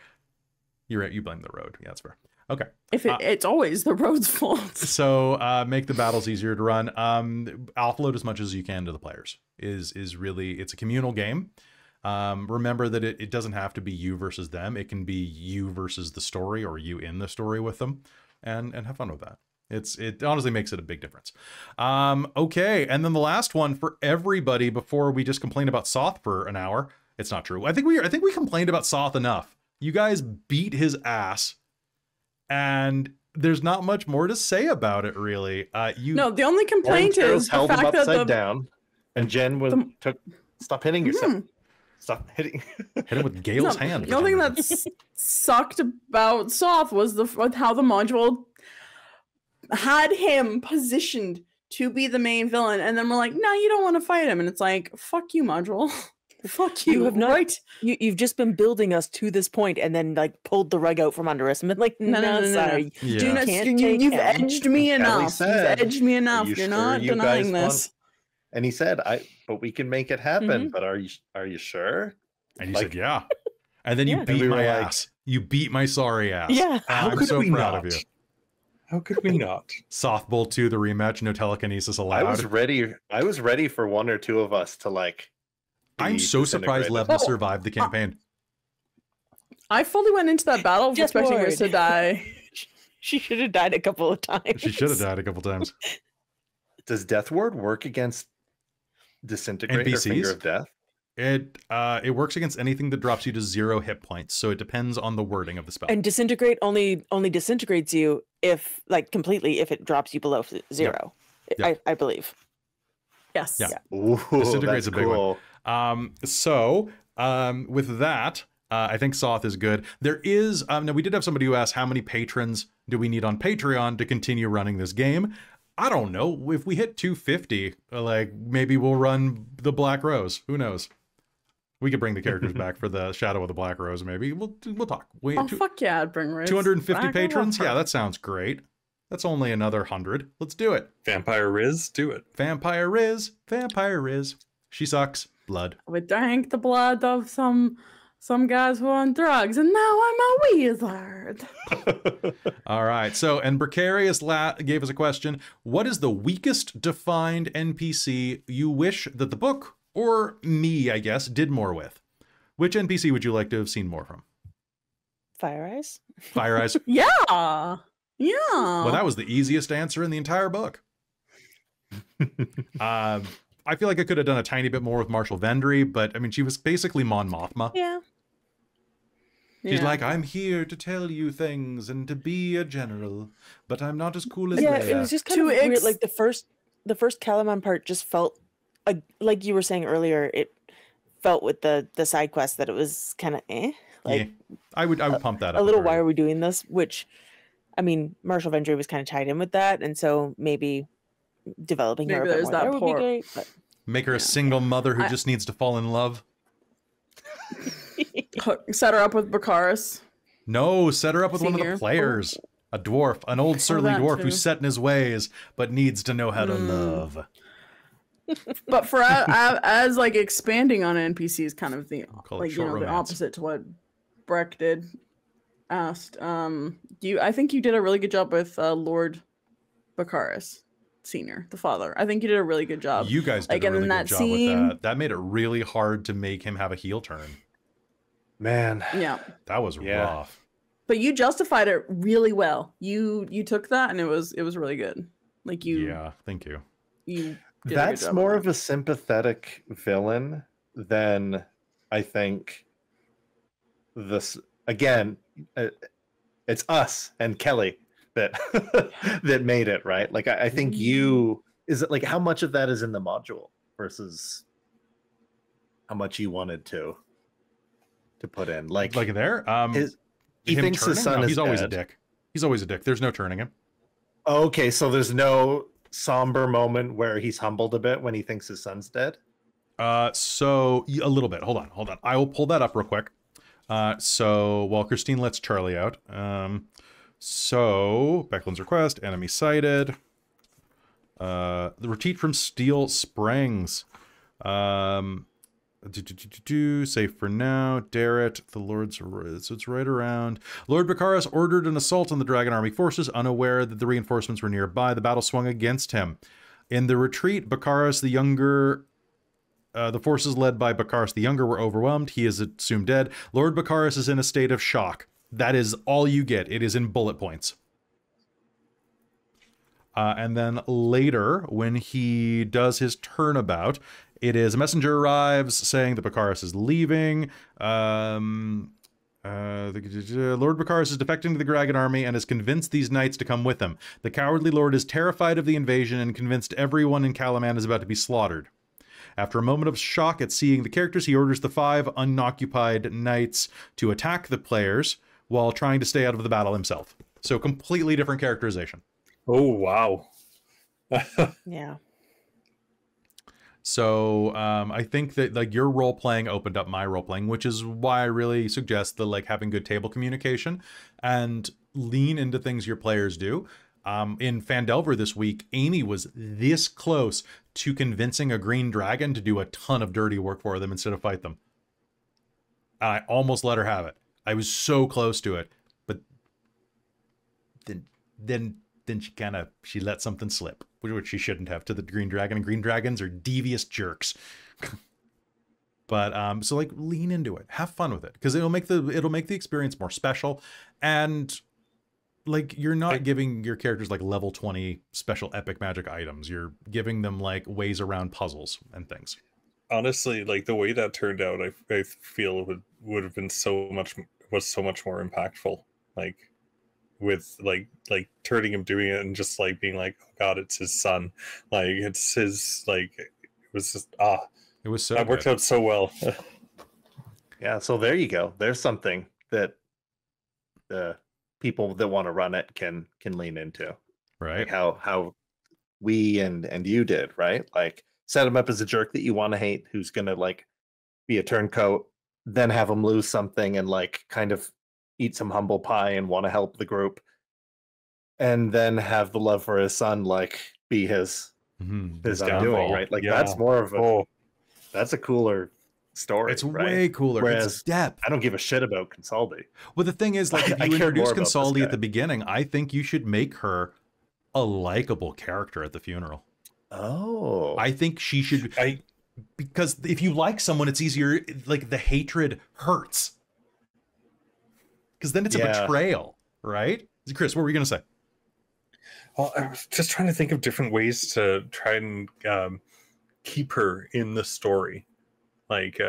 You're right. You blame the road. Yeah, that's fair. Okay. It's always the road's fault. So make the battles easier to run. Offload as much as you can to the players. Is really, it's a communal game. Remember that it doesn't have to be you versus them. It can be you versus the story, or you in the story with them, and have fun with that. It honestly makes it a big difference. Okay, and then the last one for everybody before we just complain about Soth for an hour. It's not true. I think we complained about Soth enough. You guys beat his ass, and there's not much more to say about it, really. No, the only complaint is the held him fact upside that down, and Jen stop hitting yourself. Stop hitting. Hit him with Gale's hand. The only thing that sucked about Soth was how the module had him positioned to be the main villain, and then we're like, no, you don't want to fight him, and it's like, fuck you, module. Fuck you. You have not. Right? You've just been building us to this point, and then like pulled the rug out from under us, and been like, no, sorry. Yeah. Do not, you've edged me enough. You've edged me enough. You're not denying this. And he said, but we can make it happen. But are you sure? And you said, yeah. And then you beat my ass. You beat my sorry ass. Yeah. I'm so proud of you. How could we not? Softball 2, the rematch, no telekinesis allowed. I was ready for one or two of us to like. I'm so surprised Levna survived the campaign. I fully went into that battle expecting her to die. She should have died a couple of times. She should have died a couple times. Does Death Ward work against Disintegrate or Finger of Death? It works against anything that drops you to 0 hit points, so it depends on the wording of the spell. And Disintegrate only disintegrates you if, like, completely if it drops you below 0. Yep. I believe. Yes. Yeah. Ooh, Disintegrate's that's a big one. cool. With that, I think Soth is good. There is, now we did have somebody who asked how many patrons do we need on Patreon to continue running this game? I don't know. If we hit 250, like maybe we'll run the Black Rose. Who knows? We could bring the characters back for the Shadow of the Black Rose. Maybe we'll talk. Wait, Oh fuck yeah, I'd bring Riz 250 back. I patrons. love Yeah, her. that sounds great. That's only another 100. Let's do it. Vampire Riz, do it. Vampire Riz. Vampire Riz. She sucks. Blood. We drank the blood of some guys who are on drugs, and now I'm a wizard. All right. So, and Precarious gave us a question. What is the weakest defined NPC you wish that the book, or me, I guess, did more with? Which NPC would you like to have seen more from? Fire Eyes. Fire Eyes. Yeah. Yeah. Well, that was the easiest answer in the entire book. I feel like I could have done a tiny bit more with Marshall Vendry, but I mean, she was basically Mon Mothma. Yeah. She's Yeah. like, I'm here to tell you things and to be a general, but I'm not as cool as Yeah, Leia. it was just kind To of weird. Like the first Calaman part just felt like you were saying earlier. It felt with the side quest that it was kind of like yeah, I would pump that up a little. bit. Why are we doing this? Which, I mean, Marshall Vendry was kind of tied in with that, and so maybe developing her a Maybe bit there's more that there would be part. great. But Make her a single mother who just needs to fall in love. Set her up with Bakaris. No, set her up with one of Senior. the players. A dwarf, an old surly that dwarf too. who's set in his ways, but needs to know how to love. But for as like expanding on NPCs, kind of the Call it like short the romance. opposite to what Breck did. Asked, I think you did a really good job with Lord Bakaris Senior, the father. I think you did a really good job. You guys did Like, a and really then good that job scene- with that. That made it really hard to make him have a heel turn. Man. Yeah, That was Yeah. rough. but you justified it really well. You took that, and it was really good. Like Yeah, thank you. you. Did a good That's job more with of a sympathetic villain than I think this. Again, it's us and Kelly that that made it, right? Like I think you is it like how much of that is in the module versus how much you wanted to put in. Like there, he him thinks his turning? son No, is he's always a dead. dick. He's always a dick. There's no turning him. Okay, so there's no somber moment where he's humbled a bit when he thinks his son's dead. So a little bit. Hold on. I will pull that up real quick. So while Christine lets Charlie out, so Becklin's request, enemy sighted. The retreat from Steel Springs. Safe for now. Darrett, the Lord's, so it's right around. Lord Bakaris ordered an assault on the Dragon Army forces, unaware that the reinforcements were nearby. The battle swung against him. In the retreat, Bakaris the Younger, the forces led by Bakaris the Younger were overwhelmed. He is assumed dead. Lord Bakaris is in a state of shock. That is all you get. It is in bullet points. And then later, when he does his turnabout, it is a messenger arrives saying that Bakaris is leaving. Lord Bakaris is defecting to the Dragon Army and has convinced these knights to come with him. The cowardly lord is terrified of the invasion and convinced everyone in Calaman is about to be slaughtered. After a moment of shock at seeing the characters, he orders the 5 unoccupied knights to attack the players while trying to stay out of the battle himself. So completely different characterization. Oh, wow. yeah. So I think that like your role playing opened up my role playing, which is why I really suggest the like having good table communication and lean into things your players do. In Phandelver this week, Amy was this close to convincing a green dragon to do a ton of dirty work for them instead of fight them. And I almost let her have it. I was so close to it, but then she let something slip, which she shouldn't have, to the green dragon, and green dragons are devious jerks. But so like lean into it, have fun with it, because it'll make the experience more special. And like you're not giving your characters like level 20 special epic magic items, you're giving them like ways around puzzles and things. Honestly, like the way that turned out, I feel would have been so much more impactful. Like with like turning him, doing it, and just like being like, oh god, it's his son, like it's his, like was just It was so that worked good. out so well. Yeah, so there you go. There's something that the people that want to run it can lean into. Right. Like how we and you did, right? Like set him up as a jerk that you want to hate, who's gonna like be a turncoat, then have him lose something and like kind of eat some humble pie and want to help the group, and then have the love for his son like be his His undoing, downfall. right? Like Yeah. that's more of a that's a cooler story. It's right? way cooler. Whereas It's depth. I don't give a shit about Consoldi. Well, the thing is, like, if I you care introduce more about this Consoldi guy. at the beginning, I think you should make her a likable character at the funeral. Oh, I think she should, because if you like someone, it's easier. Like the hatred hurts, because then it's a betrayal, right? Chris, what were you gonna say? Well, I was just trying to think of different ways to try and keep her in the story, like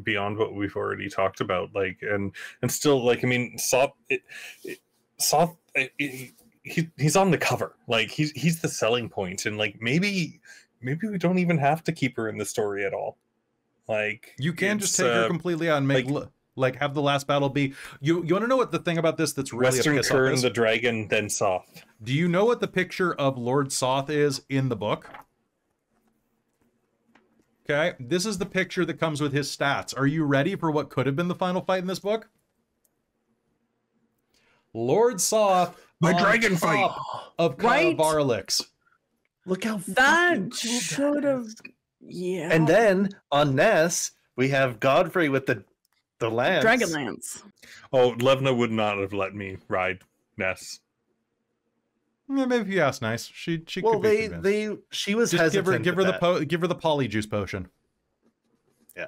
beyond what we've already talked about, like and still, like, I mean, Soth, he's on the cover, like he's the selling point, and like maybe we don't even have to keep her in the story at all. Like You can just take her completely out and make like have the last battle be you want to know what the thing about this that's really Western a piss off Kern is? the dragon, then Soth. Do you know what the picture of Lord Soth is in the book? Okay, this is the picture that comes with his stats. Are you ready for what could have been the final fight in this book? Lord Soth, My on dragon fight top of Right? Varlix. look how That fucking cool should that have. is. Yeah. And then on Ness, we have Godfrey with the lance. Dragonlance. Oh, Levna would not have let me ride Ness. Yeah, maybe if you ask nice, she Well, could be convinced. she was Just give hesitant. her with that. give her the polyjuice potion. Yeah.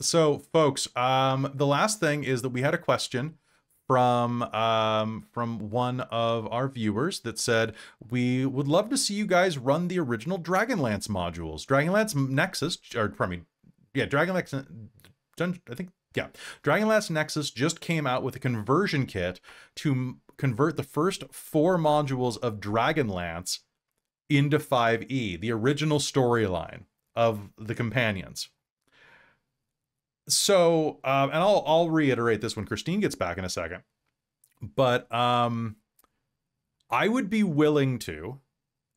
So folks, the last thing is that we had a question from one of our viewers that said, we would love to see you guys run the original Dragonlance modules. Dragonlance Nexus, or pardon me, yeah, Dragonlance, I think, yeah. Dragonlance Nexus just came out with a conversion kit to convert the first 4 modules of Dragonlance into 5e, the original storyline of the companions. So, and I'll reiterate this when Christine gets back in a second, but I would be willing to,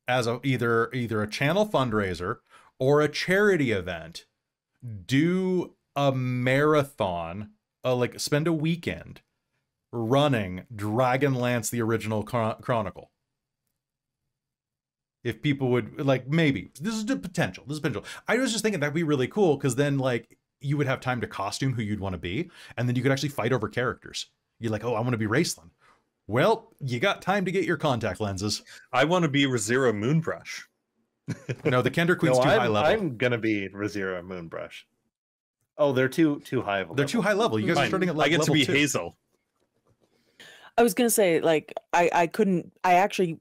as either a channel fundraiser or a charity event, do a marathon, like spend a weekend running Dragonlance, the original chronicle. If people would, like, maybe this is the potential. I was just thinking that'd be really cool, because then, like, you would have time to costume who you'd want to be, and then you could actually fight over characters. You're like, oh, I want to be Raceland. Well, you got time to get your contact lenses. I want to be Rizira Moonbrush. No, the Kender Queen's too high level. I'm gonna be Rizira Moonbrush. Oh, they're too high level. They're too high level. You guys are starting at like I get to level be 2. Hazeal. I was gonna say, like, I actually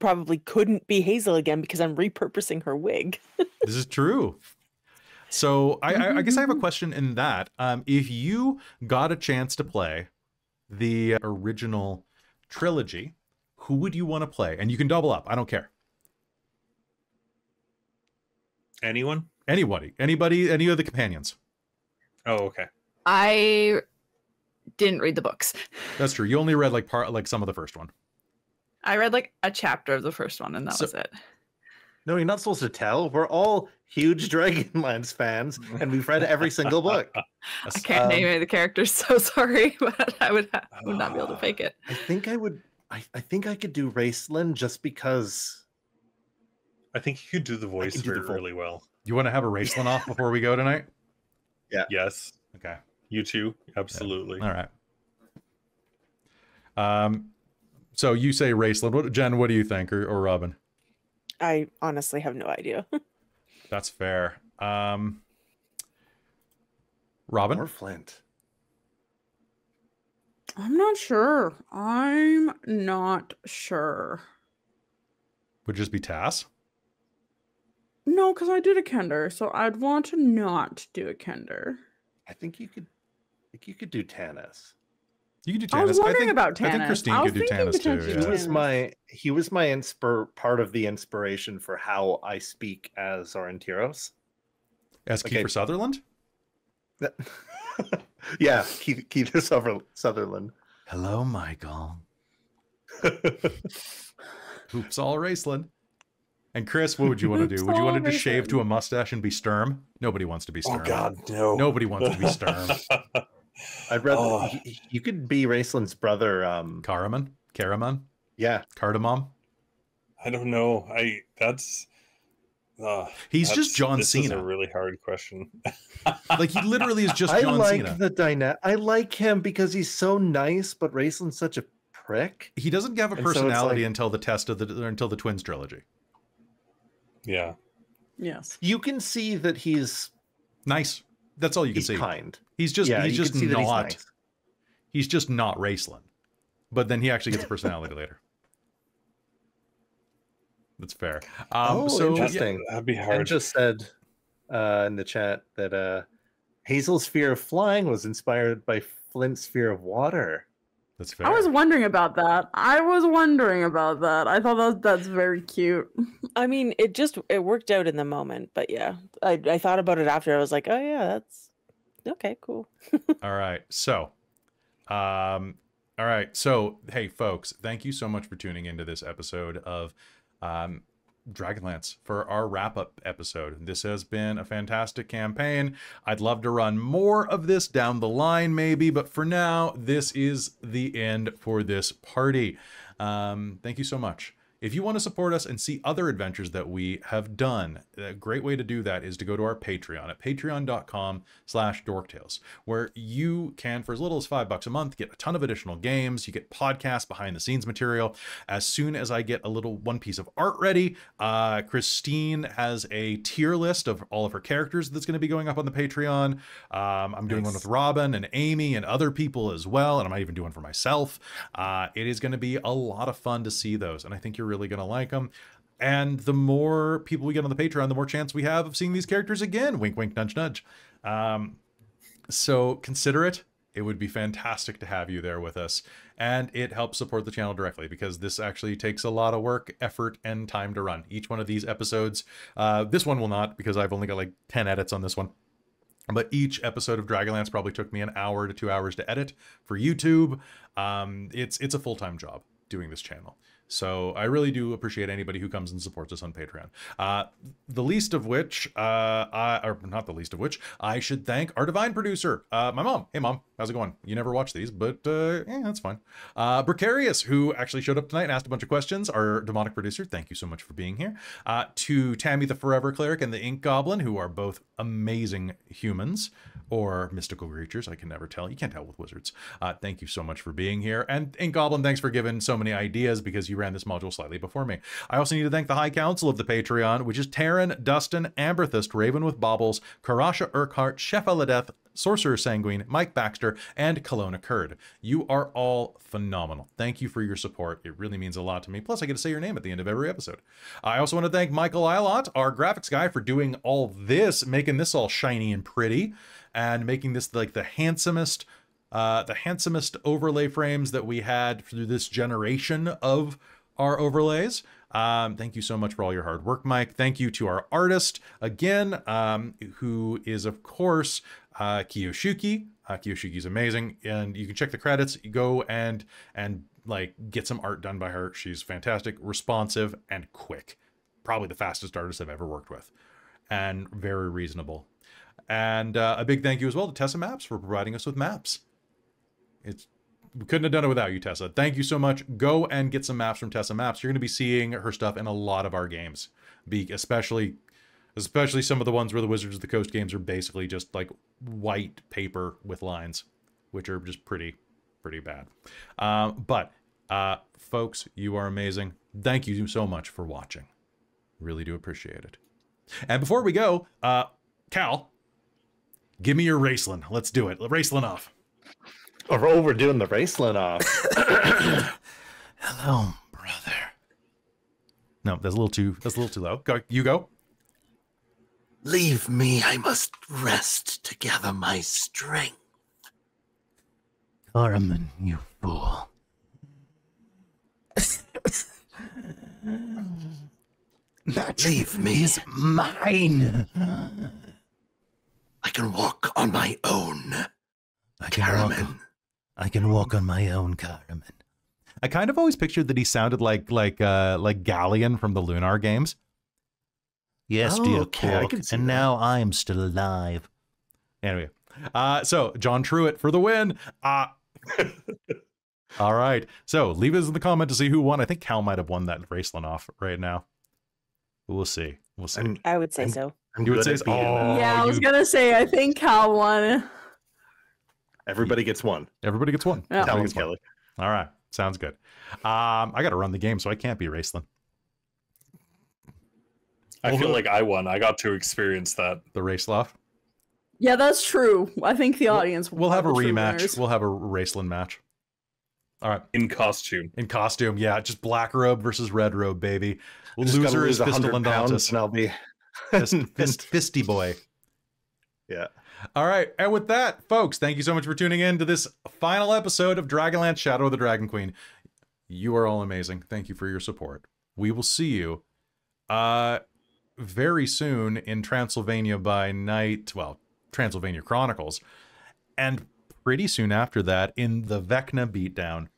probably couldn't be Hazeal again because I'm repurposing her wig. This is true. So I guess I have a question in that. If you got a chance to play the original trilogy, who would you want to play? And you can double up. I don't care. Anyone? Anybody, any of the companions. Oh, okay. I didn't read the books. That's true. You only read like some of the first one. I read like a chapter of the first one, and that was it. No, you're not supposed to tell. We're all huge Dragonlance fans, and we've read every single book. I can't name any of the characters, so sorry, but I would not be able to fake it. I think I would. I think I could do Raceland just because. I think you could do the voice do the really well. You want to have a Raceland off before we go tonight? Yeah. Yes. Okay. You too. Absolutely. Yeah. All right. So you say Raceland. Jen, what do you think, or Robin? I honestly have no idea. That's fair. Robin Or Flint. I'm not sure. would just be Tass. No, because I did a Kender, so I'd want to not do a Kender. I think you could do Tanis. You can do I was Tanis. wondering about I think Tanis. Christine I was could do thinking Tanis too. potentially Yeah. He was my part of the inspiration for how I speak as Aurontiros. As Okay. Kiefer Sutherland? Yeah, Keith Sutherland. Hello, Michael. Oops, all Raceland. And Chris, what would you want to do? Oops, Would you want to all just shave Raceland. to a mustache and be Sturm? Nobody wants to be Sturm. Oh God, no. Nobody wants to be Sturm. I'd rather Oh. you could be Raceland's brother. Karaman? Yeah, Cardamom? I don't know. He's just John this is Cena. a really hard question. Like, he literally is just I John like Cena. the dynamic. I like him because he's so nice, but Raceland's such a prick. He doesn't have a And so it's personality like- until the Twins trilogy. Yeah. Yes. You can see that he's Nice. That's all you can see. kind. He's just Yeah, he's you just can see that not he's nice. he's just not Raceland. But then he actually gets a personality later. That's fair. So interesting. That'd be Ben hard. just said in the chat that Hazel's fear of flying was inspired by Flint's fear of water. that's fair. I was wondering about that. I thought that's very cute. I mean, it worked out in the moment, but yeah, I thought about it after. I was like, oh yeah, that's okay, cool. All right. So, hey, folks, thank you so much for tuning into this episode of Dragonlance for our wrap-up episode. This has been a fantastic campaign. I'd love to run more of this down the line, maybe, but for now, this is the end for this party. Thank you so much. If you want to support us and see other adventures that we have done, a great way to do that is to go to our Patreon at patreon.com/dorktales, where you can, for as little as $5 a month, get a ton of additional games. You get podcasts, behind the scenes material. As soon as I get one piece of art ready, Christine has a tier list of all of her characters that's going to be going up on the Patreon. I'm doing one with Robin and Amy and other people as well, and I might even do one for myself. It is going to be a lot of fun to see those, and I think you're really going to like them. And the more people we get on the Patreon, the more chance we have of seeing these characters again. Wink, wink, nudge, nudge. So consider it. It would be fantastic to have you there with us. And it helps support the channel directly, because this actually takes a lot of work, effort, and time to run. Each one of these episodes, this one will not, because I've only got like 10 edits on this one. But each episode of Dragonlance probably took me 1 hour to 2 hours to edit for YouTube. It's a full-time job doing this channel. So I really do appreciate anybody who comes and supports us on Patreon. The least of which, not the least of which, I should thank our divine producer, my mom. Hey mom, how's it going? You never watch these, but that's fine. Precarious, who actually showed up tonight and asked a bunch of questions, our demonic producer. Thank you so much for being here. To Tammy the Forever Cleric and the Ink Goblin, who are both amazing humans or mystical creatures. I can never tell. You can't tell with wizards. Thank you so much for being here. And Ink Goblin, thanks for giving so many ideas, because you ran this module slightly before me. I also need to thank the High Council of the Patreon, which is Taryn, Dustin, Amberthist, Raven with Baubles, Karasha Urquhart, Chef Eladeth, Sorcerer Sanguine, Mike Baxter, and Kelowna Curd. You are all phenomenal. Thank you for your support. It really means a lot to me. Plus, I get to say your name at the end of every episode. I also want to thank Michael Ilott, our graphics guy, for doing all this, making this all shiny and pretty, and making this like the handsomest overlay frames that we had through this generation of our overlays. Thank you so much for all your hard work, Mike. Thank you to our artist again, who is of course Kiyoshuki. Kiyoshuki's amazing, and you can check the credits. You go and like get some art done by her. She's fantastic, responsive, and quick. Probably the fastest artist I've ever worked with, and very reasonable. And a big thank you as well to Tessa Maps for providing us with maps. We couldn't have done it without you, Tessa. Thank you so much. Go and get some maps from Tessa Maps. You're going to be seeing her stuff in a lot of our games, especially some of the ones where the Wizards of the Coast games are basically just like white paper with lines, which are just pretty bad. But folks, you are amazing. Thank you so much for watching. Really do appreciate it. And before we go, Cal, give me your Raceland. Let's do it. Raceland off. Oh, we're doing the Raceland off. Hello, brother. No, that's a little too low. Go, you go. Leave me, I must rest to gather my strength. Carmen, you fool. That Leave me. Is mine. I can walk on my own. I can walk on my own, Carmen. I kind of always pictured that he sounded like Galleon from the Lunar games. Yes, Oh, dear okay, I Cork, can see and that. now I am still alive. Anyway, so John Truitt for the win. All right, so leave us in the comment to see who won. I think Cal might have won that Raceland off right now. We'll see. We'll see. I would say so. I'm You would good say at so? beating them. Oh, Yeah, I was you- gonna say I think Cal won. Everybody gets one. Everybody gets one. Yeah. Everybody Talon gets one. Kelly. All right, sounds good. I got to run the game, so I can't be Raceland. I feel like I won. I got to experience that. The race off. Yeah, that's true. I think the audience. We'll have a are the true rematch. winners. We'll have a Raceland match. All right, In costume. in costume, yeah, just black robe versus red robe, baby. I just gotta Loser is lose Fistal 100 and pounds Dantus. and I'll be. Fisty boy. Yeah. All right, and with that, folks, thank you so much for tuning in to this final episode of Dragonlance Shadow of the Dragon Queen. You are all amazing. Thank you for your support. We will see you very soon in Transylvania by Night, well, Transylvania Chronicles, and pretty soon after that in the Vecna Beatdown,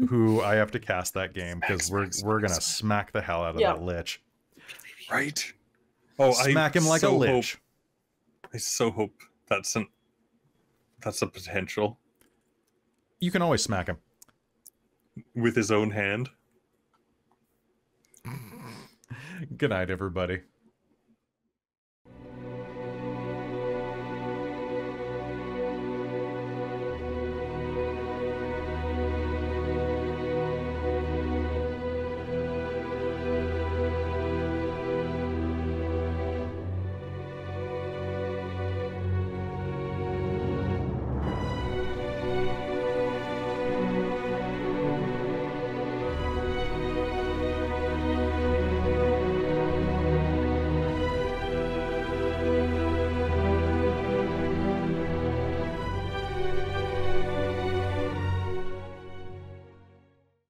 who I have to cast that game because we're gonna smack the hell out of that lich. Right. Oh, Smack him like a lich. I so hope that's a potential You can always smack him. with his own hand. Good night, everybody.